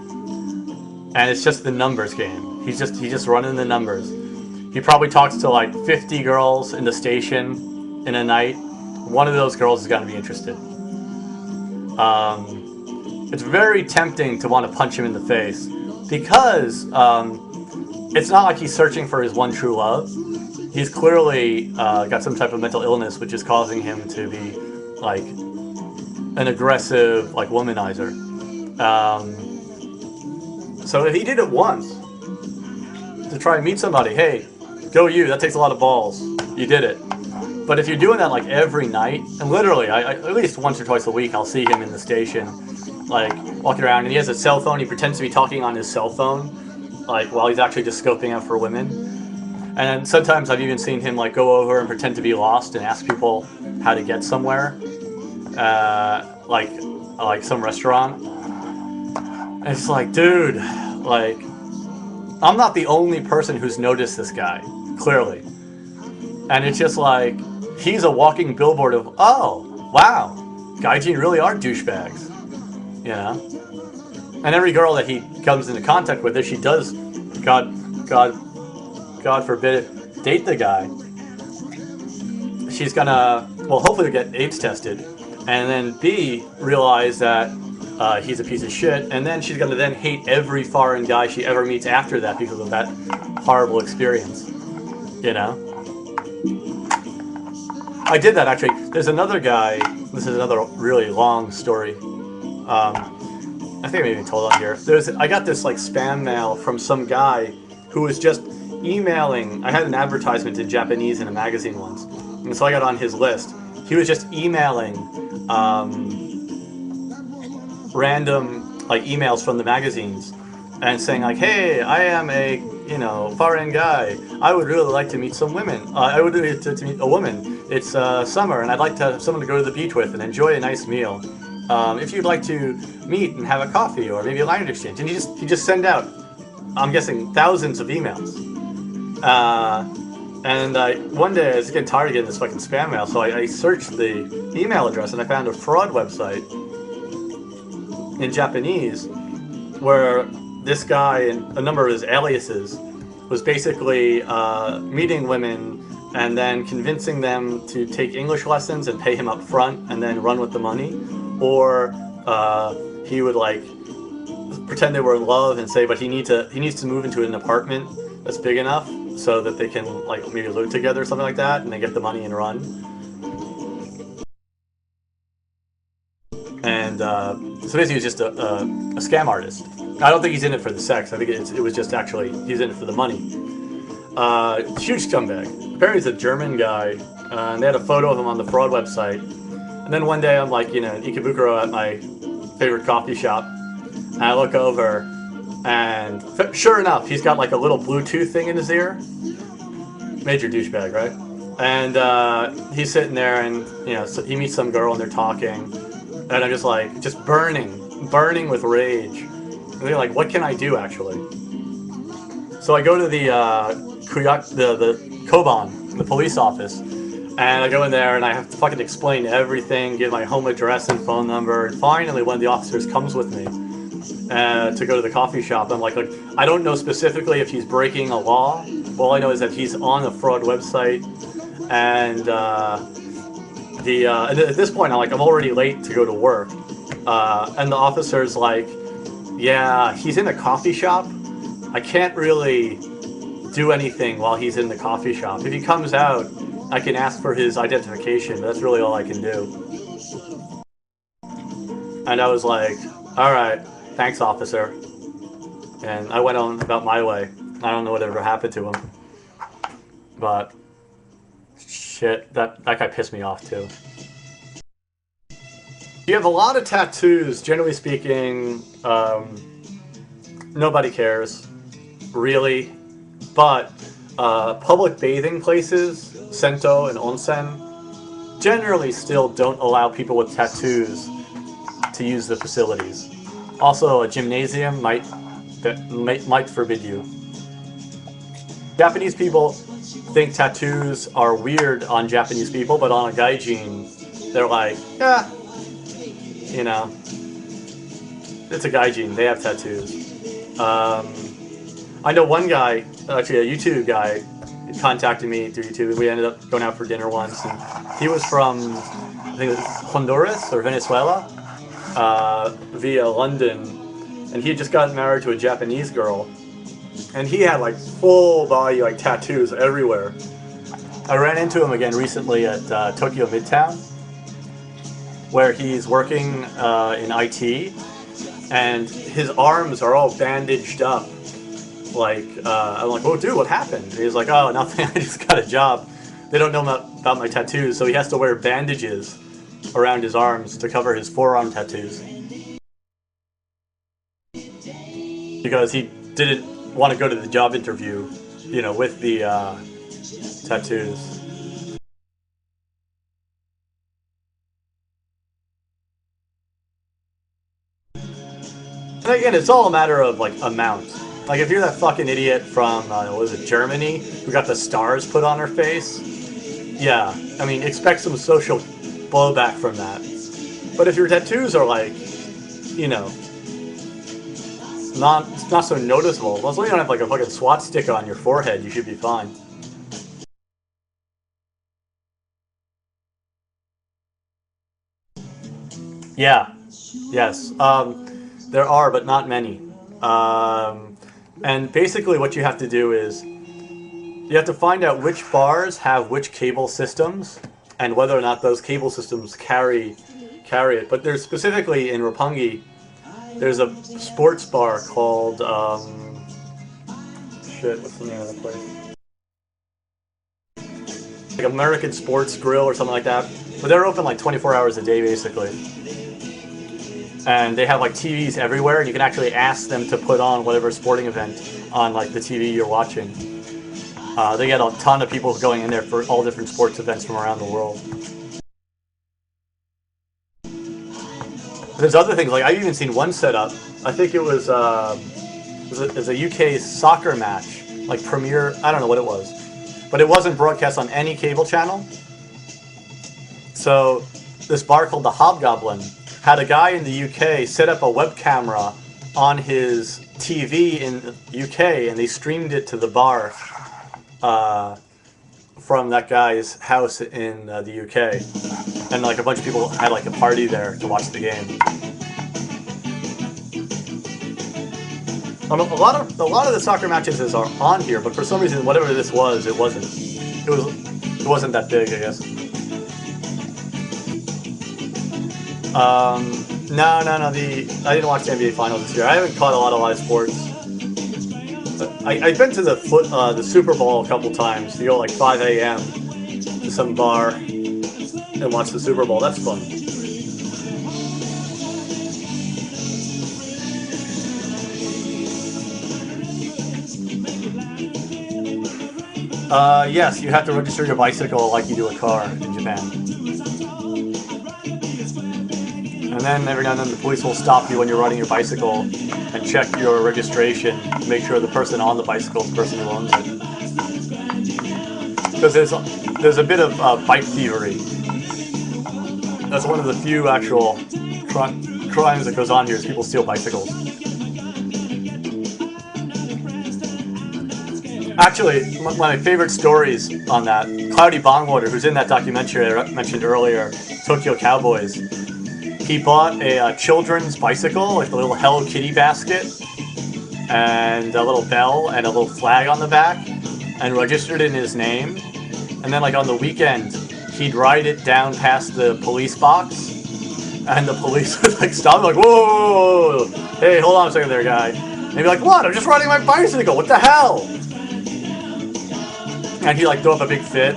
And it's just the numbers game. He's just running the numbers. He probably talks to like 50 girls in the station in a night. One of those girls is going to be interested. It's very tempting to want to punch him in the face because it's not like he's searching for his one true love. He's clearly got some type of mental illness which is causing him to be like an aggressive like womanizer. So if he did it once to try and meet somebody, hey, go you, that takes a lot of balls. You did it. But if you're doing that like every night, and literally, I at least once or twice a week, I'll see him in the station, like walking around, and he has a cell phone. He pretends to be talking on his cell phone, like while he's actually just scoping out for women. And then sometimes I've even seen him like go over and pretend to be lost and ask people how to get somewhere, like some restaurant. It's like, dude, like, I'm not the only person who's noticed this guy, clearly. And it's just like, he's a walking billboard of, oh, wow, gaijin really are douchebags, you know? And every girl that he comes into contact with, if she does, God forbid it, date the guy, she's gonna, well, hopefully get AIDS tested, and then B, realize that he's a piece of shit, and then she's gonna then hate every foreign guy she ever meets after that because of that horrible experience, you know? I did that actually. There's another guy, this is another really long story. I think I maybe told on here. I got this like spam mail from some guy who was just emailing. I had an advertisement in Japanese in a magazine once, and so I got on his list. He was just emailing random like emails from the magazines and saying like, "Hey, I am a foreign guy. I would really like to meet some women. I would really like to meet a woman. It's summer, and I'd like to have someone to go to the beach with and enjoy a nice meal. If you'd like to meet and have a coffee or maybe a line exchange." And he just send out, I'm guessing, thousands of emails. And one day I was getting tired of getting this fucking spam mail, so I searched the email address and I found a fraud website in Japanese where this guy and a number of his aliases was basically meeting women and then convincing them to take English lessons and pay him up front and then run with the money. Or he would like pretend they were in love and say, but he needs to move into an apartment that's big enough so that they can like maybe live together or something like that, and they get the money and run. And so basically, he's just a scam artist. I don't think he's in it for the sex. I think it was just actually he's in it for the money. Huge scumbag. Apparently, he's a German guy, and they had a photo of him on the fraud website. And then one day I'm like, in Ikebukuro at my favorite coffee shop, and I look over, and sure enough, he's got like a little Bluetooth thing in his ear. Major douchebag, right? And he's sitting there, and so he meets some girl, and they're talking, and I'm just like, just burning with rage. And they're like, what can I do actually? So I go to the Koban, the police office. And I go in there and I have to fucking explain everything, give my home address and phone number. And finally, one of the officers comes with me to go to the coffee shop. I'm like, I don't know specifically if he's breaking a law. All I know is that he's on a fraud website. And at this point, I'm already late to go to work. And the officer's like, yeah, he's in a coffee shop. I can't really do anything while he's in the coffee shop. If he comes out, I can ask for his identification, but that's really all I can do. And I was like, alright, thanks, officer. And I went on about my way. I don't know whatever happened to him. But, shit, that guy pissed me off too. You have a lot of tattoos, generally speaking, nobody cares, really. But public bathing places, sento and onsen, generally still don't allow people with tattoos to use the facilities. Also, a gymnasium might forbid you. Japanese people think tattoos are weird on Japanese people, but on a gaijin, they're like, yeah, it's a gaijin, they have tattoos. I know one guy, actually a YouTube guy, contacted me through YouTube. We ended up going out for dinner once, and he was from, I think it was Honduras or Venezuela, via London, and he had just gotten married to a Japanese girl, and he had like full body like tattoos everywhere. I ran into him again recently at Tokyo Midtown, where he's working in IT, and his arms are all bandaged up. I'm like, oh dude, what happened? And he's like, oh, nothing, I just got a job. They don't know about my tattoos, so he has to wear bandages around his arms to cover his forearm tattoos. Because he didn't want to go to the job interview, with the tattoos. And again, it's all a matter of like amount. Like if you're that fucking idiot from what was it, Germany, who got the stars put on her face, yeah, I mean, expect some social blowback from that. But if your tattoos are like, you know, not so noticeable, as long as you don't have like a fucking SWAT sticker on your forehead, you should be fine. Yeah, yes, there are, but not many. And basically what you have to do is, you have to find out which bars have which cable systems, and whether or not those cable systems carry it. But there's specifically in Roppongi, there's a sports bar called, shit, what's the name of that place? Like American Sports Grill or something like that. But they're open like 24 hours a day, basically. And they have like TVs everywhere, and you can actually ask them to put on whatever sporting event on like the TV you're watching. They get a ton of people going in there for all different sports events from around the world. There's other things, like I've even seen one setup. I think it was a UK soccer match, like Premier, I don't know what it was. But it wasn't broadcast on any cable channel. So this bar called the Hobgoblin had a guy in the UK set up a web camera on his TV in the UK, and they streamed it to the bar from that guy's house in the UK. And like a bunch of people had like a party there to watch the game. A lot of the soccer matches are on here, but for some reason, whatever this was, it wasn't. It wasn't that big, I guess. No. I didn't watch the NBA Finals this year. I haven't caught a lot of sports. But I've been to the Super Bowl a couple times. You go like 5 a.m. to some bar and watch the Super Bowl. That's fun. Yes, you have to register your bicycle like you do a car in Japan. And then every now and then the police will stop you when you're riding your bicycle and check your registration to make sure the person on the bicycle is the person who owns it. Because there's a bit of bike thievery. That's one of the few actual crimes that goes on here, is people steal bicycles. Actually, one of my favorite stories on that, Cloudy Bongwater, who's in that documentary I mentioned earlier, Tokyo Cowboys, he bought a children's bicycle, like the little Hello Kitty basket, and a little bell and a little flag on the back, and registered it in his name. And then like on the weekend, he'd ride it down past the police box, and the police would like stop, like, whoa, hey, hold on a second there, guy. And he'd be like, what? I'm just riding my bicycle, what the hell? And he like threw up a big fit,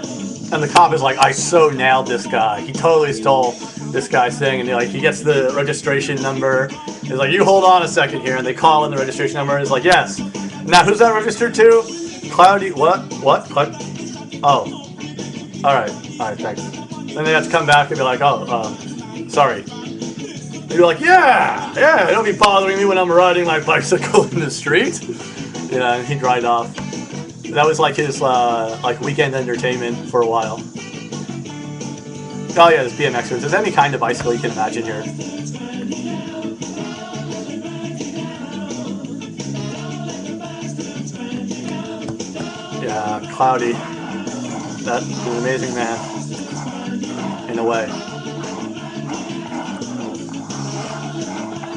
and the cop is like, I so nailed this guy. He totally stole this guy's thing. And he gets the registration number. He's like, you hold on a second here, and they call in the registration number, and he's like, yes. Now who's that registered to? Cloudy, what? Oh, all right, thanks. Then they have to come back and be like, oh, sorry. And you're like, yeah, don't be bothering me when I'm riding my bicycle in the street. Yeah, and he'd ride off. That was like his like weekend entertainment for a while. Oh yeah, there's BMXers. There's any kind of bicycle you can imagine here. Yeah, Cloudy. That's an amazing man. In a way.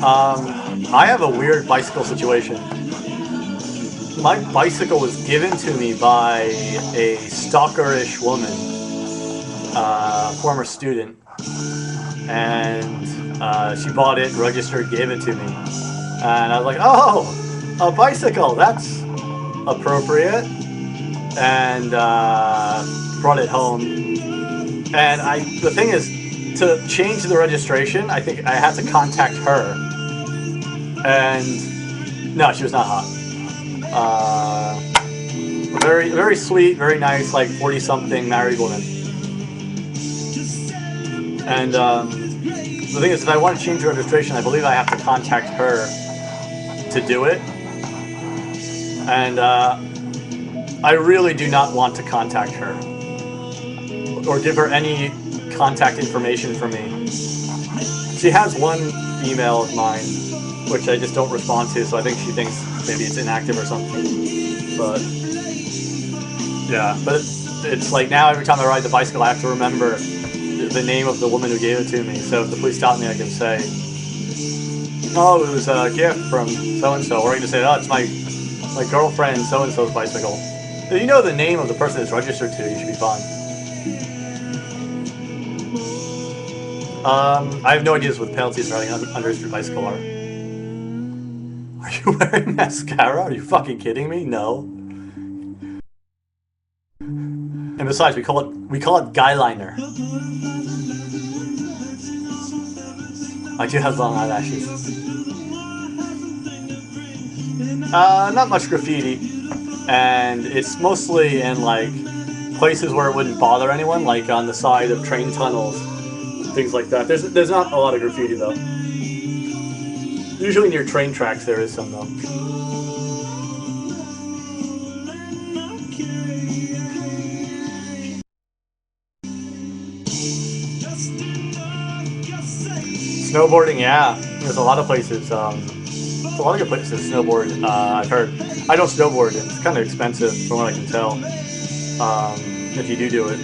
I have a weird bicycle situation. My bicycle was given to me by a stalkerish woman, former student, and she bought it, registered, gave it to me, and I was like, oh, a bicycle, that's appropriate, and brought it home. And the thing is, to change the registration, I think I had to contact her, and no, she was not hot. Very, very sweet, very nice, like 40-something married woman. And the thing is, if I want to change the registration, I believe I have to contact her to do it, and I really do not want to contact her or give her any contact information for me. She has one email of mine, which I just don't respond to, so I think she thinks maybe it's inactive or something. But yeah, but it's like now every time I ride the bicycle, I have to remember the name of the woman who gave it to me. So if the police stop me, I can say, "Oh, it was a gift from so and so," or I can just say, "Oh, it's my girlfriend so and so's bicycle." If you know the name of the person it's registered to, you should be fine. I have no ideas what the penalties for riding under a bicycle are. Are you wearing mascara? Are you fucking kidding me? No. And besides, we call it guy liner. I do have long eyelashes. Not much graffiti, and it's mostly in like places where it wouldn't bother anyone, like on the side of train tunnels, things like that. There's not a lot of graffiti though. Usually near train tracks there is some though. Snowboarding, yeah. There's a lot of places. A lot of good places to snowboard. I've heard. I don't snowboard. It's kind of expensive, from what I can tell. If you do it,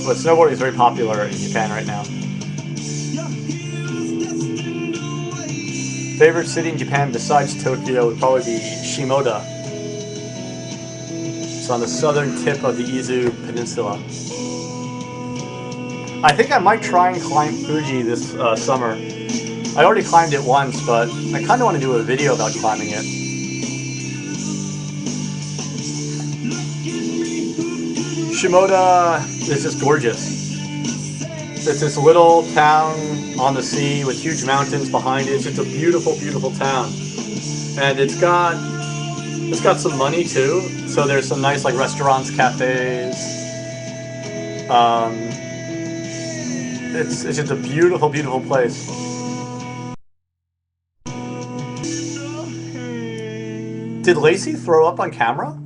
but snowboarding is very popular in Japan right now. Favorite city in Japan besides Tokyo would probably be Shimoda. It's on the southern tip of the Izu Peninsula. I think I might try and climb Fuji this summer. I already climbed it once, but I kind of want to do a video about climbing it. Shimoda is just gorgeous. It's this little town on the sea with huge mountains behind it. It's just a beautiful, beautiful town. And it's got some money too. So there's some nice like restaurants, cafes. It's just a beautiful, beautiful place. Did Lacey throw up on camera?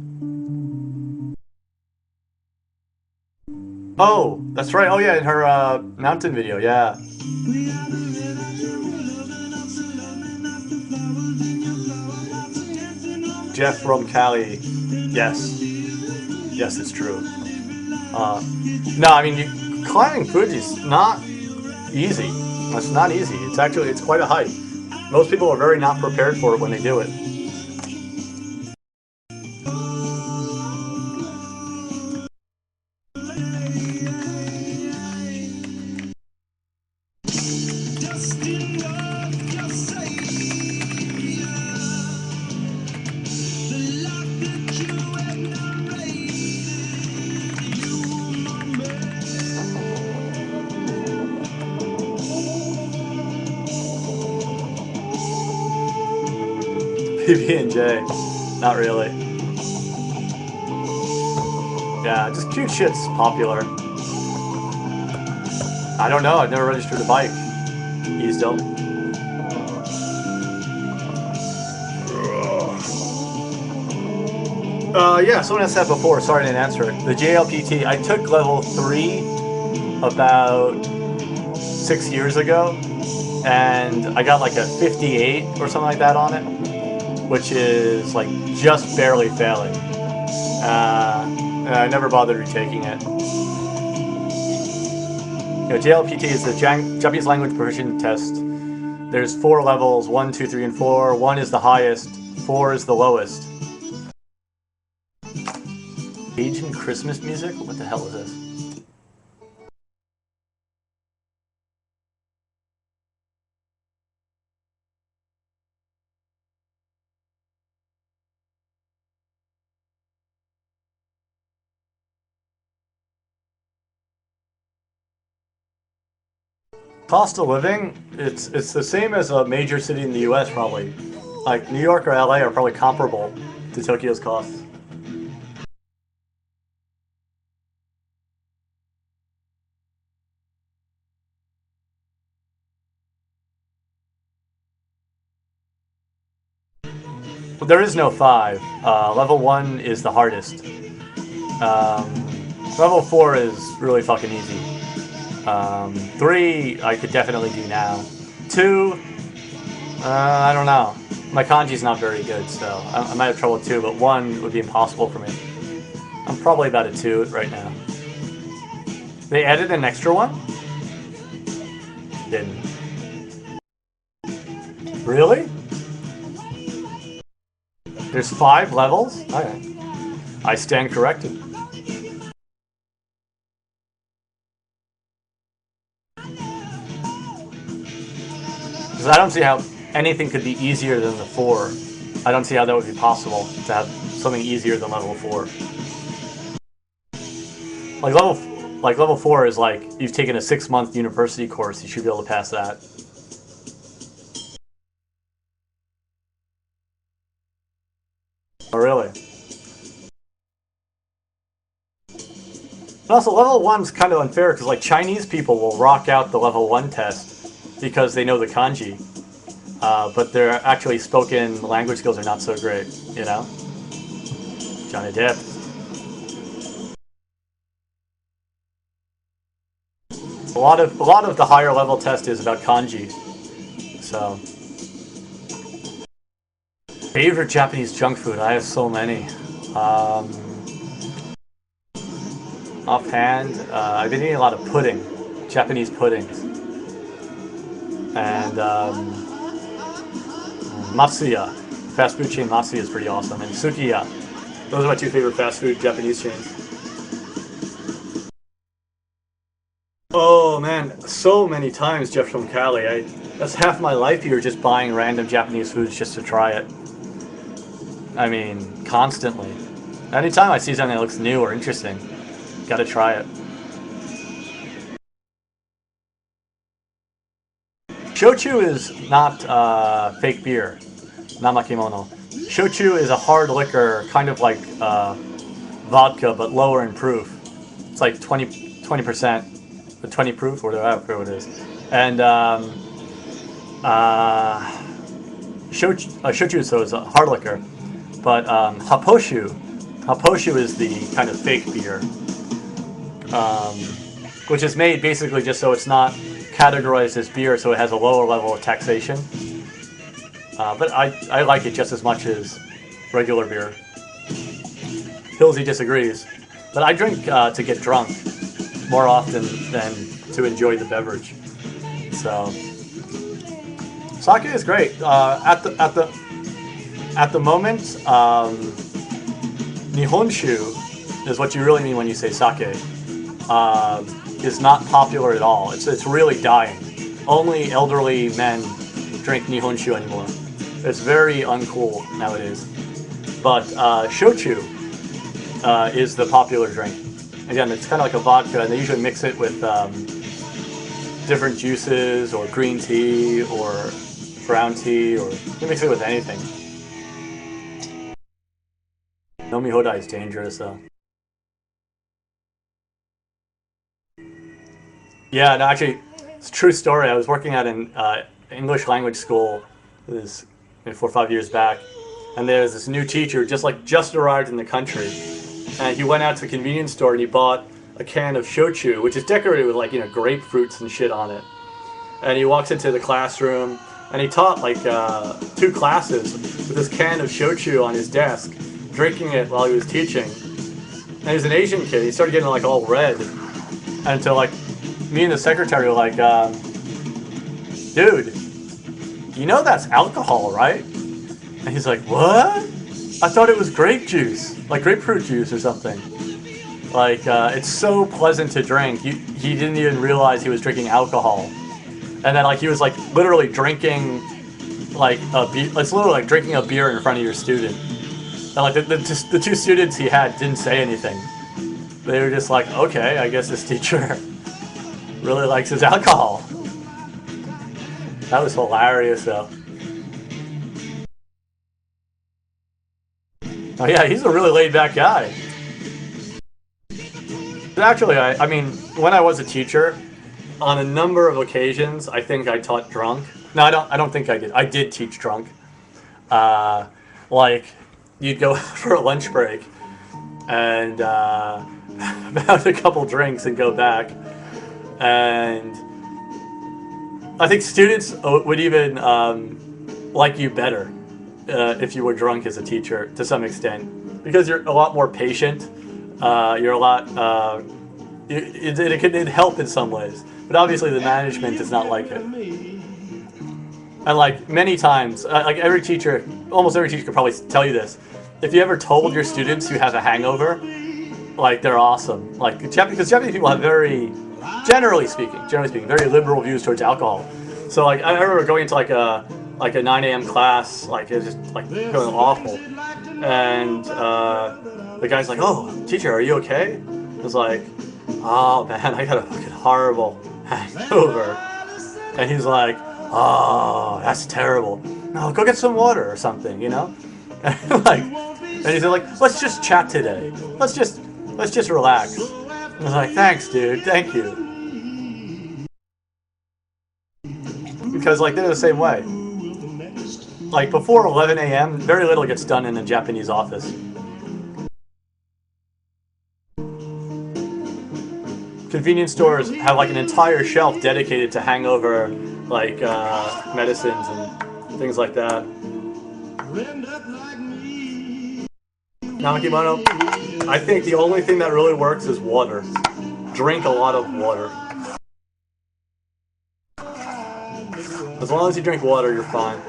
Oh, that's right. Oh yeah, in her mountain video, yeah. Jeff from Cali. Yes. Yes, it's true. No, I mean, climbing Fuji's not easy. It's not easy. It's quite a hike. Most people are very not prepared for it when they do it. PB&J. Not really. Yeah, just cute shit's popular. I don't know, I've never registered a bike. You still? Yeah, someone asked that before, sorry I didn't answer it. The JLPT, I took level 3 about 6 years ago, and I got like a 58 or something like that on it, which is like just barely failing. I never bothered retaking it. You know, JLPT is the Japanese language proficiency test. There's 4 levels, 1, 2, 3, and 4. 1 is the highest, 4 is the lowest. Asian Christmas music? What the hell is this? Cost of living, it's the same as a major city in the US probably. Like New York or LA are probably comparable to Tokyo's costs. There is no 5. Level 1 is the hardest. Level 4 is really fucking easy. 3 I could definitely do now. 2, I don't know. My kanji's not very good, so I might have trouble with 2, but 1 would be impossible for me. I'm probably about a 2 right now. They added an extra one? Didn't. Really? There's 5 levels? Okay. I stand corrected. Because I don't see how anything could be easier than the 4. I don't see how that would be possible to have something easier than level 4. Like level 4 is like you've taken a 6-month university course. You should be able to pass that. Oh, really? And also, level 1's kind of unfair because like Chinese people will rock out the level 1 test because they know the kanji, but their actually spoken language skills are not so great. You know, Johnny Depp. A lot of the higher level test is about kanji. So, favorite Japanese junk food? I have so many. Offhand, I've been eating a lot of pudding, Japanese puddings, and Matsuya, fast food chain Matsuya is pretty awesome, and Sukiya. Those are my 2 favorite fast food Japanese chains. Oh man, so many times, Jeff from Cali. That's half my life here, just buying random Japanese foods just to try it. I mean, constantly. Anytime I see something that looks new or interesting, gotta try it. Shochu is not fake beer, namakimono. Shochu is a hard liquor, kind of like vodka, but lower in proof. It's like 20%. The 20 proof, or whatever it is, and shochu so is a hard liquor, but haposhu is the kind of fake beer, which is made basically just so it's not categorized as beer, so it has a lower level of taxation. But I like it just as much as regular beer. Hillsy disagrees, but I drink to get drunk more often than to enjoy the beverage. So sake is great. At the moment, Nihonshu is what you really mean when you say sake. Is not popular at all. It's really dying. Only elderly men drink Nihonshu anymore. It's very uncool nowadays. But shochu is the popular drink. Again, it's kind of like a vodka, and they usually mix it with different juices, or green tea, or brown tea, or you mix it with anything. Nomi Hodai is dangerous, though. Yeah, no, actually, it's a true story. I was working at an English language school, this 4 or 5 years back, and there's this new teacher just arrived in the country. And he went out to the convenience store and he bought a can of shochu, which is decorated with like, grapefruits and shit on it. And he walks into the classroom and he taught like 2 classes with this can of shochu on his desk, drinking it while he was teaching. And he was an Asian kid. He started getting like all red. And so like me and the secretary were like, dude, you know that's alcohol, right? And he's like, what? I thought it was grape juice, like grapefruit juice or something. Like, it's so pleasant to drink. He didn't even realize he was drinking alcohol. And then, like, he was, like, literally drinking, like, it's literally like drinking a beer in front of your student. And, like, the 2 students he had didn't say anything. They were just like, okay, I guess this teacher really likes his alcohol. That was hilarious, though. Oh yeah, he's a really laid-back guy. But actually, I mean, when I was a teacher, on a number of occasions, I think I taught drunk. No, I don't think I did. I did teach drunk. Like, you'd go for a lunch break and have a couple drinks and go back. And I think students would even like you better if you were drunk as a teacher to some extent, because you're a lot more patient. You're a lot. It'd help in some ways, but obviously the management is not like it. And like many times, like every teacher, almost every teacher could probably tell you this. If you ever told your students you have a hangover, like they're awesome. Like because Japanese people have generally speaking, very liberal views towards alcohol. So like I remember going into like a 9 a.m. class, like it was just like going awful, and the guy's like, "Oh, teacher, are you okay?" I was like, "Oh man, I got a fucking horrible hangover," and he's like, "Oh, that's terrible. No, go get some water or something, you know." And like, and he's like, "Let's just chat today. Let's just relax." I was like, "Thanks, dude. Thank you." Because like they're the same way. Like before 11 a.m., very little gets done in a Japanese office. Convenience stores have like an entire shelf dedicated to hangover, like medicines and things like that. Namakimono, I think the only thing that really works is water. Drink a lot of water. As long as you drink water, you're fine.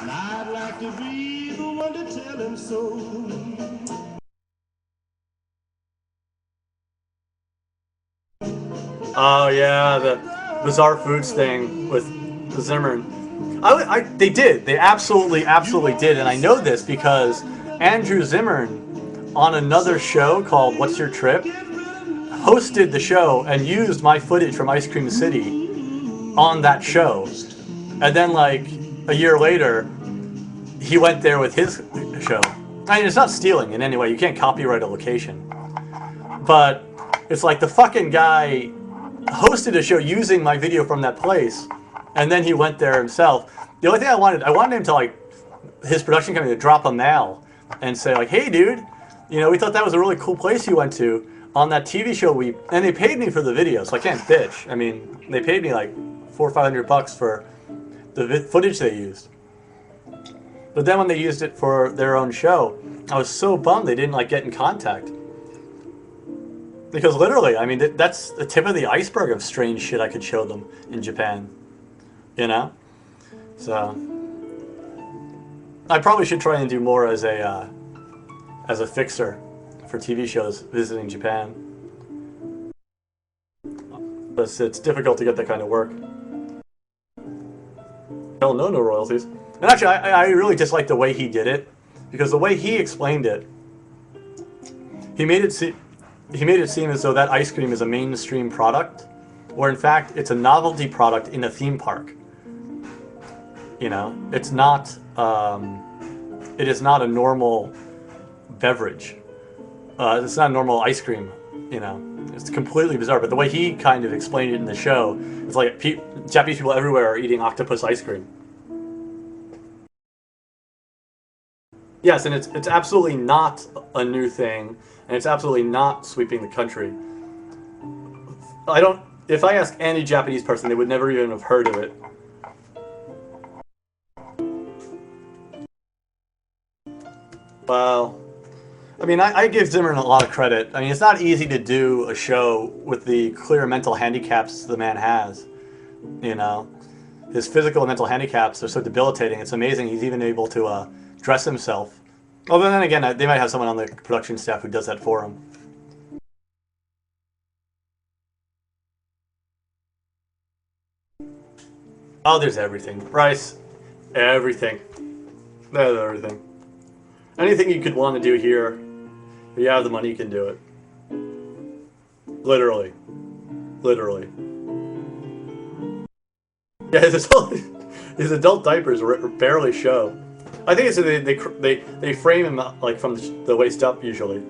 I'd like to be the one to tell him so. Oh yeah, the bizarre foods thing with the Zimmern. They did. They absolutely did. And I know this because Andrew Zimmern, on another show called What's Your Trip, hosted the show and used my footage from Ice Cream City on that show. And then like a year later, he went there with his show. I mean, it's not stealing in any way. You can't copyright a location. But it's like the fucking guy hosted a show using my video from that place, and then he went there himself. The only thing I wanted him to, like, his production company to drop a mail and say like, "Hey dude, you know, we thought that was a really cool place you went to on that TV show and they paid me for the video, so I can't bitch. I mean, they paid me like $400 or $500 for the footage they used. But then when they used it for their own show, I was so bummed they didn't like get in contact. Because literally, I mean, that's the tip of the iceberg of strange shit I could show them in Japan. You know? So I probably should try and do more as a fixer for TV shows visiting Japan. But it's difficult to get that kind of work. Hell no, no royalties. And actually, I really dislike the way he did it, because the way he explained it, he made it seem as though that ice cream is a mainstream product, where in fact it's a novelty product in a theme park. You know, it's not. It is not a normal beverage. It's not a normal ice cream. You know, it's completely bizarre. But the way he kind of explained it in the show, it's like Japanese people everywhere are eating octopus ice cream. Yes, and it's absolutely not a new thing, and it's absolutely not sweeping the country. If I ask any Japanese person, they would never even have heard of it. Well, I mean, I give Zimmern a lot of credit. I mean, it's not easy to do a show with the clear mental handicaps the man has. You know, his physical and mental handicaps are so debilitating. It's amazing he's even able to dress himself. Although then again, they might have someone on the production staff who does that for him. Oh, there's everything. Rice. Everything. There's everything. Anything you could want to do here, if you have the money, you can do it. Literally. Literally. Yeah, his adult diapers barely show. I think it's they frame him like from the waist up usually.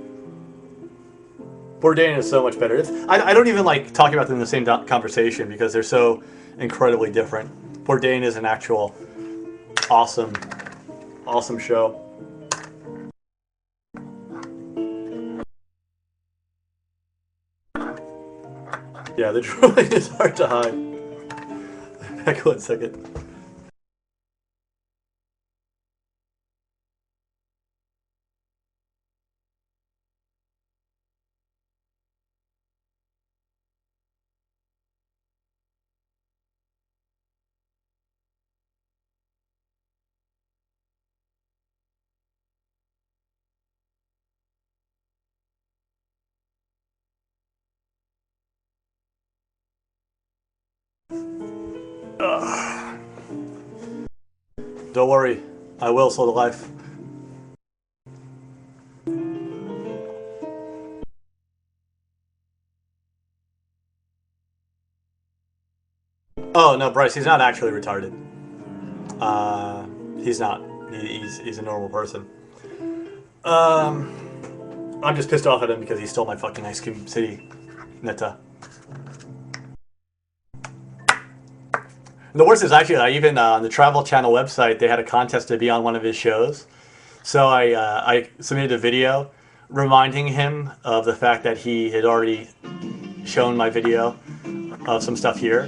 Bourdain is so much better. I don't even like talking about them in the same conversation because they're so incredibly different. Bourdain is an actual awesome Awesome show. Yeah, the drooling is hard to hide. Back 1 second. Don't worry, I will slow the life. Oh no, Bryce, he's not actually retarded. He's not. He's a normal person. I'm just pissed off at him because he stole my fucking Ice Cream City Neta. And the worst is actually, I even on the Travel Channel website, they had a contest to be on one of his shows. So I submitted a video reminding him of the fact that he had already shown my video of some stuff here.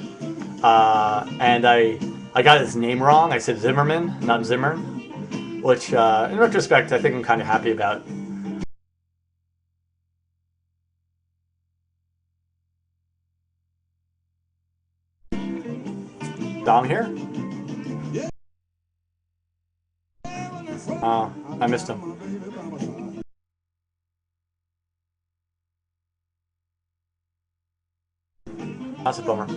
And I got his name wrong. I said Zimmerman, not Zimmer. Which, in retrospect, I think I'm kind of happy about. Dom here? Oh, I missed him. That's a bummer.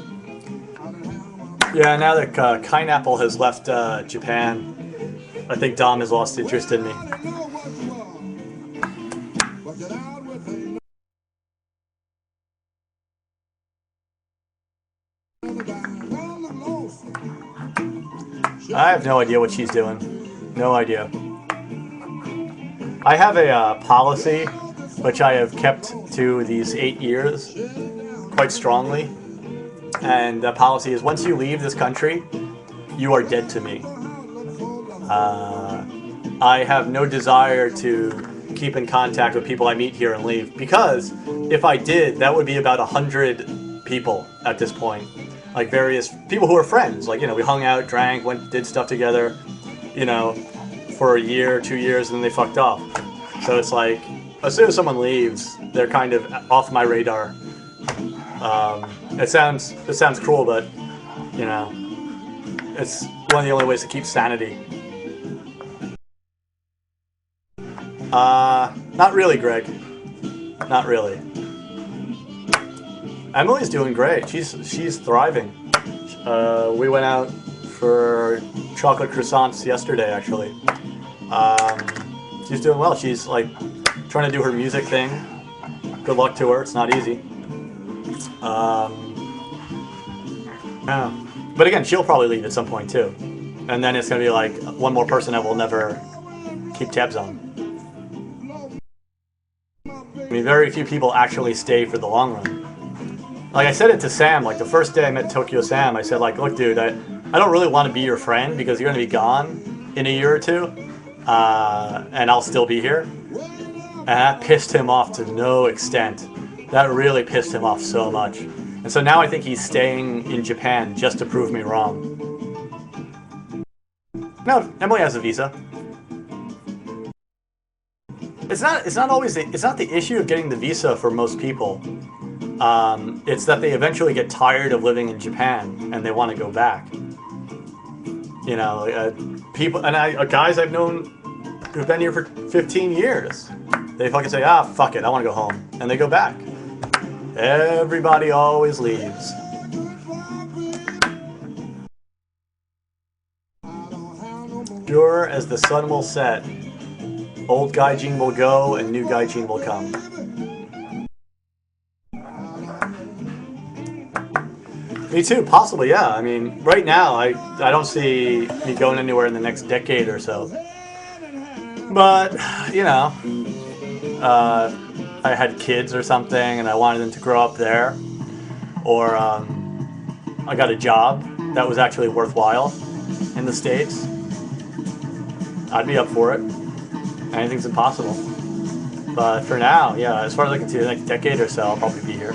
Yeah, now that Pineapple has left Japan, I think Dom has lost interest in me. I have no idea what she's doing. No idea. I have a policy, which I have kept to these 8 years quite strongly. And that policy is once you leave this country, you are dead to me. I have no desire to keep in contact with people I meet here and leave, because if I did, that would be about 100 people at this point. Like various people who are friends, like, you know, we hung out, drank, did stuff together, you know, for a year, 2 years, and then they fucked off. So it's like, as soon as someone leaves, they're kind of off my radar. It sounds cruel, but, you know, it's one of the only ways to keep sanity. Not really, Greg. Not really. Emily's doing great. She's thriving. We went out for chocolate croissants yesterday, actually. She's doing well. She's like trying to do her music thing. Good luck to her. It's not easy. Yeah. But again, she'll probably leave at some point too, and then it's gonna be like one more person that will never keep tabs on. I mean, very few people actually stay for the long run. Like I said it to Sam, like the first day I met Tokyo Sam, I said like, look dude, I don't really want to be your friend because you're gonna be gone in a year or two, and I'll still be here. And that pissed him off to no extent. That really pissed him off so much. And so now I think he's staying in Japan just to prove me wrong. No, Emily has a visa. It's not the issue of getting the visa for most people. It's that they eventually get tired of living in Japan and they want to go back. You know, people and guys I've known who've been here for 15 years. They fucking say, ah, fuck it, I want to go home, and they go back. Everybody always leaves. Sure as the sun will set, old Gaijin will go and new Gaijin will come. Me too, possibly, yeah. I mean, right now, I don't see me going anywhere in the next decade or so. But, you know, I had kids or something and I wanted them to grow up there, or I got a job that was actually worthwhile in the States, I'd be up for it. Anything's impossible. But for now, yeah, as far as I can see, the next decade or so, I'll probably be here.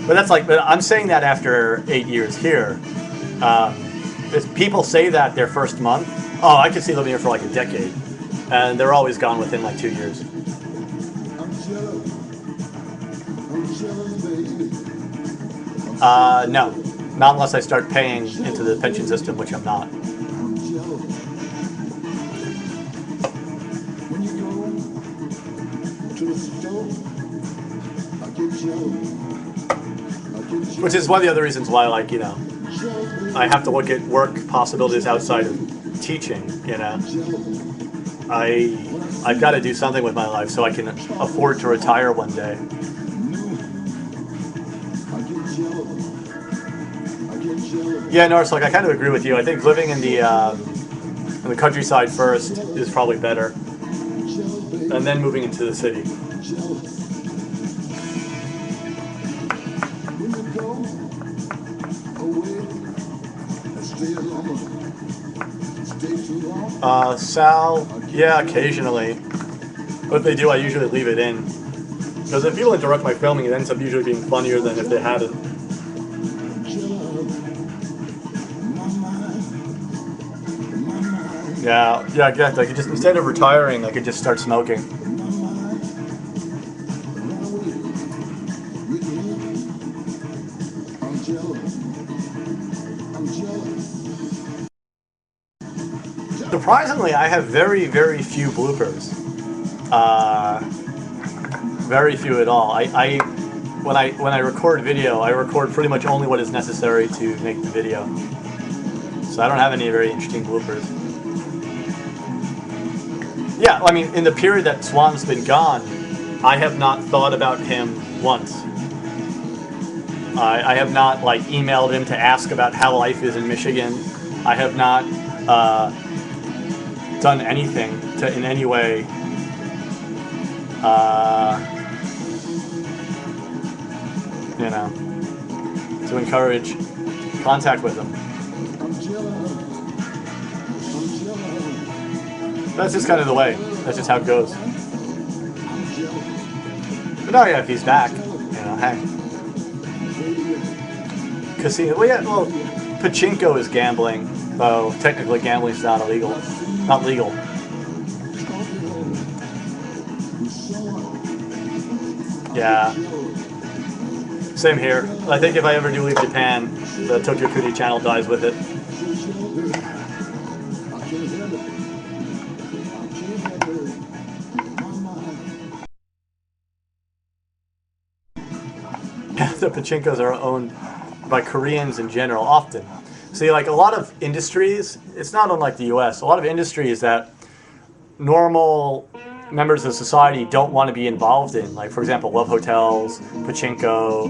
But that's like, but I'm saying that after 8 years here. People say that their first month, oh, I could see living here for like a decade. And they're always gone within like 2 years. No. Not unless I start paying into the pension system, which I'm not. Which is one of the other reasons why, like, you know, I have to look at work possibilities outside of teaching, you know. I've got to do something with my life so I can afford to retire one day. Yeah, Norris, like, I kind of agree with you. I think living in the countryside first is probably better, and then moving into the city. Sal, yeah, occasionally. But if they do, I usually leave it in. Because if people interrupt my filming, it ends up usually being funnier than if they hadn't. Yeah, I guess I could just, instead of retiring, I could just start smoking. Surprisingly, I have very, very few bloopers. Very few at all. When I record video, I record pretty much only what is necessary to make the video. So I don't have any very interesting bloopers. Yeah, I mean, in the period that Swan's been gone, I have not thought about him once. I have not, like, emailed him to ask about how life is in Michigan. I have not done anything to, in any way, you know, to encourage contact with him. That's just kind of the way. That's just how it goes. But no, yeah, if he's back, you know, hey. Casino, well, yeah, well, pachinko is gambling, though technically gambling is not illegal. Not legal. Yeah. Same here. I think if I ever do leave Japan, the TokyoCooney channel dies with it. The pachinkos are owned by Koreans in general, often. See, like, a lot of industries, it's not unlike the US, a lot of industries that normal members of society don't want to be involved in. Like, for example, love hotels, pachinko,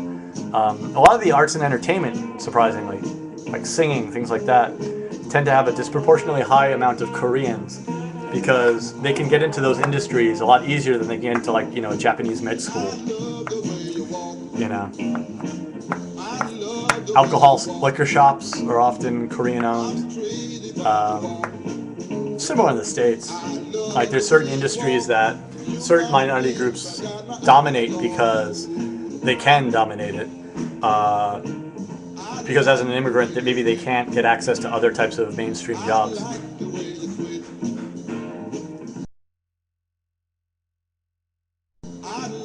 a lot of the arts and entertainment, surprisingly, like singing, things like that, tend to have a disproportionately high amount of Koreans because they can get into those industries a lot easier than they get into, like, you know, a Japanese med school. You know. Alcohol liquor shops are often Korean-owned. Similar in the States. Like, there's certain industries that certain minority groups dominate because they can dominate it. Because as an immigrant, that maybe they can't get access to other types of mainstream jobs.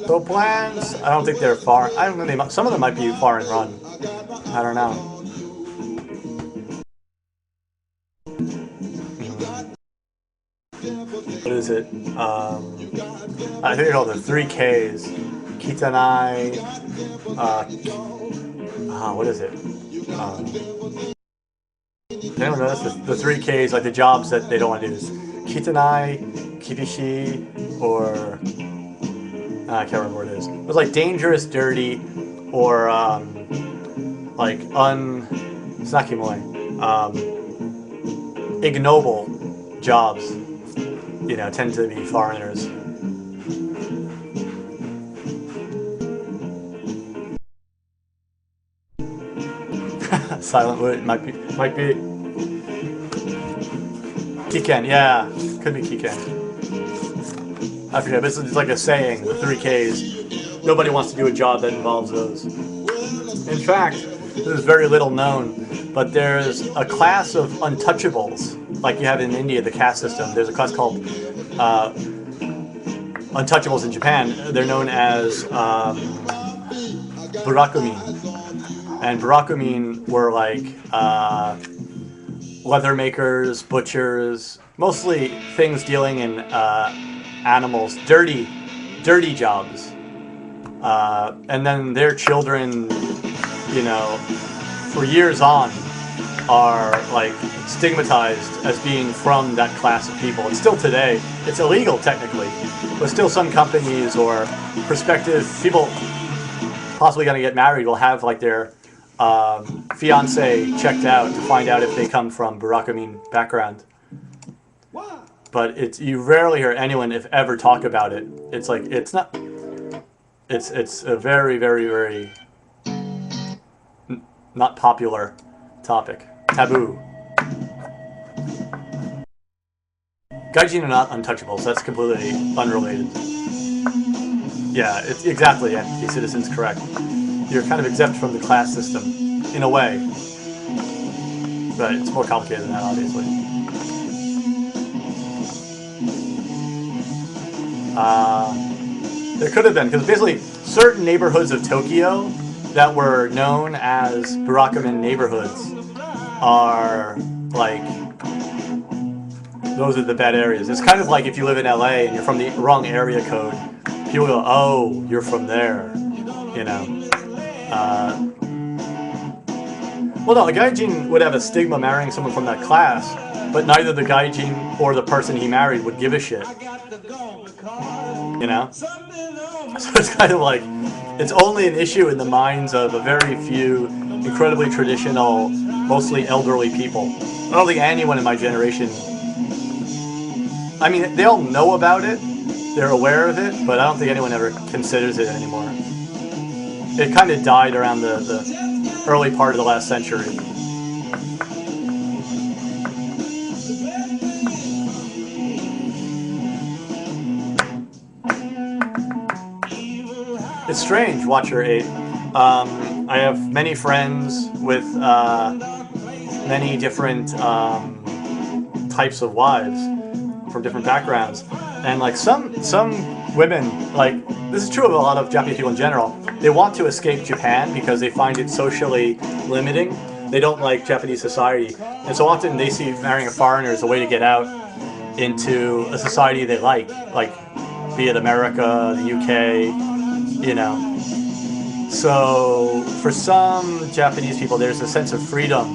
So plans, I don't think they're far. I don't know. Some of them might be far and run. I don't know. What is it? I think they're called the 3Ks. Kitanai. What is it? I don't know. The 3Ks, like the jobs that they don't want to do. Is Kitanai, Kibishi, or I can't remember what it is. It was like dangerous, dirty, or like ignoble jobs. You know, tend to be foreigners. Silent Wood might be. Kiken, yeah. Could be Kiken. I forget, but it's like a saying with 3 Ks. Nobody wants to do a job that involves those. In fact, this is very little known, but there's a class of untouchables, like you have in India, the caste system. There's a class called untouchables in Japan. They're known as Burakumin. And Burakumin were like leather makers, butchers, mostly things dealing in animals, dirty jobs. And then their children, you know, for years on, are like stigmatized as being from that class of people. And still today, it's illegal technically, but still some companies or prospective people possibly going to get married will have like their fiance checked out to find out if they come from Burakumin background. But it's, you rarely hear anyone, if ever, talk about it. It's like, it's not, it's a very, very, very not popular topic. Taboo. Gaijin are not untouchables. That's completely unrelated. Yeah, it's exactly, yeah, the citizen's correct. You're kind of exempt from the class system, in a way. But it's more complicated than that, obviously. There could have been, because basically certain neighborhoods of Tokyo that were known as Burakumin neighborhoods are like, those are the bad areas. It's kind of like if you live in LA and you're from the wrong area code, people go, oh, you're from there, you know. Well, no, a gaijin would have a stigma marrying someone from that class, but neither the gaijin or the person he married would give a shit. You know? So it's kind of like, it's only an issue in the minds of a very few incredibly traditional, mostly elderly people. I don't think anyone in my generation, I mean, they all know about it, they're aware of it, but I don't think anyone ever considers it anymore. It kind of died around the early part of the last century. It's strange, Watcher 8. I have many friends with many different types of wives from different backgrounds, and like some women, like this is true of a lot of Japanese people in general, they want to escape Japan because they find it socially limiting. They don't like Japanese society, and so often they see marrying a foreigner as a way to get out into a society they like be it America, the UK, you know. So for some Japanese people, there's a sense of freedom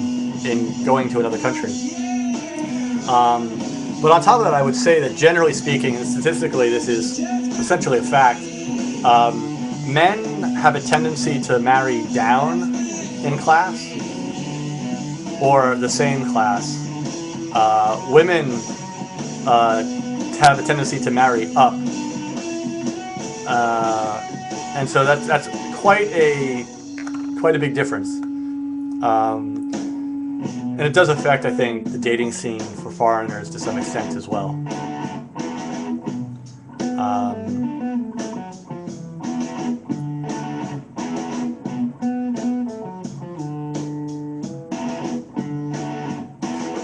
in going to another country. But on top of that, I would say that generally speaking, and statistically this is essentially a fact, men have a tendency to marry down in class or the same class. Women have a tendency to marry up. And so that's quite a big difference. And it does affect, I think, the dating scene for foreigners to some extent as well.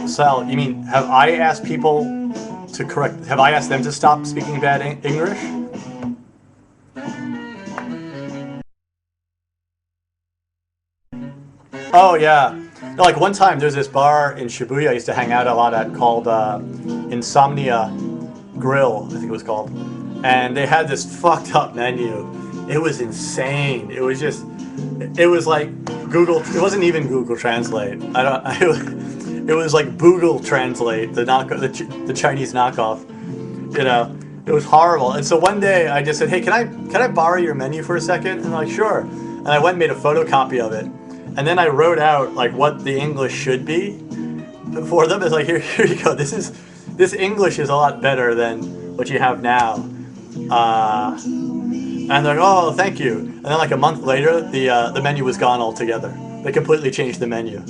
Sal, you mean, have I asked people to correct, have I asked them to stop speaking bad English? Oh, yeah. No, like one time there's this bar in Shibuya I used to hang out a lot at called Insomnia Grill, I think it was called. And they had this fucked up menu. It was insane. It was just, it was like Google, it wasn't even Google Translate. It was like Boogle Translate, the Chinese knockoff. You know, it was horrible. And so one day I just said, hey, can I borrow your menu for a second? And they're like, sure. And I went and made a photocopy of it. And then I wrote out like what the English should be for them. It's like, here you go. This English is a lot better than what you have now. And they're like, oh, thank you. And then like a month later, the menu was gone altogether. They completely changed the menu.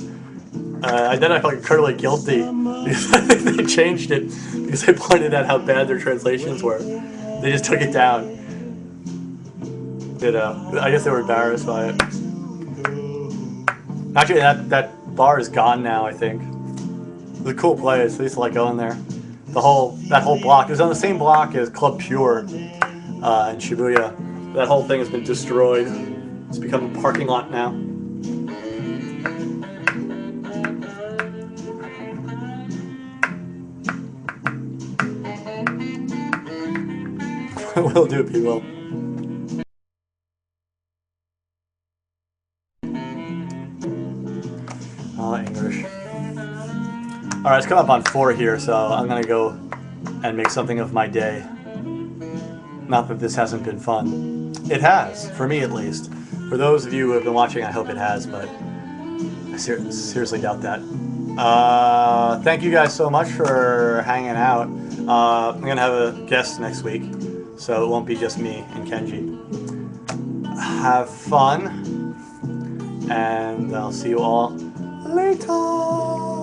then I felt incredibly guilty because I think they changed it because I pointed out how bad their translations were. They just took it down. You know, I guess they were embarrassed by it. Actually, that bar is gone now, I think. It was a cool place. I used to like going there. That whole block. It was on the same block as Club Pure in Shibuya. That whole thing has been destroyed. It's become a parking lot now. Will do, people. Oh, English. Alright, it's come up on 4 here, so I'm gonna go and make something of my day. Not that this hasn't been fun. It has, for me at least. For those of you who have been watching, I hope it has, but I seriously doubt that. Thank you guys so much for hanging out. I'm gonna have a guest next week, so it won't be just me and Kenji. Have fun, and I'll see you all later.